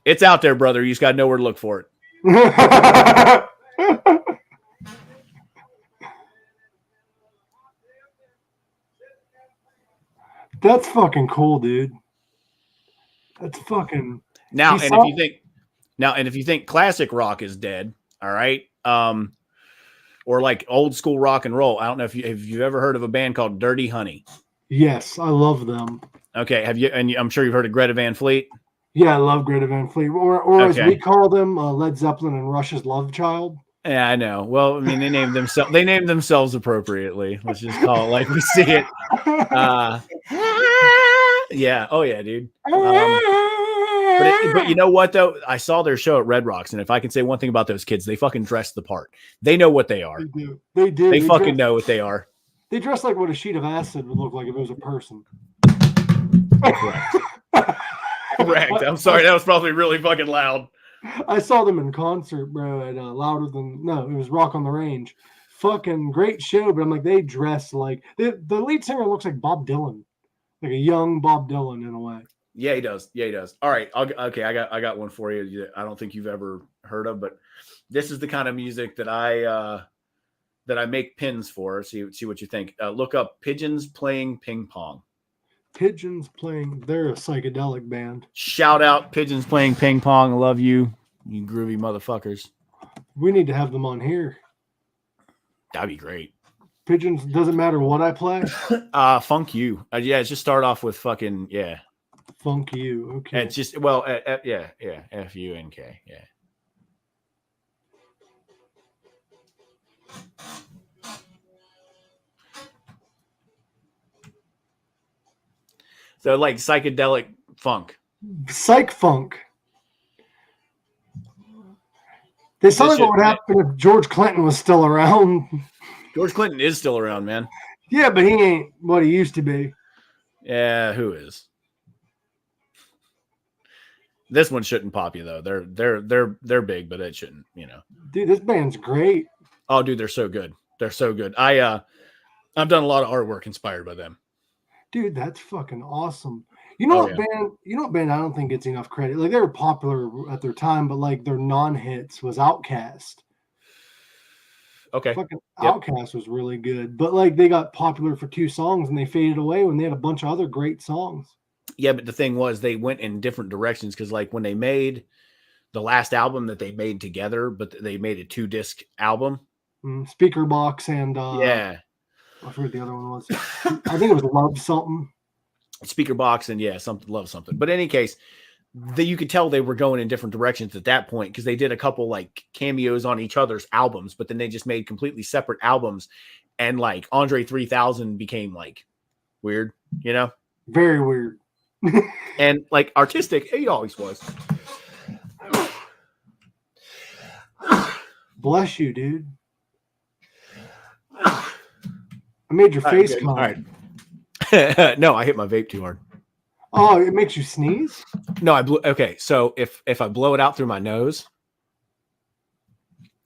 It's out there, brother. You just got to know where to look for it. That's fucking cool, dude. That's fucking now. And if you think classic rock is dead, all right, or like old school rock and roll. I don't know if you've ever heard of a band called Dirty Honey. Yes, I love them. Okay, have you? And I'm sure you've heard of Greta Van Fleet. Yeah, I love Greta Van Fleet, or as we call them, Led Zeppelin and Rush's Love Child. Yeah, I know. Well, I mean, they named themselves appropriately. Let's just call it like we see it. Yeah. Oh yeah, dude. But you know what though? I saw their show at Red Rocks, and if I can say one thing about those kids, they fucking dress the part. They know what they are. They do. They fucking know what they are. They dress like what a sheet of acid would look like if it was a person. Correct. I'm sorry. That was probably really fucking loud. I saw them in concert, bro, at it was Rock on the Range. Fucking great show, but I'm like, they dress like the lead singer looks like Bob Dylan, like a young Bob Dylan in a way. Yeah, he does. All right. I got one for you. I don't think you've ever heard of, but this is the kind of music that I make pins for. See what you think. Look up Pigeons Playing Ping Pong. Pigeons Playing. They're a psychedelic band. Shout out Pigeons Playing Ping Pong. I love you, you groovy motherfuckers. We need to have them on here. That'd be great. Pigeons, doesn't matter what I play. Funk you. Yeah, just start off with fucking yeah. Funk you. Okay. It's just yeah. F-U-N-K. Yeah. So like psychedelic funk. Psych funk. They sound like what would happen if George Clinton was still around. George Clinton is still around, man. Yeah, but he ain't what he used to be. Yeah, who is? This one shouldn't pop you though. They're big, but it shouldn't, Dude, this band's great. Oh, dude, they're so good. They're so good. I've done a lot of artwork inspired by them. Dude, that's fucking awesome. You know what band I don't think gets enough credit. Like they were popular at their time, but like their non-hits was Outkast. Okay. Fucking Outkast was really good. But like they got popular for 2 songs and they faded away when they had a bunch of other great songs. Yeah, but the thing was they went in different directions because like when they made the last album that they made together, but they made a 2-disc album. Speaker Box and yeah. I forget the other one was. I think it was Love Something. speaker box, and yeah, something, love something. But in any case, you could tell they were going in different directions at that point because they did a couple like cameos on each other's albums, but then they just made completely separate albums, and like Andre 3000 became like weird, you know, Very weird. and like artistic. He always was. Bless you, dude. I made your face come. All right. No, I hit my vape too hard. Oh, it makes you sneeze? No, I blew. Okay, so if I blow it out through my nose,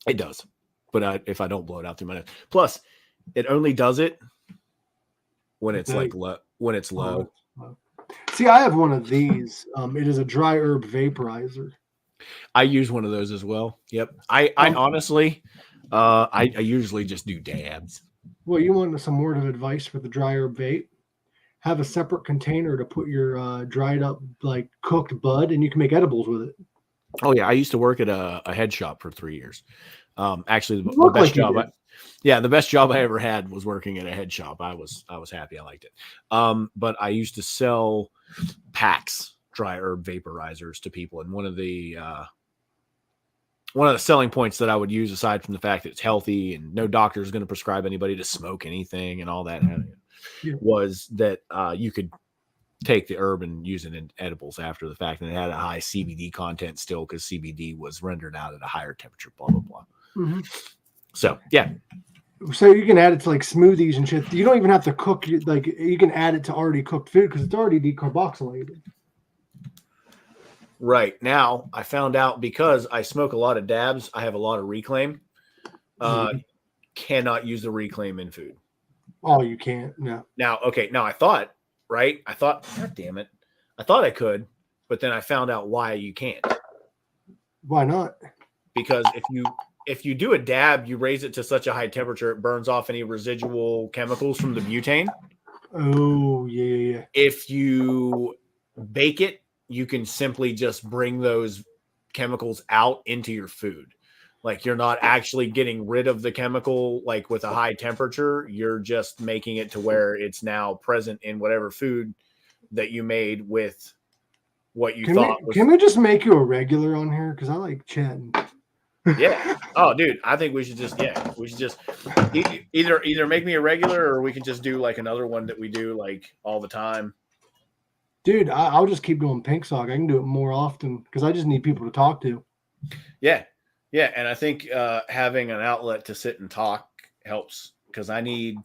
it does. But if I don't blow it out through my nose, plus it only does it when it's like low. When it's low. See, I have one of these. It is a dry herb vaporizer. I use one of those as well. Yep. I honestly, I usually just do dabs. Well, you want some word of advice for the dry herb vape? Have a separate container to put your dried up, like cooked bud, and you can make edibles with it. Oh yeah, I used to work at a head shop for 3 years. Actually, the best job. The best job I ever had was working at a head shop. I was happy. I liked it. But I used to sell packs, dry herb vaporizers to people, and one of the selling points that I would use, aside from the fact that it's healthy and no doctor is going to prescribe anybody to smoke anything and all that, was that you could take the herb and use it in edibles after the fact, and it had a high CBD content still because CBD was rendered out at a higher temperature. Blah blah blah. Mm-hmm. So yeah. So you can add it to like smoothies and shit. You don't even have to cook. Like you can add it to already cooked food because it's already decarboxylated. Right. Now I found out, because I smoke a lot of dabs, I have a lot of reclaim. Cannot use the reclaim in food. Oh, you can't. No. Now, okay. Now I thought, God damn it. I thought I could, but then I found out why you can't. Why not? Because if you do a dab, you raise it to such a high temperature, it burns off any residual chemicals from the butane. Oh, yeah. If you bake it, you can simply just bring those chemicals out into your food. Like you're not actually getting rid of the chemical, like with a high temperature, you're just making it to where it's now present in whatever food that you made with what you thought. Can we just make you a regular on here? Because I like chatting. Yeah. Oh, dude, I think we should just either make me a regular, or we can just do like another one that we do like all the time. Dude, I'll just keep doing Pink Sock. I can do it more often because I just need people to talk to. Yeah. Yeah, and I think having an outlet to sit and talk helps, because I need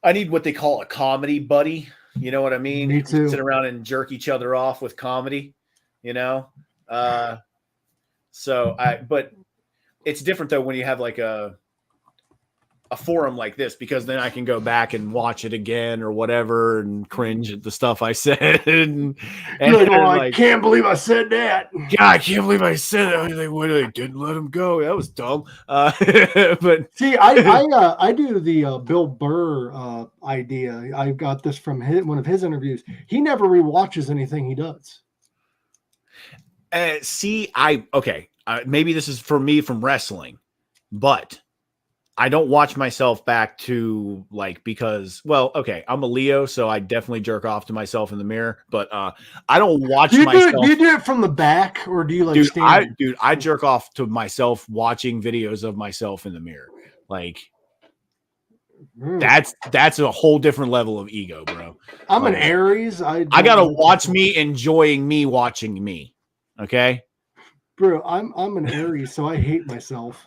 what they call a comedy buddy. You know what I mean? Me too. Sit around and jerk each other off with comedy, you know? But it's different though when you have like a forum like this, because then I can go back and watch it again or whatever and cringe at the stuff I said. and I can't believe I said that. God, I can't believe I said that. They didn't let him go. That was dumb. But see, I do the Bill Burr idea. I got this from one of his interviews. He never rewatches anything he does. Maybe this is for me from wrestling, but I don't watch myself back to because I'm a Leo, so I definitely jerk off to myself in the mirror, but I don't watch myself. Do you do it from the back, or do you stand? I jerk off to myself watching videos of myself in the mirror. That's a whole different level of ego, bro. I'm an Aries. I gotta watch me enjoying me watching me. Okay. Bro, I'm an Aries, so I hate myself.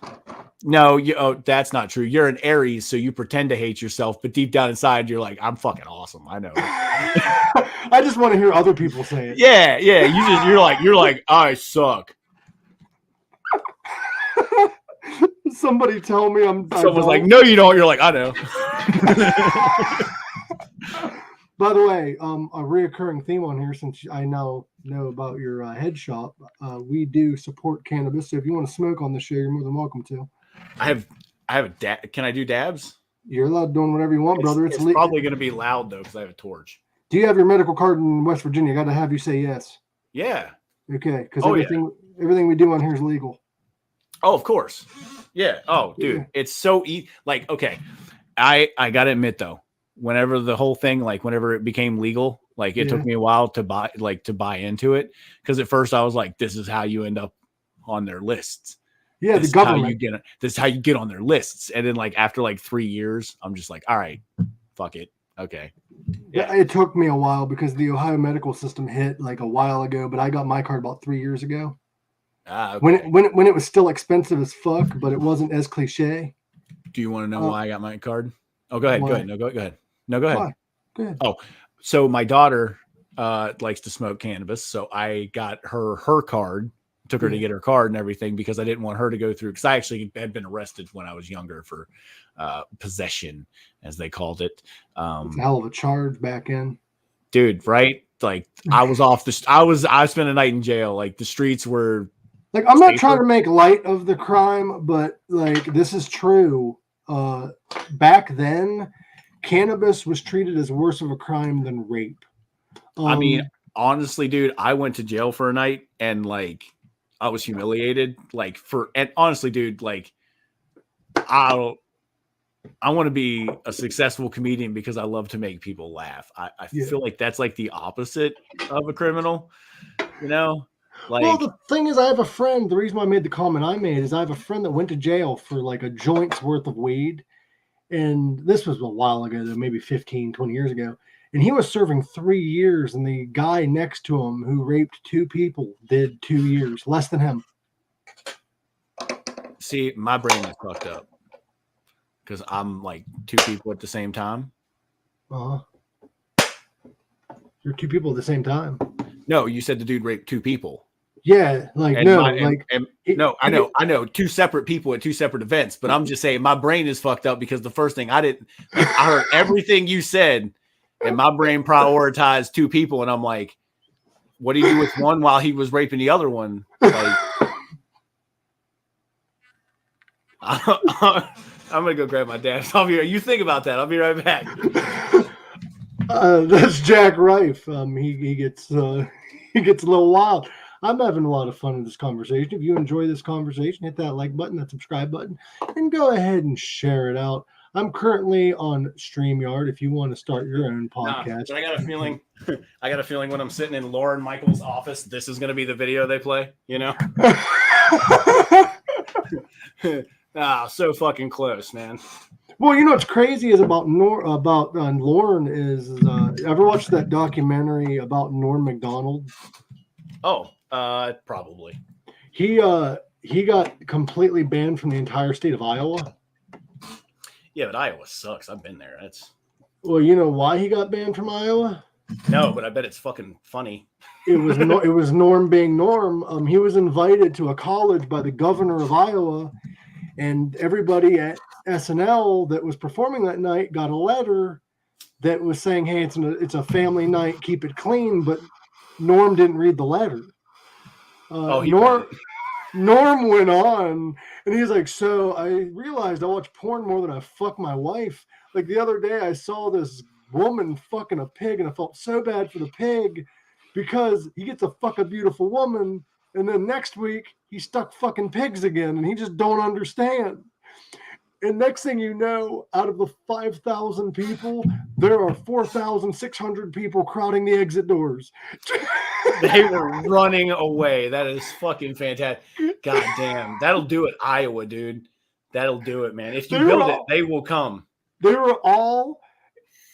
No, that's not true. You're an Aries, so you pretend to hate yourself, but deep down inside, you're like, I'm fucking awesome. I know. I just want to hear other people say it. Yeah. You're like, I suck. Somebody tell me Someone's like, no, you don't. You're like, I know. By the way, a reoccurring theme on here, since I now know about your head shop, we do support cannabis. So if you want to smoke on the show, you're more than welcome to. I have a dab. Can I do dabs? You're allowed doing whatever you want, brother. It's probably going to be loud though, because I have a torch. Do you have your medical card in West Virginia? I got to have you say yes. Yeah. Okay, because everything we do on here is legal. Oh, of course. Yeah. Oh, dude, It's so easy. Okay, I got to admit though, whenever the whole thing, like whenever it became legal, like it took me a while to buy into it. Cause at first I was like, this is how you end up on their lists. Yeah. This The government. This is how you get on their lists. And then like, after like 3 years, I'm just like, all right, fuck it. Okay. Yeah. It took me a while because the Ohio medical system hit like a while ago, but I got my card about 3 years ago. Okay. When it was still expensive as fuck, but it wasn't as cliche. Do you want to know why I got my card? Oh, go ahead. Why? Go ahead. No, go ahead. No, go ahead. Why? Go ahead. Oh, so my daughter likes to smoke cannabis. So I got her card, took her to get her card and everything because I didn't want her to go through, because I actually had been arrested when I was younger for possession, as they called it. It's a hell of a charge back in. Dude, right? Like I was I spent a night in jail. Like the streets were like, I'm not trying to make light of the crime, but like this is true. Back then, cannabis was treated as worse of a crime than rape. I mean, honestly, dude, I went to jail for a night and like I was humiliated. And honestly, dude, like I want to be a successful comedian because I love to make people laugh. I feel like that's like the opposite of a criminal, you know? Like, well, the thing is, I have a friend. The reason why I made the comment I made is I have a friend that went to jail for like a joint's worth of weed. And this was a while ago, though, maybe 15, 20 years ago. And he was serving 3 years. And the guy next to him who raped 2 people did 2 years, less than him. See, my brain is fucked up because I'm like 2 people at the same time. You're 2 people at the same time. No, you said the dude raped 2 people. Yeah, like and no, I know 2 separate people at 2 separate events, but I'm just saying my brain is fucked up because the first thing I heard everything you said, and my brain prioritized 2 people, and I'm like, what did he do with one while he was raping the other one? Like, I'm gonna go grab my dad. You think about that. I'll be right back. That's Jack Rife. He gets a little wild. I'm having a lot of fun in this conversation. If you enjoy this conversation, hit that like button, that subscribe button, and go ahead and share it out. I'm currently on StreamYard. If you want to start your own podcast, but I got a feeling when I'm sitting in Lauren Michaels' office, this is going to be the video they play. You know? So fucking close, man. Well, you know what's crazy is about Lauren is ever watched that documentary about Norm Macdonald? Oh, probably. He got completely banned from the entire state of Iowa. Yeah, but Iowa sucks. I've been there. Well, you know why he got banned from Iowa? No, but I bet it's fucking funny. It was Norm being Norm. He was invited to a college by the governor of Iowa, and everybody at SNL that was performing that night got a letter that was saying, "Hey, it's a family night. Keep it clean." But Norm didn't read the letter. Norm went on, and he's like, "So I realized I watch porn more than I fuck my wife. Like the other day, I saw this woman fucking a pig, and I felt so bad for the pig because he gets to fuck a beautiful woman, and then next week he's stuck fucking pigs again, and he just don't understand." And next thing you know, out of the 5,000 people, there are 4,600 people crowding the exit doors. They were running away. That is fucking fantastic. God damn. That'll do it, Iowa, dude. That'll do it, man. If you build it, they will come. They were all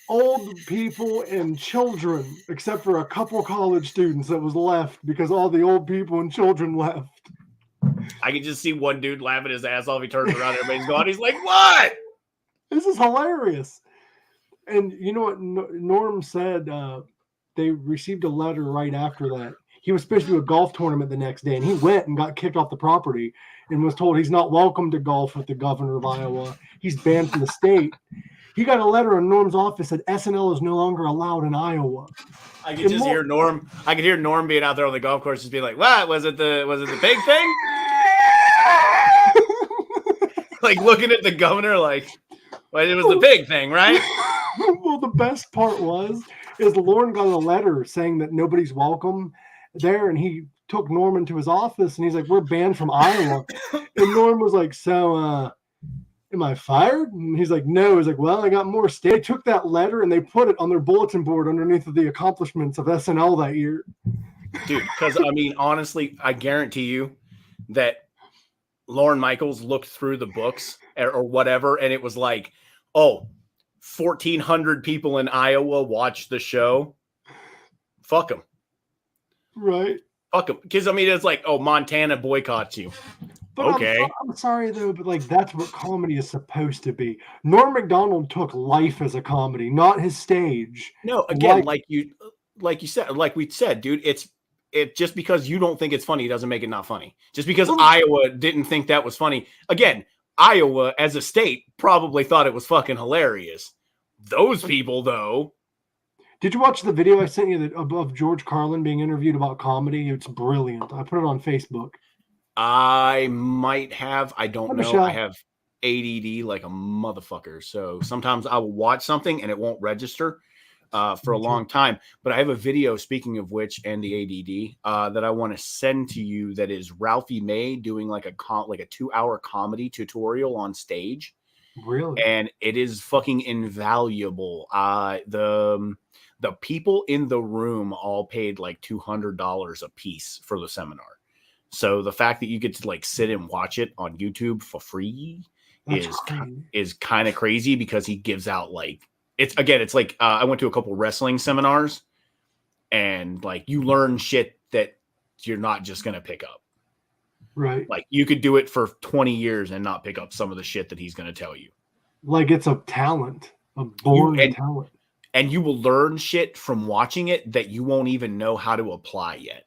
old people and children, except for a couple college students that was left because all the old people and children left. I can just see one dude laughing his ass off. He turns around, everybody's gone. He's like, "What? This is hilarious." And you know what Norm said? They received a letter right after that. He was supposed to do a golf tournament the next day, and he went and got kicked off the property and was told he's not welcome to golf with the governor of Iowa. He's banned from the state. He got a letter in Norm's office that SNL is no longer allowed in Iowa. I could just hear Norm. I could hear Norm being out there on the golf course, just being like, "What was it? The big thing?" Like looking at the governor, like, "Well, it was the big thing, right?" Well, the best part is Lauren got a letter saying that nobody's welcome there, and he took Norm into his office, and he's like, "We're banned from Iowa," and Norm was like, "So, am I fired? And he's like, no. He's like, well, I got more. They took that letter and they put it on their bulletin board underneath of the accomplishments of SNL that year. Dude, because I mean, honestly, I guarantee you that Lorne Michaels looked through the books or whatever, and it was like, oh, 1,400 people in Iowa watched the show. Fuck them. Right. Fuck them. Because, I mean, it's like, oh, Montana boycotts you. But okay. I'm sorry, though, but like that's what comedy is supposed to be. Norm Macdonald took life as a comedy, not his stage. No, again, like you said, like we said, dude, it just because you don't think it's funny doesn't make it not funny. Just because Iowa didn't think that was funny. Again, Iowa as a state probably thought it was fucking hilarious. Those people, though. Did you watch the video I sent you of George Carlin being interviewed about comedy? It's brilliant. I put it on Facebook. I might have. I don't know. Michelle. I have ADD like a motherfucker. So sometimes I will watch something and it won't register for a long time. But I have a video, speaking of which, and the ADD that I want to send to you that is Ralphie May doing like a 2-hour comedy tutorial on stage. Really? And it is fucking invaluable. The people in the room all paid like $200 a piece for the seminar. So the fact that you get to like sit and watch it on YouTube for free is kind of crazy, because he gives out like it's like I went to a couple wrestling seminars, and like you learn shit that you're not just gonna pick up. Right. Like you could do it for 20 years and not pick up some of the shit that he's gonna tell you. Like it's a talent, a born talent. And you will learn shit from watching it that you won't even know how to apply yet.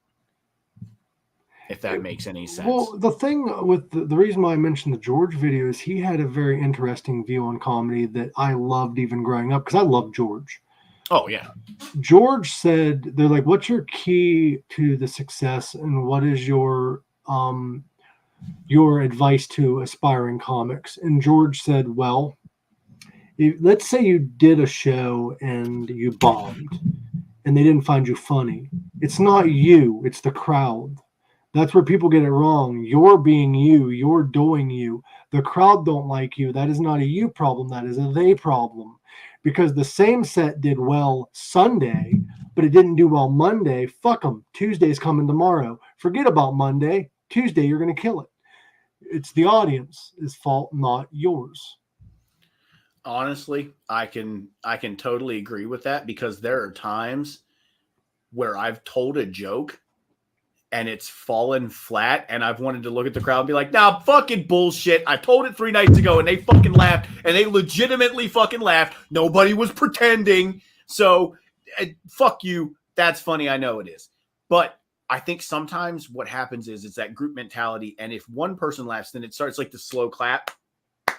If that makes any sense. Well, the thing with the reason why I mentioned the George video is he had a very interesting view on comedy that I loved even growing up, because I love George. Oh, yeah. George said, they're like, what's your key to the success, and what is your advice to aspiring comics? And George said, well, let's say you did a show and you bombed and they didn't find you funny. It's not you, it's the crowd. That's where people get it wrong. You're being you. You're doing you. The crowd don't like you. That is not a you problem. That is a they problem. Because the same set did well Sunday, but it didn't do well Monday. Fuck them. Tuesday's coming tomorrow. Forget about Monday. Tuesday, you're going to kill it. It's the audience's fault, not yours. Honestly, I can totally agree with that, because there are times where I've told a joke and it's fallen flat, and I've wanted to look at the crowd and be like, nah, fucking bullshit. I told it 3 nights ago, and they fucking laughed, and they legitimately fucking laughed. Nobody was pretending. So, fuck you. That's funny. I know it is. But I think sometimes what happens is it's that group mentality, and if one person laughs, then it starts like the slow clap.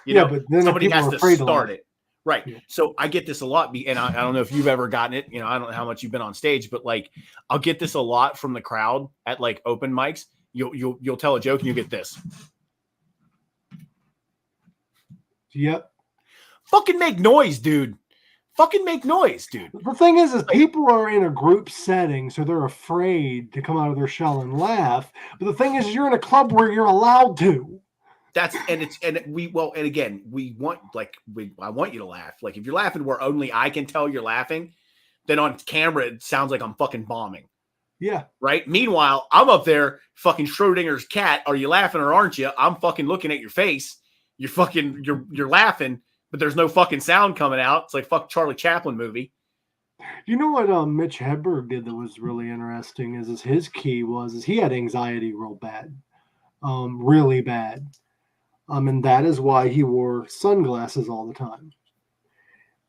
You know, but then somebody has to start it. Right. Yeah. So I get this a lot, and I don't know if you've ever gotten it. You know, I don't know how much you've been on stage, but like I'll get this a lot from the crowd at like open mics. You'll tell a joke and you get this. Yep. Fucking make noise, dude. Fucking make noise, dude. The thing is people are in a group setting, so they're afraid to come out of their shell and laugh. But the thing is, you're in a club where you're allowed to. I want you to laugh. Like if you're laughing where only I can tell you're laughing, then on camera it sounds like I'm fucking bombing. Yeah. Right. Meanwhile, I'm up there fucking Schrodinger's cat. Are you laughing or aren't you? I'm fucking looking at your face. You're laughing, but there's no fucking sound coming out. It's like fuck Charlie Chaplin movie. You know what Mitch Hedberg did that was really interesting is his key was he had anxiety real bad. Really bad. And that is why he wore sunglasses all the time.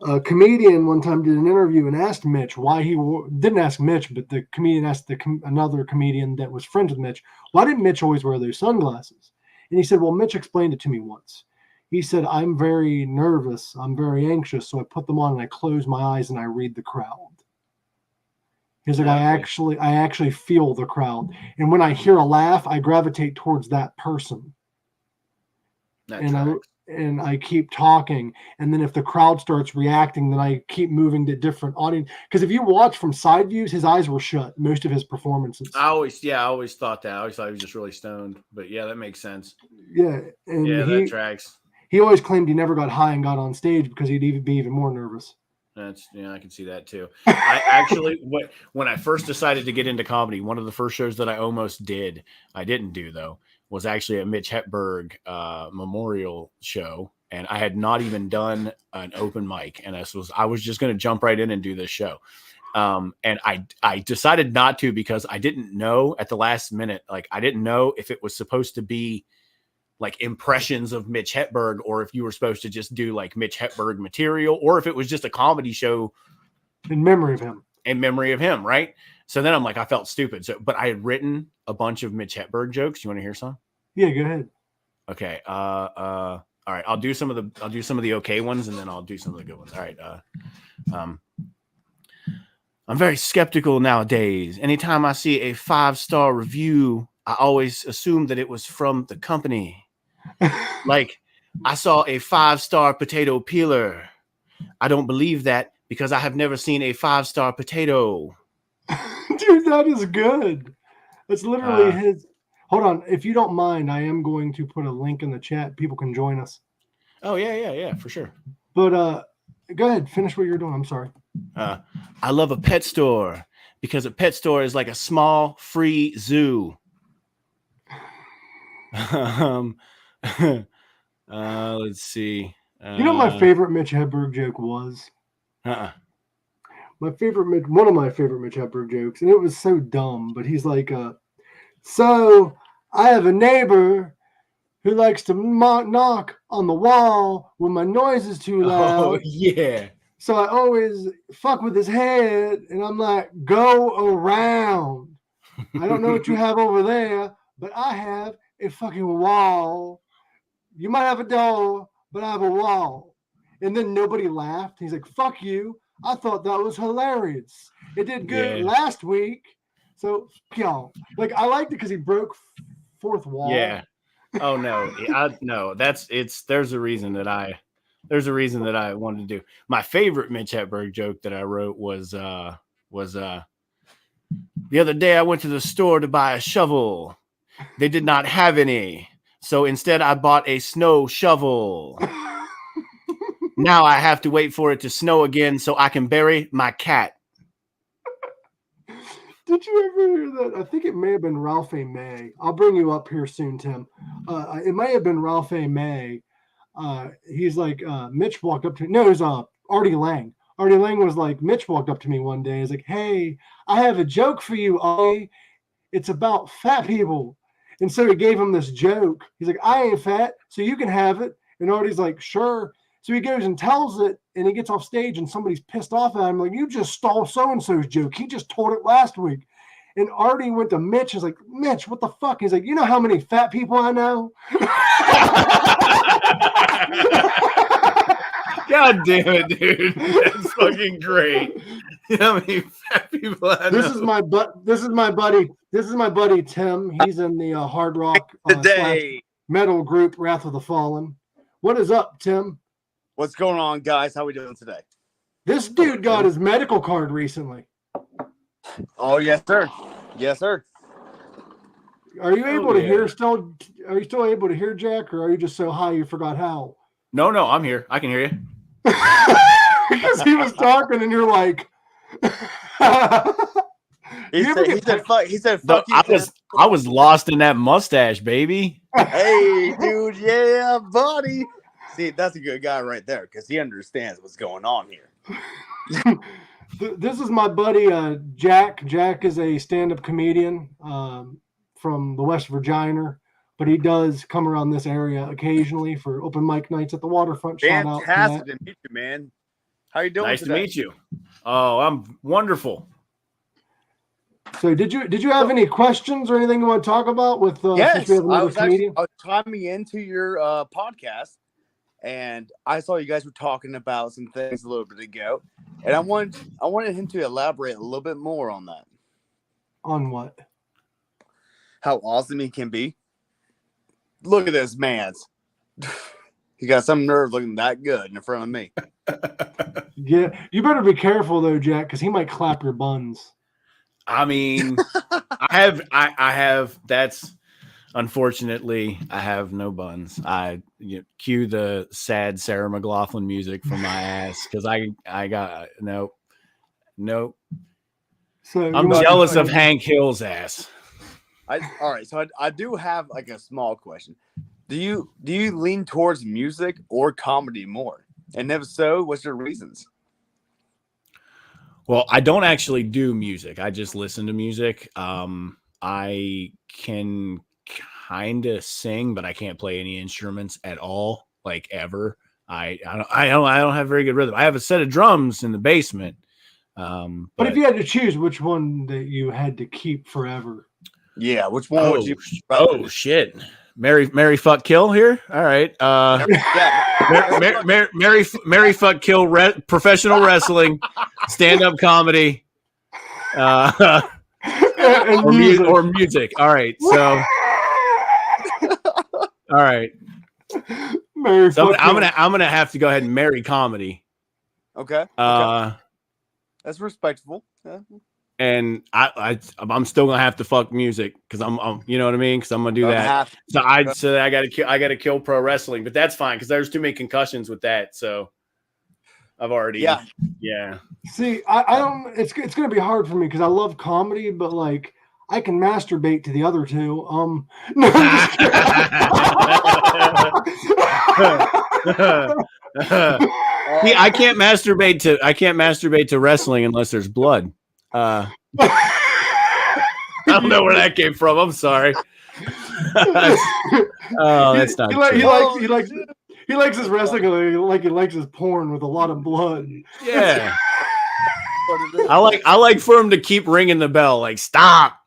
A comedian one time did an interview and asked Mitch why didn't ask Mitch, but the comedian asked another comedian that was friends with Mitch, why did Mitch always wear those sunglasses? And he said, well, Mitch explained it to me once. He said, I'm very nervous. I'm very anxious. So I put them on and I close my eyes and I read the crowd. He's like, I actually feel the crowd. And when I hear a laugh, I gravitate towards that person. And I keep talking, and then if the crowd starts reacting, then I keep moving to different audience. Because if you watch from side views, his eyes were shut most of his performances. I always thought that. I always thought he was just really stoned. But yeah, that makes sense. Yeah, and that tracks. he always claimed he never got high and got on stage because he'd even be even more nervous. I can see that too. I actually, when I first decided to get into comedy, one of the first shows that I almost did, I didn't do though, was actually a Mitch Hepburn memorial show, and I had not even done an open mic, and I was just going to jump right in and do this show, and I decided not to because I didn't know at the last minute, like I didn't know if it was supposed to be like impressions of Mitch Hepburn, or if you were supposed to just do like Mitch Hepburn material, or if it was just a comedy show in memory of him. Right. So then I'm like, I felt stupid. So, but I had written a bunch of Mitch Hepburn jokes. You want to hear some? Yeah, go ahead. Okay. All right. I'll do some of the okay ones, and then I'll do some of the good ones. All right. I'm very skeptical nowadays. Anytime I see a 5-star review, I always assume that it was from the company. Like, I saw a 5-star potato peeler. I don't believe that because I have never seen a 5-star potato. Dude, that is good. That's literally his. Hold on. If you don't mind, I am going to put a link in the chat. People can join us. Oh, yeah, for sure. But go ahead. Finish what you're doing. I'm sorry. I love a pet store because a pet store is like a small, free zoo. Let's see. You know, my favorite Mitch Hedberg joke was. One of my favorite Mitch Hedberg jokes, and it was so dumb, but he's like, so I have a neighbor who likes to knock on the wall when my noise is too loud. Oh, yeah. So I always fuck with his head, and I'm like, go around. I don't know what you have over there, but I have a fucking wall. You might have a door, but I have a wall. And then nobody laughed. He's like, fuck you. I thought that was hilarious. It did good last week. So fuck y'all. Like, I liked it because he broke fourth wall. Yeah. Oh no. No, there's a reason that I wanted to do. My favorite Mitch Hepburn joke that I wrote was the other day I went to the store to buy a shovel. They did not have any. So instead I bought a snow shovel. Now I have to wait for it to snow again so I can bury my cat. Did you ever hear that? I think it may have been Ralph A. May. I'll bring you up here soon, Tim. It may have been Ralph A. May. He's like, Mitch walked up to me. No, it was Artie Lang. Artie Lang was like, Mitch walked up to me one day. He's like, hey, I have a joke for you, Artie. It's about fat people. And so he gave him this joke. He's like, I ain't fat, so you can have it. And Artie's like, sure. So he goes and tells it, and he gets off stage, and somebody's pissed off at him. Like, you just stole so-and-so's joke. He just told it last week. And Artie went to Mitch. He's like, Mitch, what the fuck? He's like, you know how many fat people I know? God damn it, dude. That's fucking great. You know how many fat people I know? This is my buddy Tim. He's in the hard rock metal group Wrath of the Fallen. What is up, Tim? What's going on, guys? How we doing today? This dude got his medical card recently. Oh, yes, sir. Yes, sir. Are you able to hear still? Are you still able to hear, Jack, or are you just so high you forgot how? No, I'm here. I can hear you. Because he was talking, and you're like, he said, fuck you. I was lost in that mustache, baby. Hey, dude, yeah, buddy. See, that's a good guy right there because he understands what's going on here. This is my buddy Jack. Jack is a stand-up comedian from the West Virginia, but he does come around this area occasionally for open mic nights at the waterfront. Fantastic to meet you, man. How you doing? Nice today? to meet you. Oh, I'm wonderful. So did you have any questions or anything you want to talk about with yes, I was chiming into your podcast, and I saw you guys were talking about some things a little bit ago, and I wanted him to elaborate a little bit more on that. On what? How awesome he can be. Look at this man's. He got some nerve looking that good in front of me. Yeah, you better be careful though, Jack, because he might clap your buns. I mean, I have. That's unfortunately, I have no buns. cue the sad Sarah McLachlan music from my ass because I got nope. So I'm jealous of Hank Hill's ass. All right, so I do have like a small question. Do you lean towards music or comedy more? And if so, what's your reasons? Well, I don't actually do music. I just listen to music. I can kind of sing, but I can't play any instruments at all, like ever. I don't have very good rhythm. I have a set of drums in the basement. But if you had to choose which one that you had to keep forever, yeah, which one would you? Oh shit, Mary fuck kill here. All right, Mary fuck kill professional wrestling, stand up comedy, or music. All right, so all right. So I'm gonna have to go ahead and marry comedy. Okay. That's respectable. Yeah. And I'm still gonna have to fuck music because I'm you know what I mean, because I'm gonna do that. So I gotta kill pro wrestling, but that's fine because there's too many concussions with that. So I've already yeah. See, I don't. It's gonna be hard for me because I love comedy, but like I can masturbate to the other two. No, See, I can't masturbate to wrestling unless there's blood. I don't know where that came from. I'm sorry. Oh, that's not true. He likes his wrestling like he likes his porn with a lot of blood. Yeah. I like for him to keep ringing the bell. Like, stop.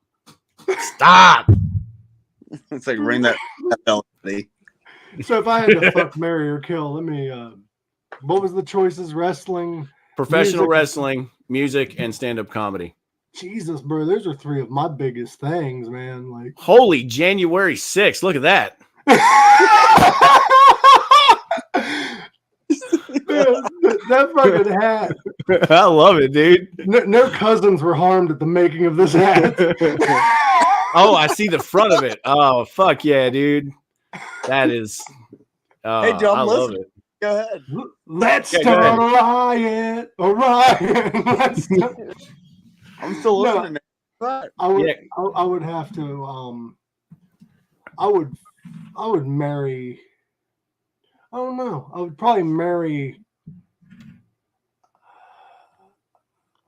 It's like ring that bell. So if I had to fuck, marry, or kill, let me. What was the choices? Wrestling, professional music, wrestling, music, and stand-up comedy. Jesus, bro, those are three of my biggest things, man. Like, holy January 6th. Look at that. That fucking hat. I love it, dude. No cousins were harmed at the making of this hat. Oh, I see the front of it. Oh, fuck yeah, dude. That is. Hey, John, I love it. Go ahead. Let's start a riot. A riot. I'm still listening. I would have to. I would marry. I don't know. I would probably marry.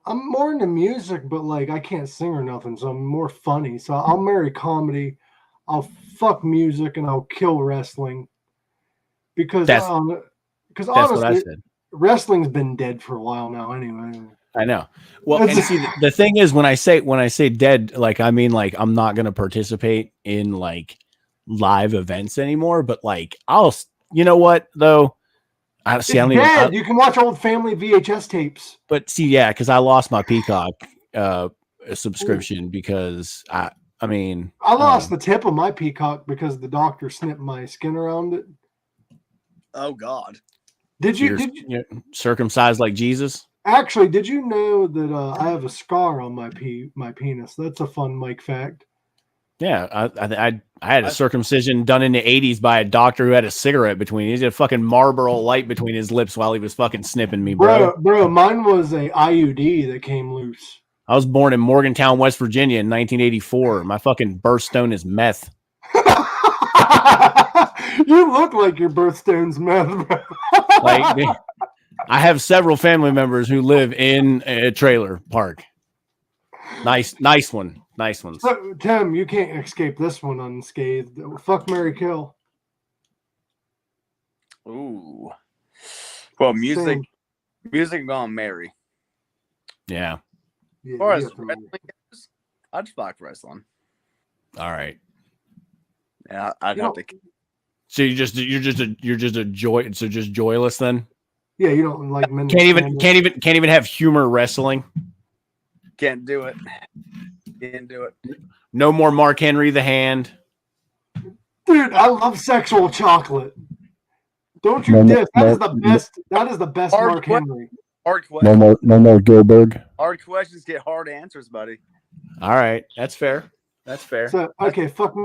I'm more into music, but like I can't sing or nothing, so I'm more funny. So I'll marry comedy. I'll fuck music, and I'll kill wrestling. Because honestly, wrestling's been dead for a while now. Anyway, I know. Well, and see, the thing is, when I say dead, like I mean, like I'm not gonna participate in like live events anymore. But like you know what though? I don't even. You can watch old family VHS tapes. But see, yeah, because I lost my Peacock subscription because I lost the tip of my Peacock because the doctor snipped my skin around it. Oh God! Did you circumcised like Jesus? Actually, did you know that I have a scar on my penis? That's a fun Mike fact. Yeah, I had a circumcision done in the 80s by a doctor who had a cigarette between. He had a fucking Marlboro light between his lips while he was fucking snipping me, bro. Bro, mine was a IUD that came loose. I was born in Morgantown, West Virginia in 1984. My fucking birthstone is meth. You look like your birthstone's meth, bro. Like, I have several family members who live in a trailer park. Nice one. Nice ones. So, Tim, you can't escape this one unscathed. Fuck, marry, kill. Ooh. Well, music gonna marry. Yeah. As far as wrestling goes, I'd fuck wrestling. All right. Yeah, I'd have to. So you're just a joy. So just joyless then. Yeah, you don't like men. Can't even have humor wrestling. Can't do it. Can't do it. No more Mark Henry the Hand. Dude, I love sexual chocolate. Don't you diss. That is the best. That is the best Mark Henry. Hard questions. No more Gilbert. Hard questions get hard answers, buddy. All right, that's fair. That's fair. So okay, fuck,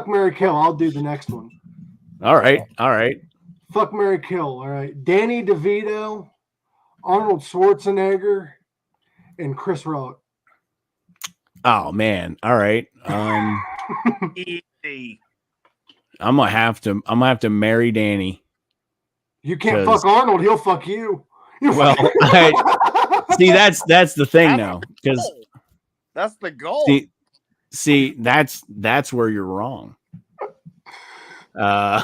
marry, kill. I'll do the next one. All right. Fuck, marry, kill. All right. Danny DeVito, Arnold Schwarzenegger, and Chris Rock. Oh man. All right. Easy. I'm gonna have to marry Danny. You can't fuck Arnold, he'll fuck you. Well, see, that's the thing now, because that's the goal. See, that's where you're wrong. I'm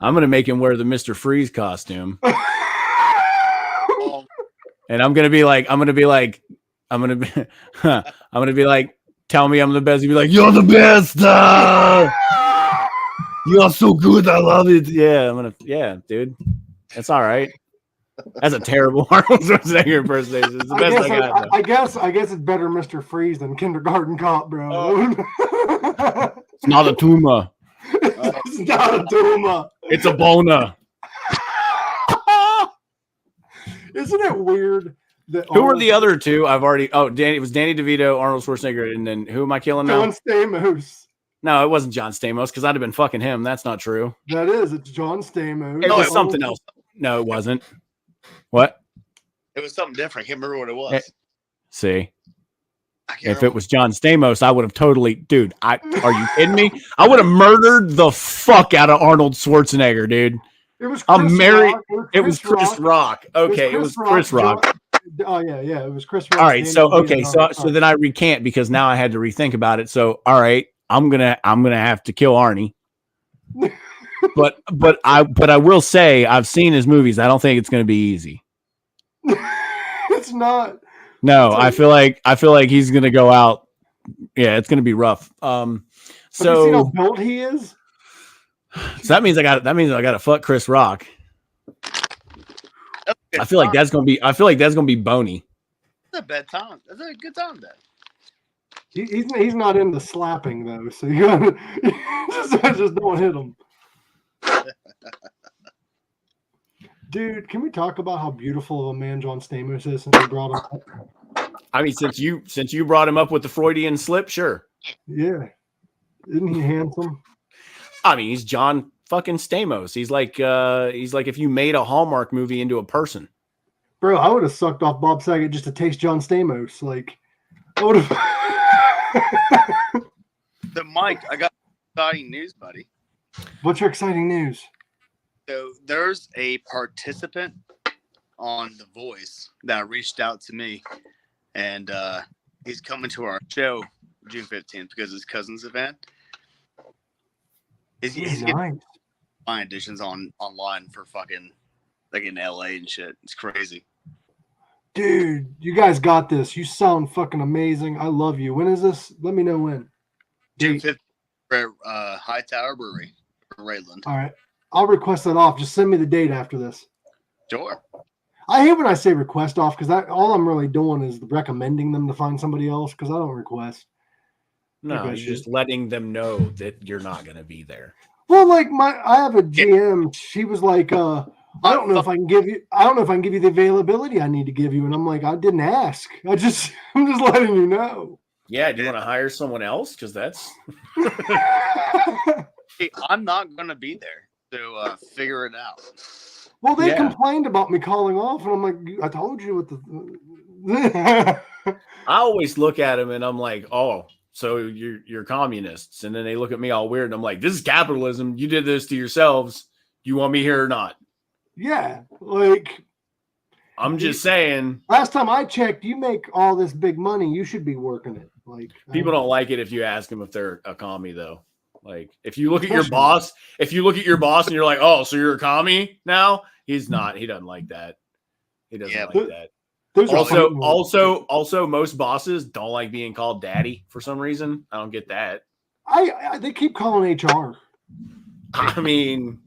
gonna make him wear the Mr. Freeze costume, and I'm gonna be like, tell me I'm the best. He'd be like, you're the best. You're so good. I love it. Yeah, dude. That's all right. That's a terrible Arnold Schwarzenegger impersonation. It's the best I got. I guess it's better Mr. Freeze than Kindergarten Cop, bro. It's not a tumor. It's not a tumor. It's a boner. Isn't it weird that who are the other two? It was Danny DeVito, Arnold Schwarzenegger, and then who am I killing now? John Stamos. No, it wasn't John Stamos because I'd have been fucking him. That's not true. That is. It's John Stamos. It was something else. No, it wasn't. What? It was something different. I can't remember what it was. See, if it was John Stamos, I would have totally, dude. Are you kidding me? I would have murdered the fuck out of Arnold Schwarzenegger, dude. It was. It was Chris Rock. Okay, it was Chris Rock. Oh yeah, it was Chris Rock. All right, so then I recant because now I had to rethink about it. So all right, I'm gonna have to kill Arnie. but I will say I've seen his movies. I don't think it's gonna be easy. It's not. No, I feel like he's gonna go out. Yeah, it's gonna be rough. Have you seen how built he is? So that means I got to fuck Chris Rock. I feel like that's gonna be bony. That's a bad time. That's a good time then. He's not into slapping though, so you gotta just don't hit him. Dude, can we talk about how beautiful of a man John Stamos is since we brought him up? I mean, since you brought him up with the Freudian slip, sure. Yeah. Isn't he handsome? I mean, he's John fucking Stamos. He's like if you made a Hallmark movie into a person. Bro, I would have sucked off Bob Saget just to taste John Stamos. Like, I would have. The Mike, I got exciting news, buddy. What's your exciting news? So there's a participant on The Voice that reached out to me, and he's coming to our show June 15th because his cousin's event. He's getting fine editions online for fucking like in LA and shit. It's crazy. Dude, you guys got this. You sound fucking amazing. I love you. When is this? Let me know when. June 15th for Hightower Brewery for Rayland. All right. I'll request that off. Just send me the date after this. Sure. I hate when I say request off because all I'm really doing is recommending them to find somebody else because I don't request. No, you're just letting them know that you're not going to be there. Well, like I have a GM. She was like, I don't know if I can give you the availability I need to give you. And I'm like, I didn't ask. I'm just letting you know. Yeah. Do you want to hire someone else? Because that's. Hey, I'm not going to be there. So figure it out. Well, they complained about me calling off, and I'm like, I told you what the. I always look at them and I'm like, oh, so you're communists, and then they look at me all weird, and I'm like, this is capitalism. You did this to yourselves. You want me here or not? Yeah, like. I'm just saying. Last time I checked, you make all this big money. You should be working it. Like people don't like it if you ask them if they're a commie, though. Like if you look at your boss, and you're like, oh, so you're a commie now? He's not. He doesn't like that. He doesn't like that. Also, most bosses don't like being called daddy for some reason. I don't get that. They keep calling HR. I mean,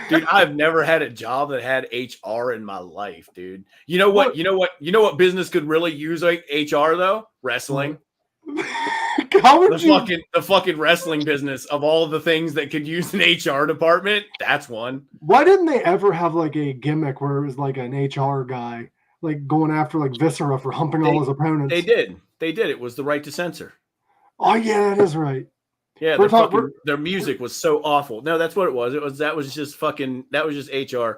dude, I've never had a job that had HR in my life, dude. You know what? You know what business could really use HR though? Wrestling. The fucking wrestling business of all of the things that could use an HR department, that's one. Why didn't they ever have like a gimmick where it was like an HR guy like going after like Viscera for humping all his opponents? They did. It was the right to censor. Oh yeah, that is right. Yeah, their music was so awful. No, that's what it was. That was just HR.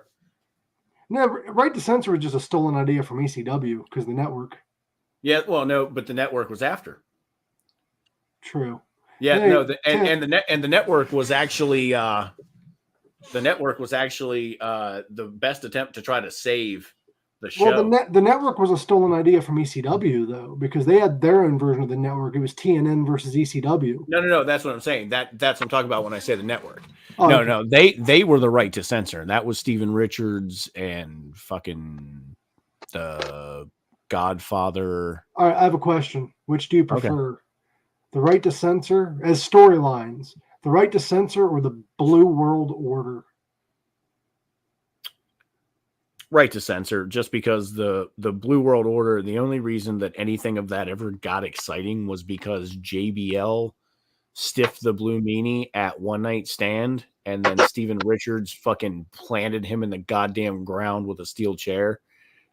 No, Right to Censor was just a stolen idea from ECW because the network. Yeah, well, no, but the network was after. True. Yeah, no, the network was actually the best attempt to try to save the show. Well, the network was a stolen idea from ECW though, because they had their own version of the network. It was TNN versus ECW. No, that's what I'm saying. That's what I'm talking about when I say the network. Oh, no, they were the Right to Censor. That was Steven Richards and fucking the Godfather. All right, I have a question. Which do you prefer? The Right to Censor as storylines, the Right to Censor, or the Blue World Order? Right to Censor, just because the Blue World Order, the only reason that anything of that ever got exciting was because JBL stiffed the Blue Meanie at One Night Stand, and then Steven Richards fucking planted him in the goddamn ground with a steel chair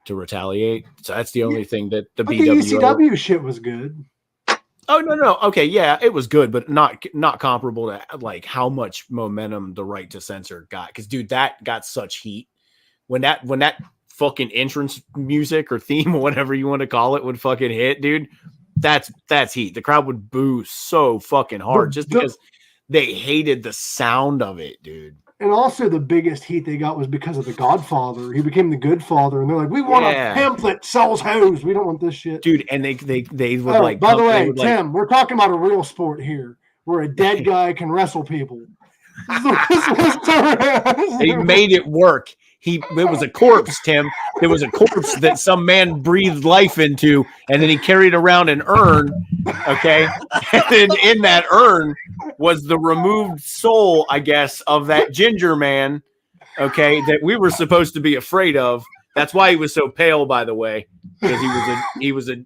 to retaliate. So that's the only thing that the BWO... The ECW shit was good. Oh, no. Okay, yeah, it was good, but not comparable to like how much momentum the Right to Censor got. Because, dude, that got such heat. When that fucking entrance music or theme or whatever you want to call it would fucking hit, dude, that's heat. The crowd would boo so fucking hard because they hated the sound of it, dude. And also the biggest heat they got was because of the Godfather. He became the good father, and they're like, "We want a pamphlet sells hose. We don't want this shit, dude." And they would like. By the way, Tim, we're talking about a real sport here, where a dead guy can wrestle people. They made it work. It was a corpse, Tim. There was a corpse that some man breathed life into, and then he carried around an urn. Okay, and then in that urn was the removed soul, I guess, of that ginger man. Okay, that we were supposed to be afraid of. That's why he was so pale, by the way, because he was an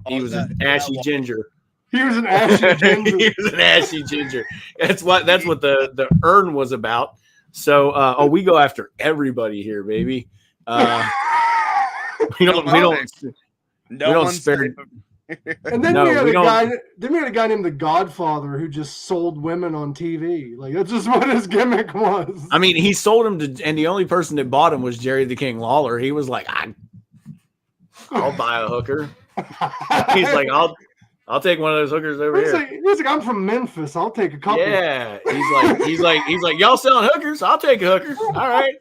ashy ginger. He was an ashy ginger. He was an ashy ginger. That's what the urn was about. So, we go after everybody here, baby. We don't spare. And then we had a guy named the Godfather who just sold women on TV. Like that's just what his gimmick was. I mean, he sold him to, and the only person that bought him was Jerry the King Lawler. He was like, I'll buy a hooker. He's like, I'll take one of those hookers over here. He's like, I'm from Memphis. I'll take a couple. Yeah. He's like, y'all selling hookers? I'll take a hooker. All right.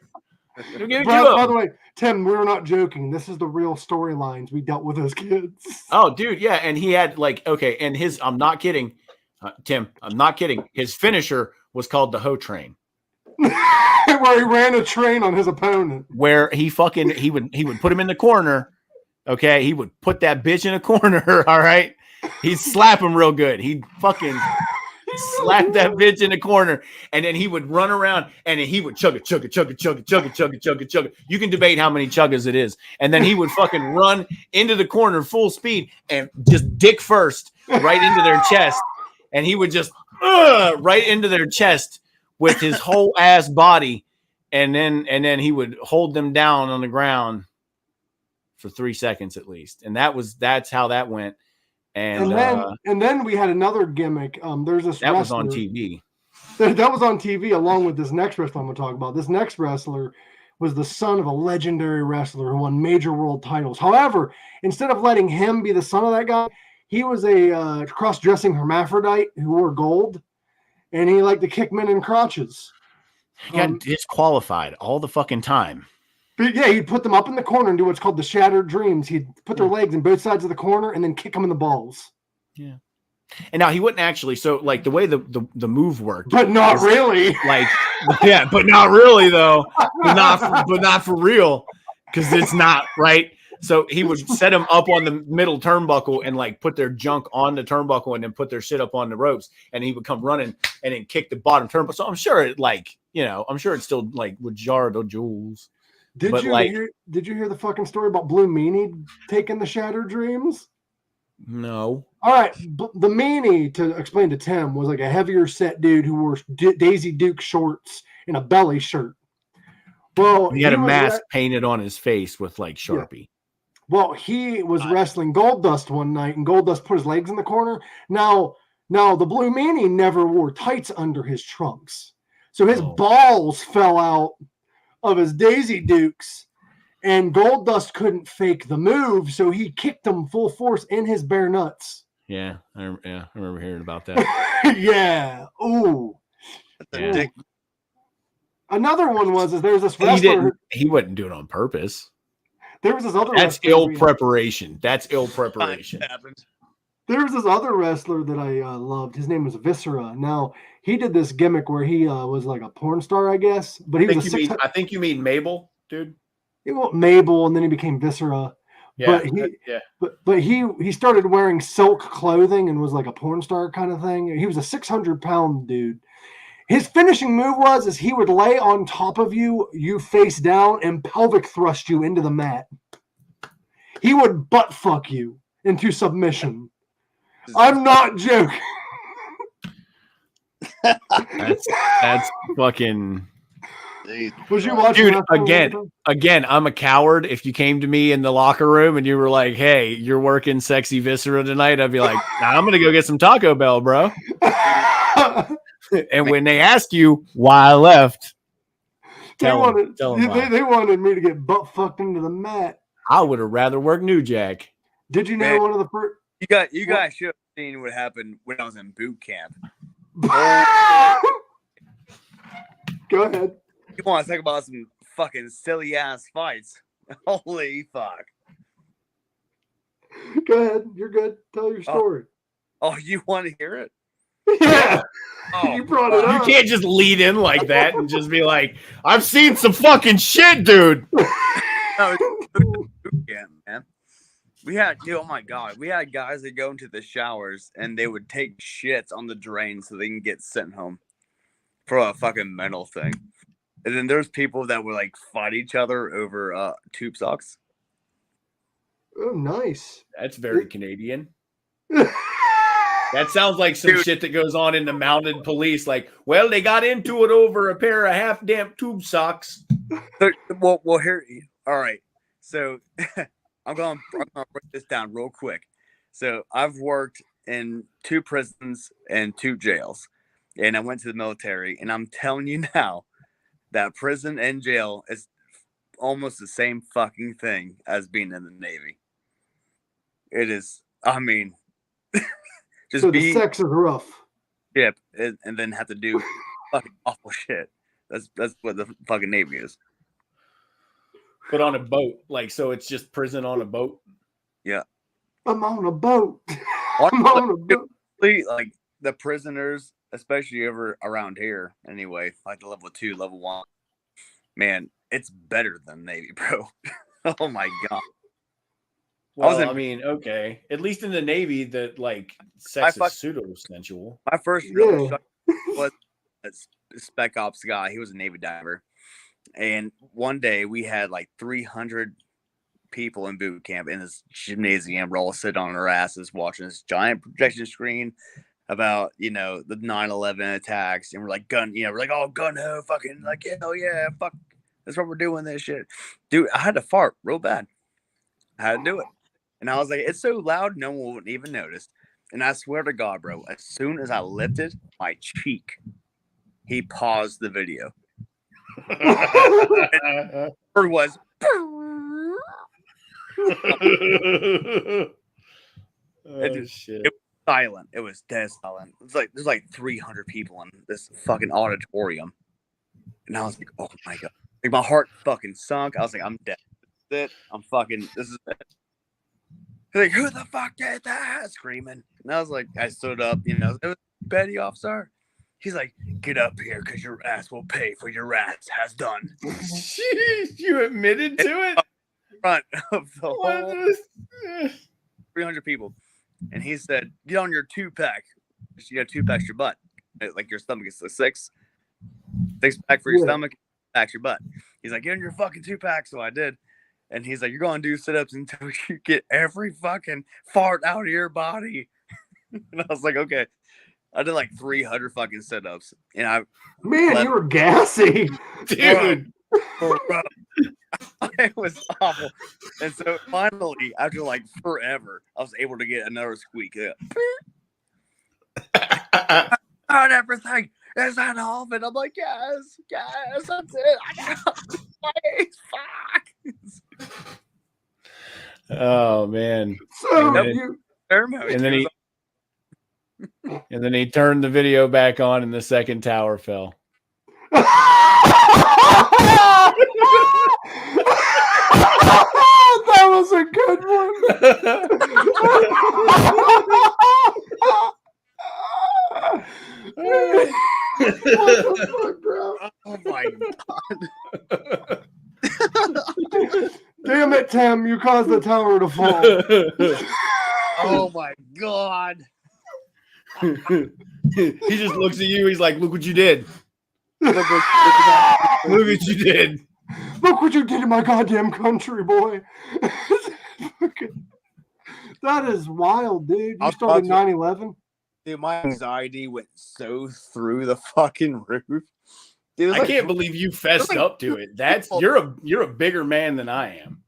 By the way, Tim, we're not joking. This is the real storylines we dealt with as kids. Oh, dude, yeah. And he had and I'm not kidding, Tim. I'm not kidding. His finisher was called the Hoe Train. Where he ran a train on his opponent. Where he would put him in the corner. Okay, he would put that bitch in a corner. All right. He'd slap him real good. He'd fucking slap that bitch in the corner, and then he would run around, and then he would chug it. You can debate how many chuggas it is, and then he would fucking run into the corner full speed and just dick first right into their chest, and he would just right into their chest with his whole ass body, and then he would hold them down on the ground for 3 seconds at least, and that's how that went. And then we had another gimmick. There's this that wrestler, was on TV. That was on TV along with this next wrestler I'm going to talk about. This next wrestler was the son of a legendary wrestler who won major world titles. However, instead of letting him be the son of that guy, he was a cross-dressing hermaphrodite who wore gold, and he liked to kick men in crotches. He got disqualified all the fucking time. But yeah, he'd put them up in the corner and do what's called the shattered dreams. He'd put their legs in both sides of the corner and then kick them in the balls. Yeah. And now he wouldn't actually. So like the way the move worked, but not really. Like yeah, but not really though. but not for real, because it's not right. So he would set them up on the middle turnbuckle and like put their junk on the turnbuckle and then put their shit up on the ropes, and he would come running and then kick the bottom turnbuckle. So I'm sure it still like would jar the jewels. Did you hear the fucking story about Blue Meanie taking the shattered dreams? No. All right. The Meanie, to explain to Tim, was like a heavier set dude who wore Daisy Duke shorts and a belly shirt. Well, he had a mask painted on his face with like Sharpie. Yeah. Well, he was wrestling Goldust one night, and Goldust put his legs in the corner. Now, Now, the Blue Meanie never wore tights under his trunks. So his balls fell out of his Daisy Dukes, and Gold Dust couldn't fake the move, so he kicked him full force in his bare nuts. Yeah, I remember hearing about that. Yeah. Ooh. Yeah. Another one was there's this wrestler. He wasn't doing it on purpose. There was this other. That's ill preparation. That's ill preparation. There was this other wrestler that I loved. His name was Viscera. Now he did this gimmick where he was like a porn star, I guess. But he was. I think you mean Mabel, dude. He went Mabel, and then he became Viscera. Yeah, but he started wearing silk clothing and was like a porn star kind of thing. He was a 600-pound dude. His finishing move was he would lay on top of you face down, and pelvic thrust you into the mat. He would butt fuck you into submission. I'm not joking. That's fucking. Was you watching? Dude, again, I'm a coward. If you came to me in the locker room and you were like, "Hey, you're working sexy Viscera tonight," I'd be like, "Nah, I'm gonna go get some Taco Bell, bro." And when they ask you why I left, they wanted me to get butt fucked into the mat. I would have rather worked New Jack. Did you know one of the first? You guys should have seen what happened when I was in boot camp. Go ahead. You want to talk about some fucking silly ass fights? Holy fuck! Go ahead. You're good. Tell your story. Oh, you want to hear it? Yeah. You brought it up. You can't just lead in like that and just be like, "I've seen some fucking shit, dude." No, boot camp, man. We had, dude, oh my god, we had guys that go into the showers and they would take shits on the drain so they can get sent home for a fucking mental thing. And then there's people that would like fight each other over tube socks. Oh, nice. That's very Canadian. That sounds like some shit that goes on in the mounted police. Like, well, they got into it over a pair of half-damp tube socks. Well, here. All right. So I'm gonna break this down real quick. So I've worked in 2 prisons and 2 jails, and I went to the military. And I'm telling you now that prison and jail is almost the same fucking thing as being in the Navy. It is. I mean, so the sex is rough. Yep, and then have to do fucking awful shit. That's what the fucking Navy is. But on a boat, like, so it's just prison on a boat. Yeah, I'm on a boat. I'm on a boat. Like the prisoners, especially over around here, anyway, like the level 2, level 1. Man, it's better than Navy, bro. Oh my god. Well, I mean, okay. At least in the Navy, that like sex is pseudo-sensual. My first real shot was a spec ops guy. He was a Navy diver. And one day we had like 300 people in boot camp in this gymnasium. We're all sitting on our asses watching this giant projection screen about, the 9/11 attacks. And we're like, we're like, oh, gun ho, fucking, like, hell yeah, fuck. That's what we're doing, this shit. Dude, I had to fart real bad. I had to do it. And I was like, it's so loud, no one would even notice. And I swear to God, bro, as soon as I lifted my cheek, he paused the video. Or was shit. It was silent. It was dead silent. It's like there's like 300 people in this fucking auditorium. And I was like, oh my god. Like my heart fucking sunk. I was like, I'm dead. This is it. Like, who the fuck did that? Screaming. And I was like, I stood up, it was petty officer. He's like, get up here because your ass will pay for your rats has done. Jeez, you admitted to it? In front of the whole 300 people. And he said, get on your 2-pack. 2-pack's your butt. Like your stomach is a 6-pack for your stomach, pack's your butt. He's like, get on your fucking 2-pack. So I did. And he's like, you're going to do sit-ups until you get every fucking fart out of your body. And I was like, okay. I did like 300 fucking sit-ups. And you were gassy. Dude. Bro. It was awful. And so finally, after like forever, I was able to get another squeak. Not everything is an oven. I'm like, yes, that's it. I know. Please, fuck. Oh man. So And then he turned the video back on and the second tower fell. That was a good one. What the fuck, bro? Oh my god. Damn it, Tim, you caused the tower to fall. Oh my god. He just looks at you. He's like, look what you did. Look Look what you did. Look what you did in my goddamn country, boy. That is wild, dude. You started 9/11? Dude, my anxiety went so through the fucking roof. Dude, I can't believe you fessed up to it. That's you're a bigger man than I am.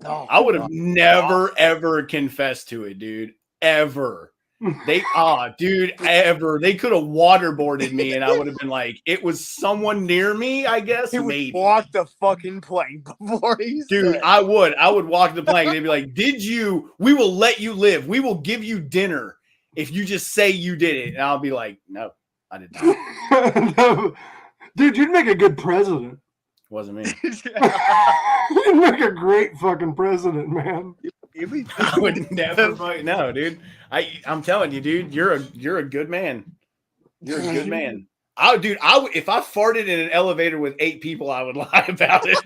Oh, I would have never ever confessed to it, dude. Ever. They could have waterboarded me and I would have been like, it was someone near me, I guess. he would maybe. walk the fucking plane before he Dude, said. I would walk the plank and they'd be like, we will let you live. We will give you dinner if you just say you did it. And I'll be like, no, I did not. No. Dude, you'd make a good president. Wasn't me. You'd make a great fucking president, man. I would never fucking no, dude. I'm telling you, dude, you're a good man. You're a good man. I would if I farted in an elevator with 8 people, I would lie about it.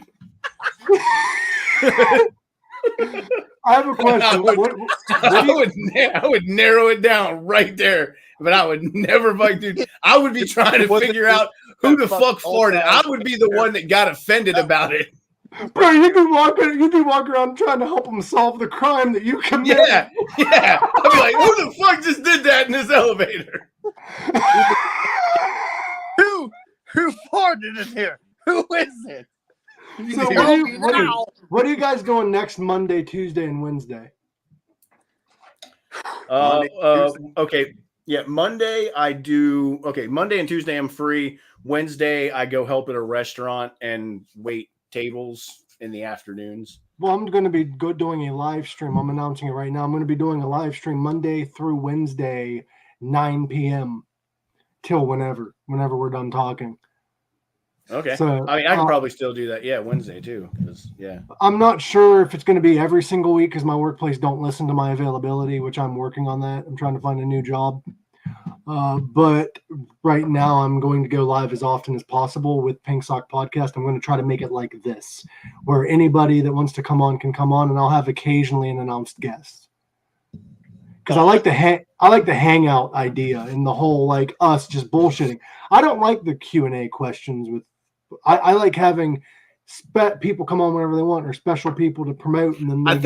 I have a question. I would narrow it down right there, but I would never fuck, dude. I would be trying to figure out who the fuck farted. I would be the one that got offended about it. Bro, you'd be walking around trying to help them solve the crime that you committed. Yeah. I'd be like, who the fuck just did that in this elevator? Who farted in here? Who is it? So what are you guys doing next Monday, Tuesday, and Wednesday? Okay. Yeah, Monday Monday and Tuesday I'm free. Wednesday I go help at a restaurant and wait tables in the afternoons. Well, I'm going to be doing a live stream. I'm announcing it right now. I'm going to be doing a live stream Monday through Wednesday, 9 p.m. till whenever we're done talking. Okay. So, I mean, I can probably still do that. Yeah, Wednesday too. Yeah. I'm not sure if it's going to be every single week because my workplace don't listen to my availability, which I'm working on that. I'm trying to find a new job. But right now I'm going to go live as often as possible with Pink Sock Podcast. I'm going to try to make it like this, where anybody that wants to come on can come on, and I'll have occasionally an announced guest. Because I like the hangout idea and the whole like us just bullshitting. I don't like the Q&A questions with. I like having people come on whenever they want, or special people to promote, and then I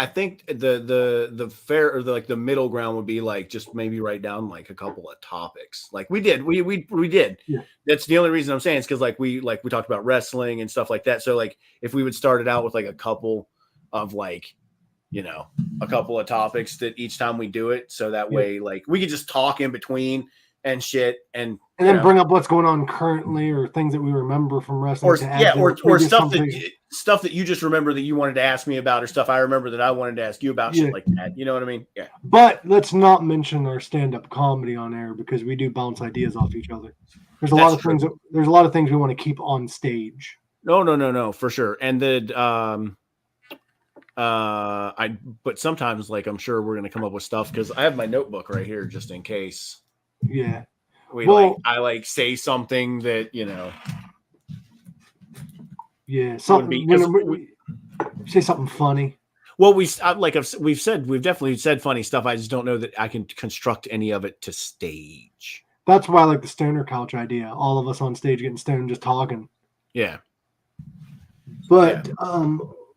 think the fair or the middle ground would be like just maybe write down like a couple of topics, like we did. We did. Yeah. That's the only reason I'm saying is because like we talked about wrestling and stuff like that. So like if we would start it out with like a couple of like, you know, a couple of topics that each time we do it, so that way like we could just talk in between and shit and then bring up what's going on currently or things that we remember from wrestling, or stuff that you just remember that you wanted to ask me about, or stuff I remember that I wanted to ask you about, shit like that. You know what I mean? Yeah. But let's not mention our stand-up comedy on air because we do bounce ideas off each other. There's a lot of things we want to keep on stage. No, for sure. And but sometimes like I'm sure we're gonna come up with stuff because I have my notebook right here just in case. Yeah. I say something that, you know. Yeah, something. Say something funny. Well, we've definitely said funny stuff. I just don't know that I can construct any of it to stage. That's why I like the stoner couch idea. All of us on stage getting stoned, just talking. Yeah. But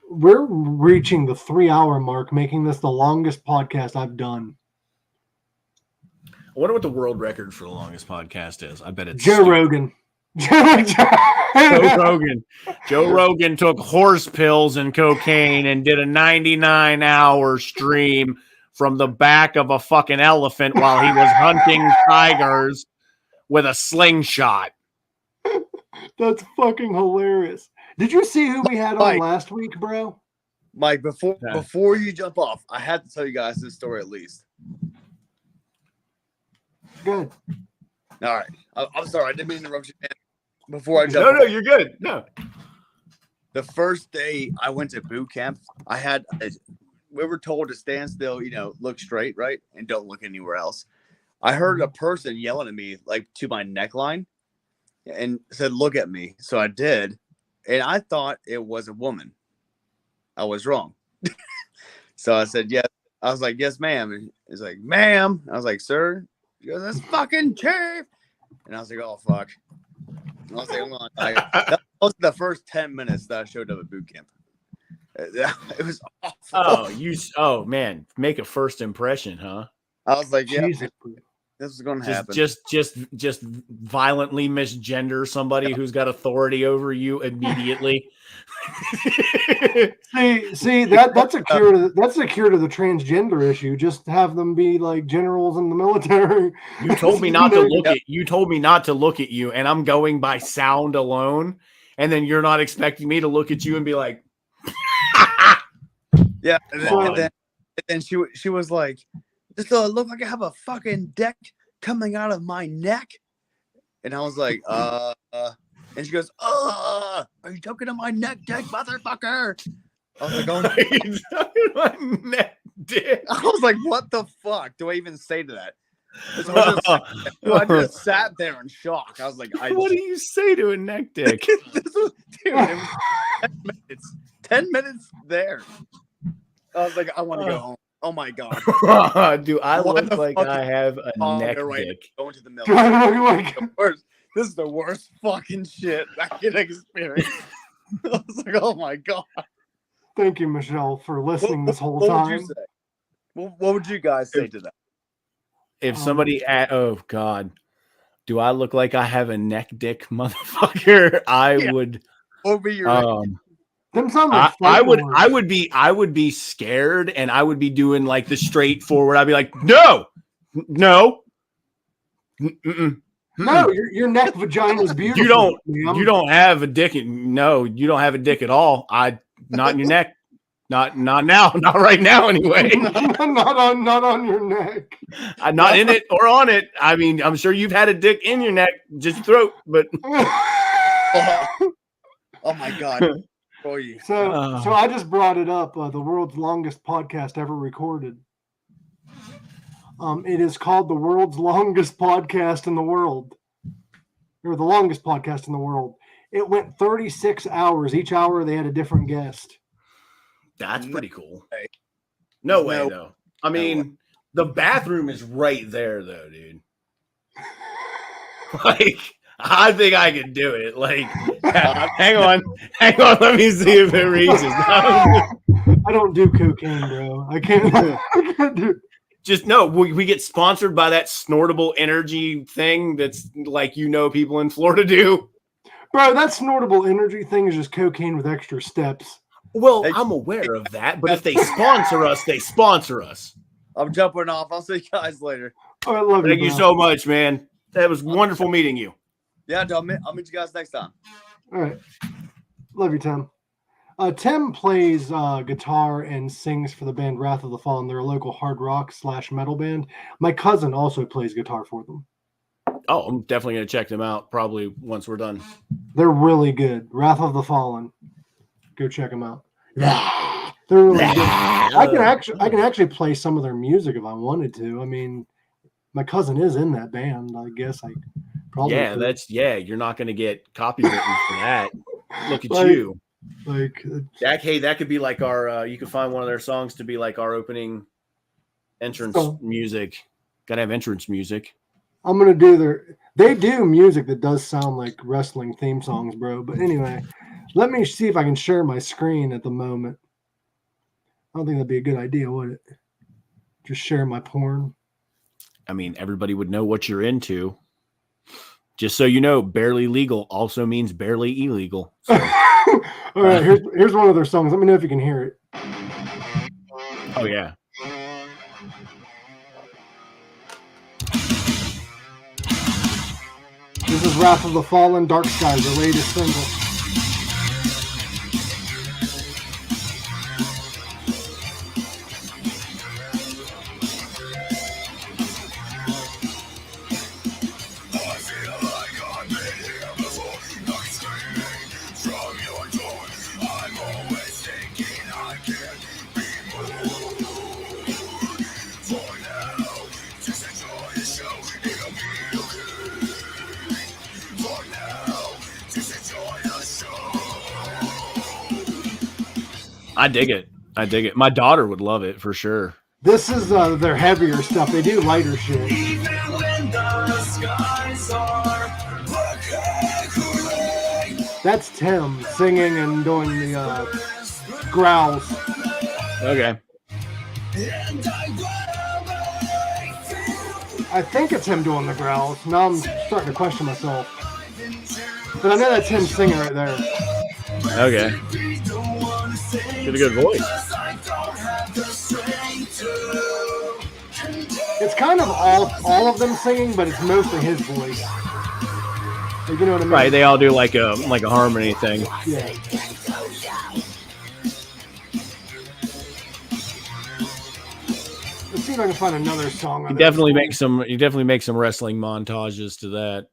we're reaching the 3-hour mark, making this the longest podcast I've done. I wonder what the world record for the longest podcast is. I bet it's Joe Rogan. Joe Rogan took horse pills and cocaine and did a 99-hour stream from the back of a fucking elephant while he was hunting tigers with a slingshot. That's fucking hilarious. Did you see who we had on last week, bro? Mike, before you jump off, I had to tell you guys this story at least. Good. All right. I'm sorry. I didn't mean to interrupt you, man. Before I jump No, you're good. No. The first day I went to boot camp, we were told to stand still, look straight, right? And don't look anywhere else. I heard a person yelling at me, like to my neckline, and said, "Look at me." So I did. And I thought it was a woman. I was wrong. So I said, yes. I was like, "Yes, ma'am." And he's like, "Ma'am." I was like, "Sir." He goes, "That's fucking chief." And I was like, "Oh, fuck." I was like, "Hold on." That was the first 10 minutes that I showed up at boot camp. It was awful. Oh, man. Make a first impression, huh? I was like, "Yeah, Jesus. this is going to happen." Just violently misgender somebody who's got authority over you immediately. See that's a cure to the transgender issue. Just have them be like generals in the military. You told me not to look at you told me not to look at you, and I'm going by sound alone, and then you're not expecting me to look at you and be like, yeah. And then she was like, "Does it look like I have a fucking dick coming out of my neck?" And I was like, and she goes, "Are you talking to my neck dick, motherfucker?" I was like, "Oh my neck dick." I was like, "What the fuck do I even say to that?" I just sat there in shock. I was like, "What do you say to a neck dick?" This was, dude, it was 10 minutes. 10 minutes there. I was like, "I want to go home." Oh my god. Do I look like I have a neck dick? Going to the military. This is the worst fucking shit I can experience. I was like, "Oh my god." Thank you, Michelle, for listening this whole what time. Would you say? What would you guys say to that? If somebody oh god, do I look like I have a neck dick, motherfucker? I would. What would be your them sound like I would be scared, and I would be doing like the straightforward. I'd be like, no. No, your neck vagina is beautiful. You don't have a dick. No, you don't have a dick at all. Not in your neck. Not now. Not right now. Anyway. not on your neck. Not in it or on it. I mean, I'm sure you've had a dick in your neck, just your throat, but. Oh my god. So I just brought it up. The world's longest podcast ever recorded. It is called the world's longest podcast in the world, or the longest podcast in the world. It went 36 hours. Each hour they had a different guest. That's pretty cool. No way, though. I mean, the bathroom is right there, though, dude. Like, I think I can do it. Like, hang on. Let me see if it reaches. I don't do cocaine, bro. I can't do it. Just no, we get sponsored by that snortable energy thing that's like, people in Florida do. Bro, that snortable energy thing is just cocaine with extra steps. Well, I'm aware of that, but if they sponsor us, they sponsor us. I'm jumping off. I'll see you guys later. Oh, I love you. Thank you so much, man. That was wonderful meeting you. Yeah, I'll meet you guys next time. All right. Love you, Tim. Tim plays guitar and sings for the band Wrath of the Fallen. They're a local hard rock / metal band. My cousin also plays guitar for them. Oh, I'm definitely going to check them out probably once we're done. They're really good. Wrath of the Fallen. Go check them out. They're really good. I can actually play some of their music if I wanted to. I mean, my cousin is in that band. I guess I probably could. You're not going to get copywritten for that. Look at you. Like Jack, hey, that could be like our you could find one of their songs to be like our opening entrance music. Gotta have entrance music. I'm gonna do they do music that does sound like wrestling theme songs, bro. But anyway, let me see if I can share my screen at the moment. I don't think that'd be a good idea, would it? Just share my porn. I mean, everybody would know what you're into. Just so you know, barely legal also means barely illegal. So. All right, here's one of their songs. Let me know if you can hear it. Oh yeah. This is Wrath of the Fallen, Dark Skies, the latest single. I dig it. I dig it. My daughter would love it for sure. This is their heavier stuff. They do lighter shit. Even when the skies are That's Tim singing and doing the growls. Okay. I think it's him doing the growls. Now I'm starting to question myself. But I know that's him singing right there. Okay. Get a good voice. It's kind of all of them singing, but it's mostly his voice. Like, you know what I mean? Right, they all do like a harmony thing. Yeah. Let's see if I can find another song. You definitely make some wrestling montages to that.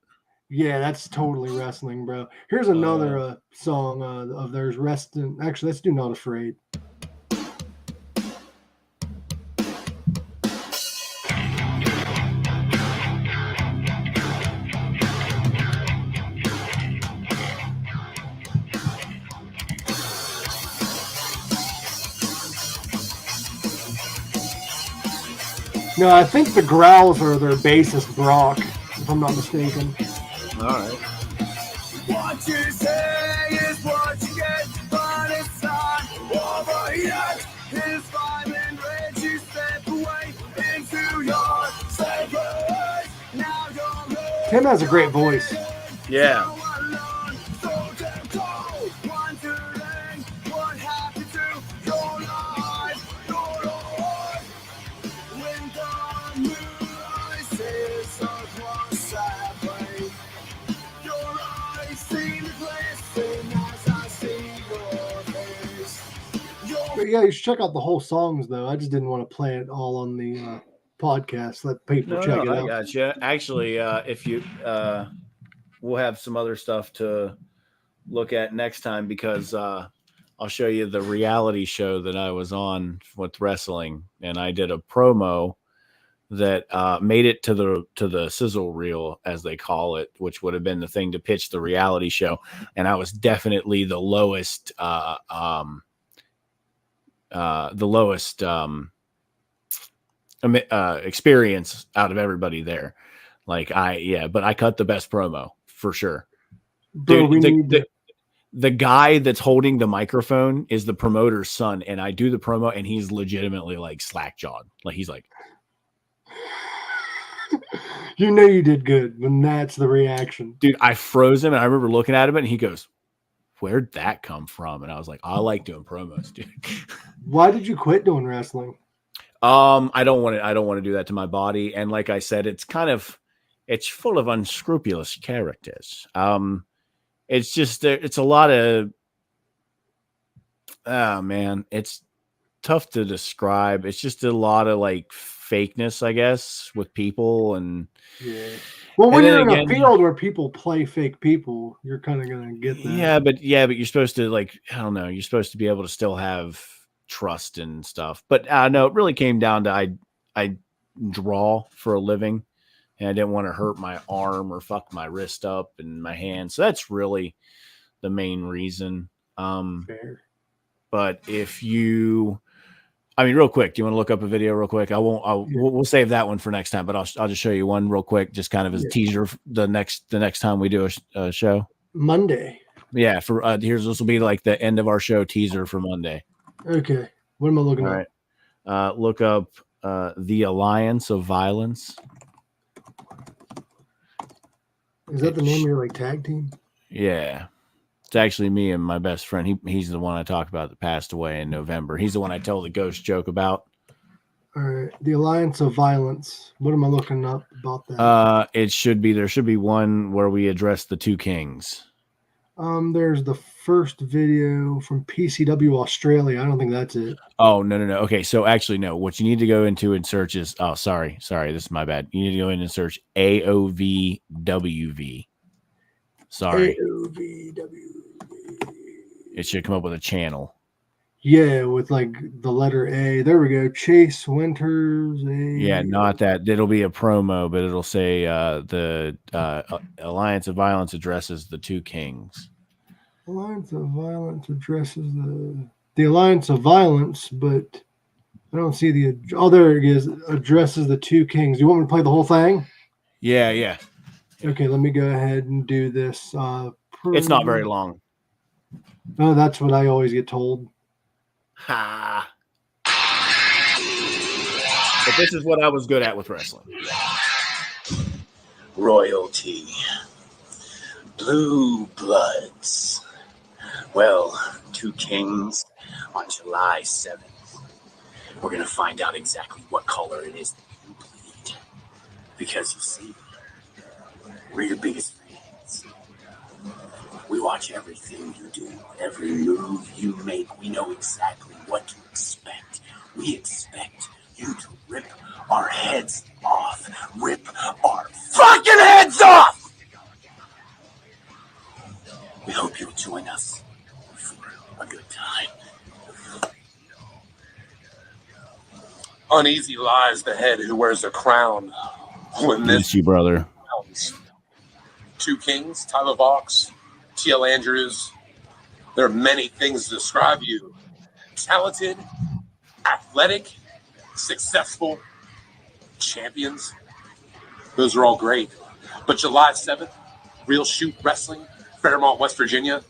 Yeah, that's totally wrestling, bro. Here's another song of theirs, Resting. Actually, let's do Not Afraid. No, I think the growls are their bassist, Brock, if I'm not mistaken. All right. what you say is what you get, but it's not over yet. It's 5 and red, you step away into your safe place. Now you're ready. Tim has a great voice. Yeah. But yeah, you should check out the whole songs, though. I just didn't want to play it all on the podcast. Let people check it out. I gotcha. Actually, if you, we'll have some other stuff to look at next time because I'll show you the reality show that I was on with wrestling, and I did a promo that made it to the sizzle reel, as they call it, which would have been the thing to pitch the reality show, and I was definitely the lowest experience out of everybody there. But I cut the best promo for sure. Dude, the guy that's holding the microphone is the promoter's son, and I do the promo, and he's legitimately like slack-jawed. Like he's like, you know you did good when that's the reaction. Dude, I froze him, and I remember looking at him, and he goes, "Where'd that come from?" And I was like, I like doing promos, dude. Why did you quit doing wrestling? I don't want to do that to my body. And like I said, it's full of unscrupulous characters. It's just, it's a lot of, man, it's tough to describe. It's just a lot of like fakeness, I guess, with people. And yeah. Well, when you're in a field where people play fake people, you're kind of going to get that. Yeah, but you're supposed to, like, I don't know, you're supposed to be able to still have trust and stuff. But no, it really came down to I draw for a living, and I didn't want to hurt my arm or fuck my wrist up and my hand. So that's really the main reason. Fair. But if you, I mean, real quick, do you want to look up a video real quick? We'll save that one for next time, but I'll just show you one real quick, just kind of as a teaser for the next time we do a show. Monday. Yeah. For this will be like the end of our show teaser for Monday. Okay. What am I looking at? All right. Look up The Alliance of Violence. Is that the name of your like tag team? Yeah. It's actually me and my best friend. He's the one I talked about that passed away in November. He's the one I tell the ghost joke about. All right. The Alliance of Violence. What am I looking up about that? There should be one where we address the two kings. There's the first video from PCW Australia. I don't think that's it. Oh, no. Okay, so actually, no. What you need to go into and search is, sorry, this is my bad. You need to go in and search AOVWV. Sorry. AOVWV. It should come up with a channel. Yeah, with like the letter A. There we go. Chase Winters. Yeah, not that. It'll be a promo, but it'll say the Alliance of Violence addresses the two kings. Alliance of Violence addresses the Alliance of Violence, but I don't see the. Oh, there it is. Addresses the two kings. Do you want me to play the whole thing? Yeah. Okay, let me go ahead and do this. It's not very long. Oh, that's what I always get told. Ha. But this is what I was good at with wrestling. Royalty. Blue Bloods. Well, two kings on July 7th. We're going to find out exactly what color it is that you bleed. Because you see, we're your biggest fans. We watch everything you do, every move you make. We know exactly what to expect. We expect you to rip our heads off. Rip our fucking heads off! We hope you'll join us for a good time. Uneasy lies the head who wears a crown. When this you, brother. Rounds. Two kings, Tyler Vox, T.L. Andrews. There are many things to describe you. Talented, athletic, successful, champions. Those are all great. But July 7th, Real Shoot Wrestling, Fairmont, West Virginia,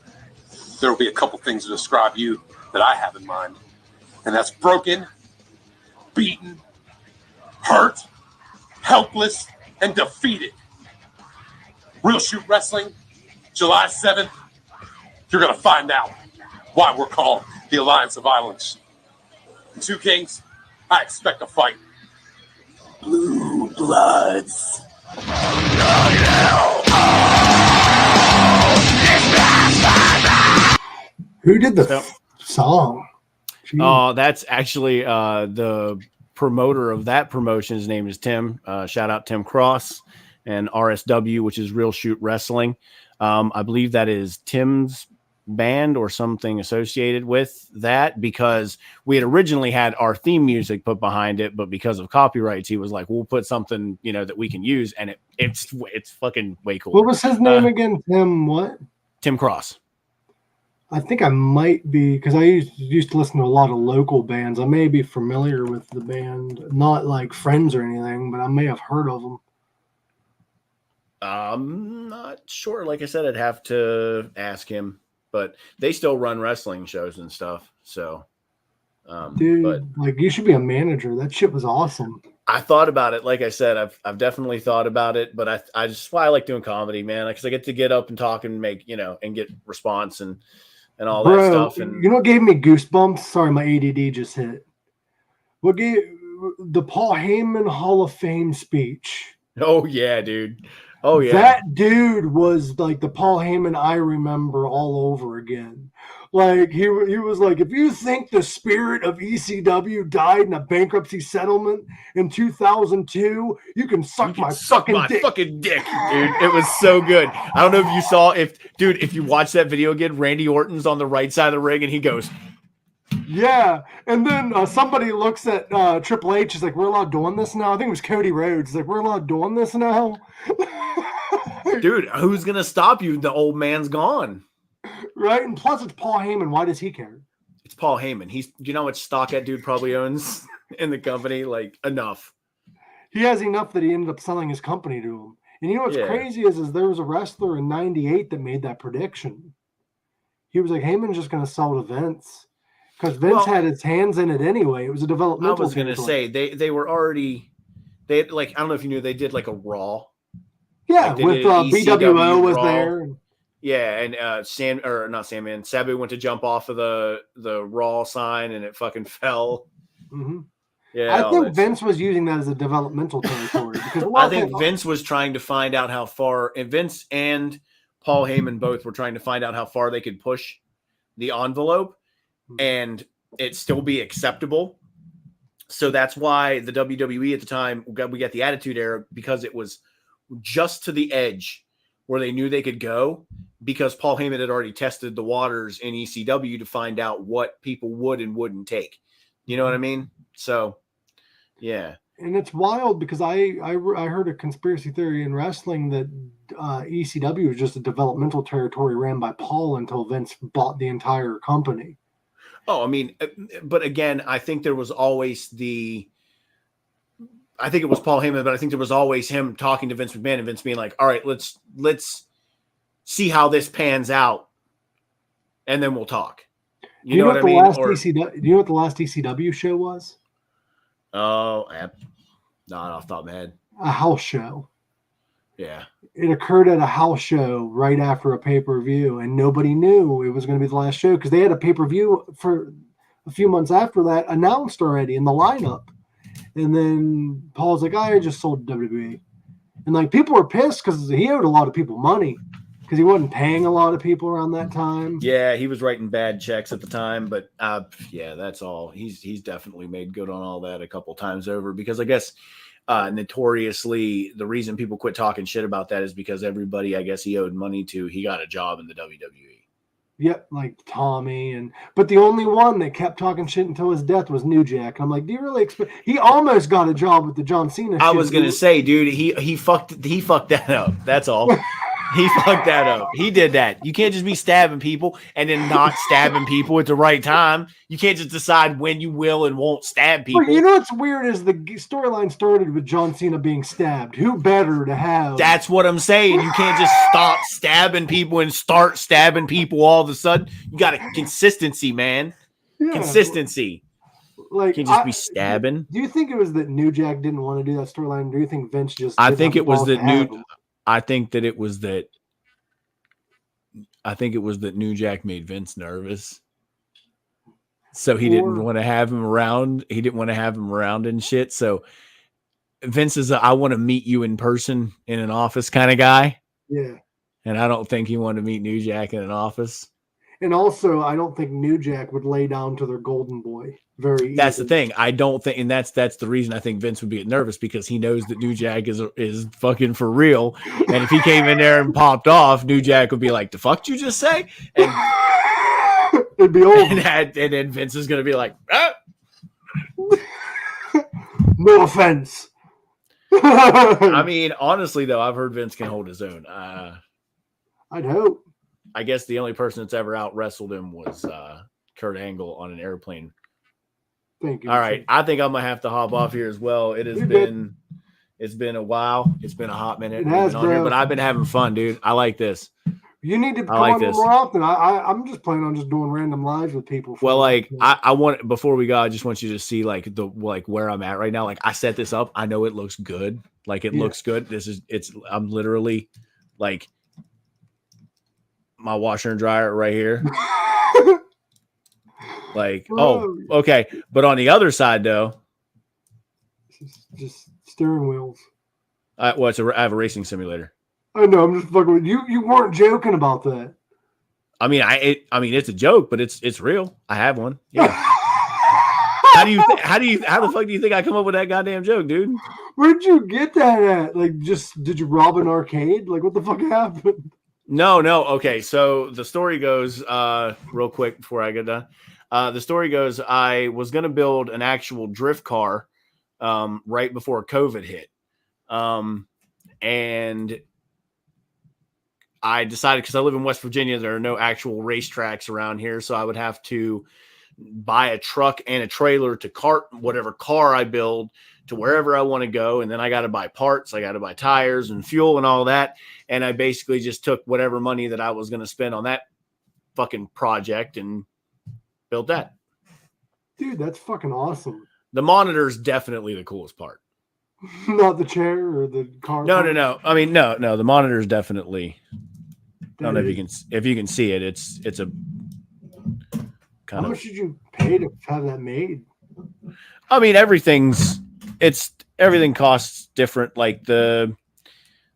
there will be a couple things to describe you that I have in mind. And that's broken, beaten, hurt, helpless, and defeated. Real Shoot Wrestling, July 7th, you're going to find out why we're called the Alliance of Violence. Two kings, I expect a fight. Blue Bloods. Who did the song? Oh, that's actually the promoter of that promotion. His name is Tim. Shout out Tim Cross and RSW, which is Real Shoot Wrestling. I believe that is Tim's band or something associated with that, because we had originally had our theme music put behind it, but because of copyrights, he was like, we'll put something, that we can use. And it's fucking way cool. What was his name again? Tim what? Tim Cross. I think I might be, because I used to listen to a lot of local bands. I may be familiar with the band, not like friends or anything, but I may have heard of them. I'm not sure. Like I said, I'd have to ask him, but they still run wrestling shows and stuff. So, dude, like you should be a manager. That shit was awesome. I thought about it. Like I said, I've definitely thought about it, but I just why I like doing comedy, man. Because I get to get up and talk and make, and get response and all that stuff. And you know what gave me goosebumps? Sorry, my ADD just hit. What gave the Paul Heyman Hall of Fame speech? Oh yeah, dude. Oh yeah. That dude was like the Paul Heyman I remember all over again. Like he was like, if you think the spirit of ECW died in a bankruptcy settlement in 2002, you can suck my fucking dick. Fucking dick, dude. It was so good. I don't know if you saw if you watch that video again, Randy Orton's on the right side of the ring and he goes, yeah. And then somebody looks at Triple H. Is like, we're allowed doing this now. I think it was Cody Rhodes. He's like, we're allowed doing this now. Dude, who's gonna stop you? The old man's gone. Right, and plus it's Paul Heyman. Why does he care? It's Paul Heyman. You know how much stock that dude probably owns in the company? Like enough. He has enough that he ended up selling his company to him. And you know what's crazy is there was a wrestler in '98 that made that prediction. He was like, Heyman's just going to sell to Vince because Vince had his hands in it anyway. It was a developmental. I was going to say they were already. They like I don't know if you knew they did like a Raw. Yeah, like with BWO was Raw. There. Yeah, and Sabu went to jump off of the Raw sign and it fucking fell. Mm-hmm. Yeah, I think Vince was using that as a developmental territory because a lot I of think people- Vince was trying to find out how far, and Vince and Paul Heyman both were trying to find out how far they could push the envelope and it still be acceptable. So that's why the WWE at the time, we got the Attitude Era, because it was just to the edge where they knew they could go, because Paul Heyman had already tested the waters in ECW to find out what people would and wouldn't take. You know what I mean? So, yeah. And it's wild because I heard a conspiracy theory in wrestling that ECW was just a developmental territory ran by Paul until Vince bought the entire company. Oh, I mean, but again, I think there was always I think it was Paul Heyman, but I think there was always him talking to Vince McMahon and Vince being like, all right, let's see how this pans out and then we'll talk. You know what I mean? Do you know what the last ECW show was? Oh, not off the top of my head. A house show. Yeah. It occurred at a house show right after a pay-per-view, and nobody knew it was going to be the last show because they had a pay-per-view for a few months after that announced already in the lineup. And then Paul's like, I just sold WWE. And like people were pissed because he owed a lot of people money because he wasn't paying a lot of people around that time. Yeah, he was writing bad checks at the time, but yeah, that's all. He's definitely made good on all that a couple times over, because I guess notoriously the reason people quit talking shit about that is because everybody, I guess, he owed money to, he got a job in the WWE. Yep, like Tommy, but the only one that kept talking shit until his death was New Jack. And I'm like, do you really expect? He almost got a job with the John Cena. I was gonna say, dude, he fucked that up. That's all. He fucked that up. He did that. You can't just be stabbing people and then not stabbing people at the right time. You can't just decide when you will and won't stab people. But you know what's weird is the storyline started with John Cena being stabbed. Who better to have? That's what I'm saying. You can't just stop stabbing people and start stabbing people all of a sudden. You got a consistency, man. Yeah. Consistency. Like, you can't just be stabbing. Do you think it was that New Jack didn't want to do that storyline? Do you think Vince just? I think it was that New Jack made Vince nervous. So he didn't want to have him around. He didn't want to have him around and shit. So Vince is I want to meet you in person in an office kind of guy. Yeah. And I don't think he wanted to meet New Jack in an office. And also, I don't think New Jack would lay down to their golden boy very easily. That's the thing. I don't think, and that's the reason I think Vince would be nervous, because he knows that New Jack is fucking for real. And if he came in there and popped off, New Jack would be like, "The fuck did you just say?" And it'd be over. And then Vince is gonna be like, "Ah." No offense. I mean, honestly, though, I've heard Vince can hold his own. I'd hope. I guess the only person that's ever out wrestled him was Kurt Angle on an airplane. Thank you. All right, I think I'm gonna have to hop off here as well. It's been a while. It's been a hot minute. It has, been on here, but I've been having fun, dude. I like this. You need to come on more often. I'm just planning on just doing random lives with people. Well, like I want, before we go, I just want you to see like where I'm at right now. Like I set this up. I know it looks good. Like it looks good. I'm literally like my washer and dryer right here. Like, oh, okay. But on the other side though, just steering wheels. I have a racing simulator. I know. I'm just fucking with you. You weren't joking about that. I mean, it's a joke, but it's real. I have one. Yeah. How the fuck do you think I come up with that goddamn joke, dude? Where'd you get that at? Like, did you rob an arcade? Like, what the fuck happened? No. Okay. So the story goes, real quick before I get done. The story goes, I was going to build an actual drift car, right before COVID hit. And I decided, because I live in West Virginia, there are no actual racetracks around here. So I would have to buy a truck and a trailer to cart whatever car I build to wherever I want to go. And then I got to buy parts. I got to buy tires and fuel and all that. And I basically just took whatever money that I was going to spend on that fucking project and built that. Dude, that's fucking awesome. The monitor is definitely the coolest part. Not the chair or the car. No. I mean, no. The monitor is definitely. I don't know if you can see it. It's a kind How much did you pay to have that made? I mean, everything costs different. Like the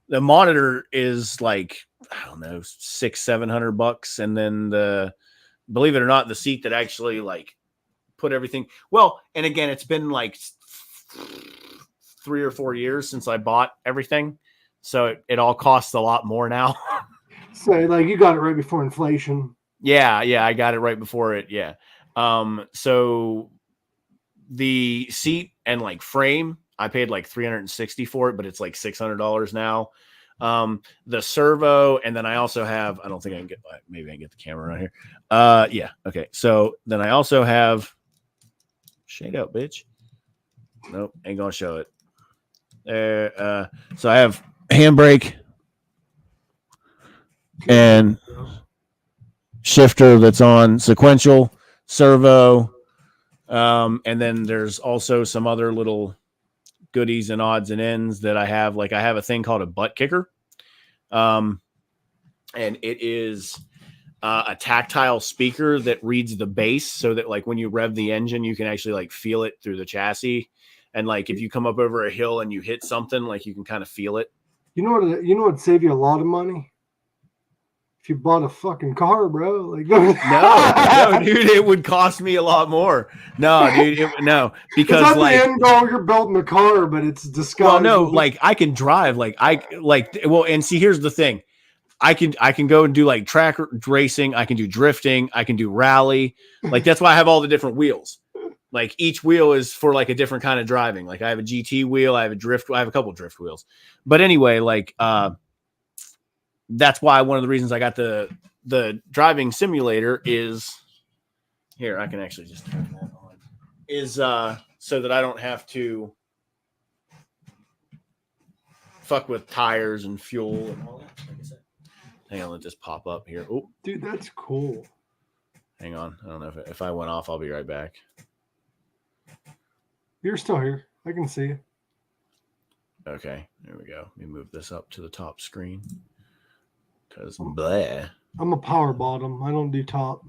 monitor is like, I don't know, $600-700, and then believe it or not, the seat that actually like put everything. Well, and again, it's been like 3 or 4 years since I bought everything, so it all costs a lot more now. So like you got it right before inflation. Yeah, I got it right before it. Yeah. So the seat and like frame, I paid like $360 for it, but it's like $600 now. The servo, and then I also have, I don't think I can get, maybe I can get the camera right here. Yeah. Okay. So then I also have, shade out, bitch. Nope. Ain't gonna show it. There. So I have handbrake and shifter that's on sequential, servo, and then there's also some other little goodies and odds and ends that I have. Like I have a thing called a butt kicker, and it is a tactile speaker that reads the bass, so that like when you rev the engine, you can actually like feel it through the chassis, and like if you come up over a hill and you hit something, like you can kind of feel it. You know what'd save you a lot of money? If you bought a fucking car, bro. Like no, dude, it would cost me a lot more. No, dude, because it's not like the end goal. You're building a car, but it's disguised. Well, no, like I can drive, and see, here's the thing, I can go and do like track racing, I can do drifting, I can do rally, like that's why I have all the different wheels. Like each wheel is for like a different kind of driving. Like I have a GT wheel, I have a couple drift wheels, but anyway, like that's why one of the reasons I got the driving simulator is here. I can actually just turn that on. Is so that I don't have to fuck with tires and fuel and all that. Like I said. Hang on, let this pop up here. Oh, dude, that's cool. Hang on. I don't know if I went off, I'll be right back. You're still here. I can see you. Okay, there we go. Let me move this up to the top screen. Because bleh. I'm a power bottom. I don't do top.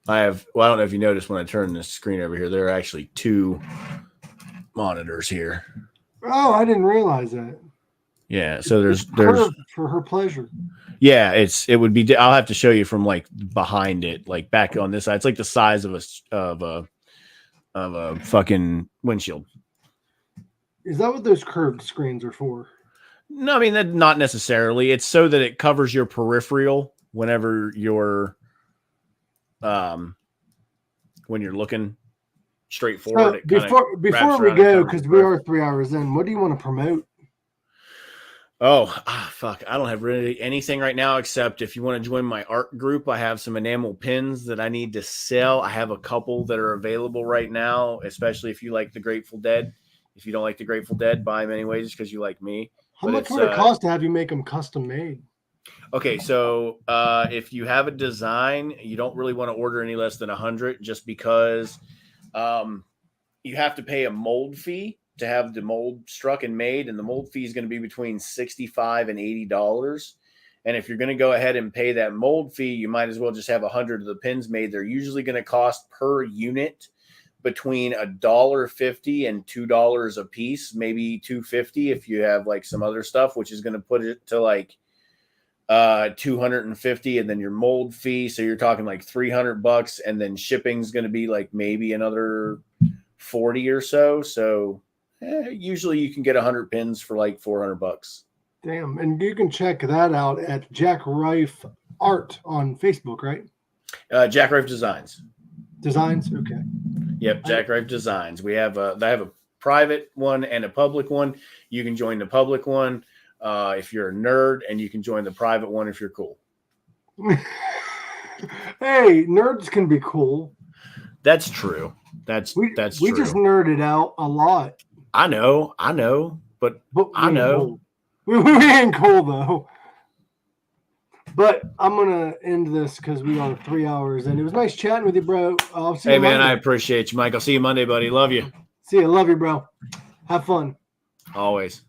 I don't know if you noticed when I turn this screen over here, there are actually 2 monitors here. Oh, I didn't realize that. Yeah, so there's for her pleasure. Yeah, it would be. I'll have to show you from like behind it, like back on this side. It's like the size of a fucking windshield. Is that what those curved screens are for? No, I mean that not necessarily. It's so that it covers your peripheral whenever you're when you're looking straight forward. So before we go, because we are 3 hours in, what do you want to promote? Fuck. I don't have really anything right now, except if you want to join my art group, I have some enamel pins that I need to sell. I have a couple that are available right now, especially if you like the Grateful Dead. If you don't like the Grateful Dead, buy them anyways, just because you like me. How much would it cost to have you make them custom made? Okay, so if you have a design, you don't really want to order any less than 100, just because you have to pay a mold fee to have the mold struck and made, and the mold fee is going to be between $65 and $80. And if you're going to go ahead and pay that mold fee, you might as well just have 100 of the pins made. They're usually going to cost per unit between $1.50 and $2 a piece, maybe $2.50 if you have like some other stuff, which is going to put it to like $250, and then your mold fee. So you're talking like $300, and then shipping's going to be like maybe another 40 or so. So usually you can get 100 pins for like $400. Damn. And you can check that out at Jack Rife Art on Facebook, right? Jack Rife Designs. Designs? Okay. Yep, Jack Rife Designs. I have a private one and a public one. You can join the public one if you're a nerd, and you can join the private one if you're cool. Hey, nerds can be cool. That's true. That's true. We just nerded out a lot. I know, but I know. We ain't cool though. But I'm gonna end this because we are 3 hours, and it was nice chatting with you, bro. I'll see you man, Monday. I appreciate you, Mike. I'll see you Monday, buddy. Love you. See you. Love you, bro. Have fun. Always.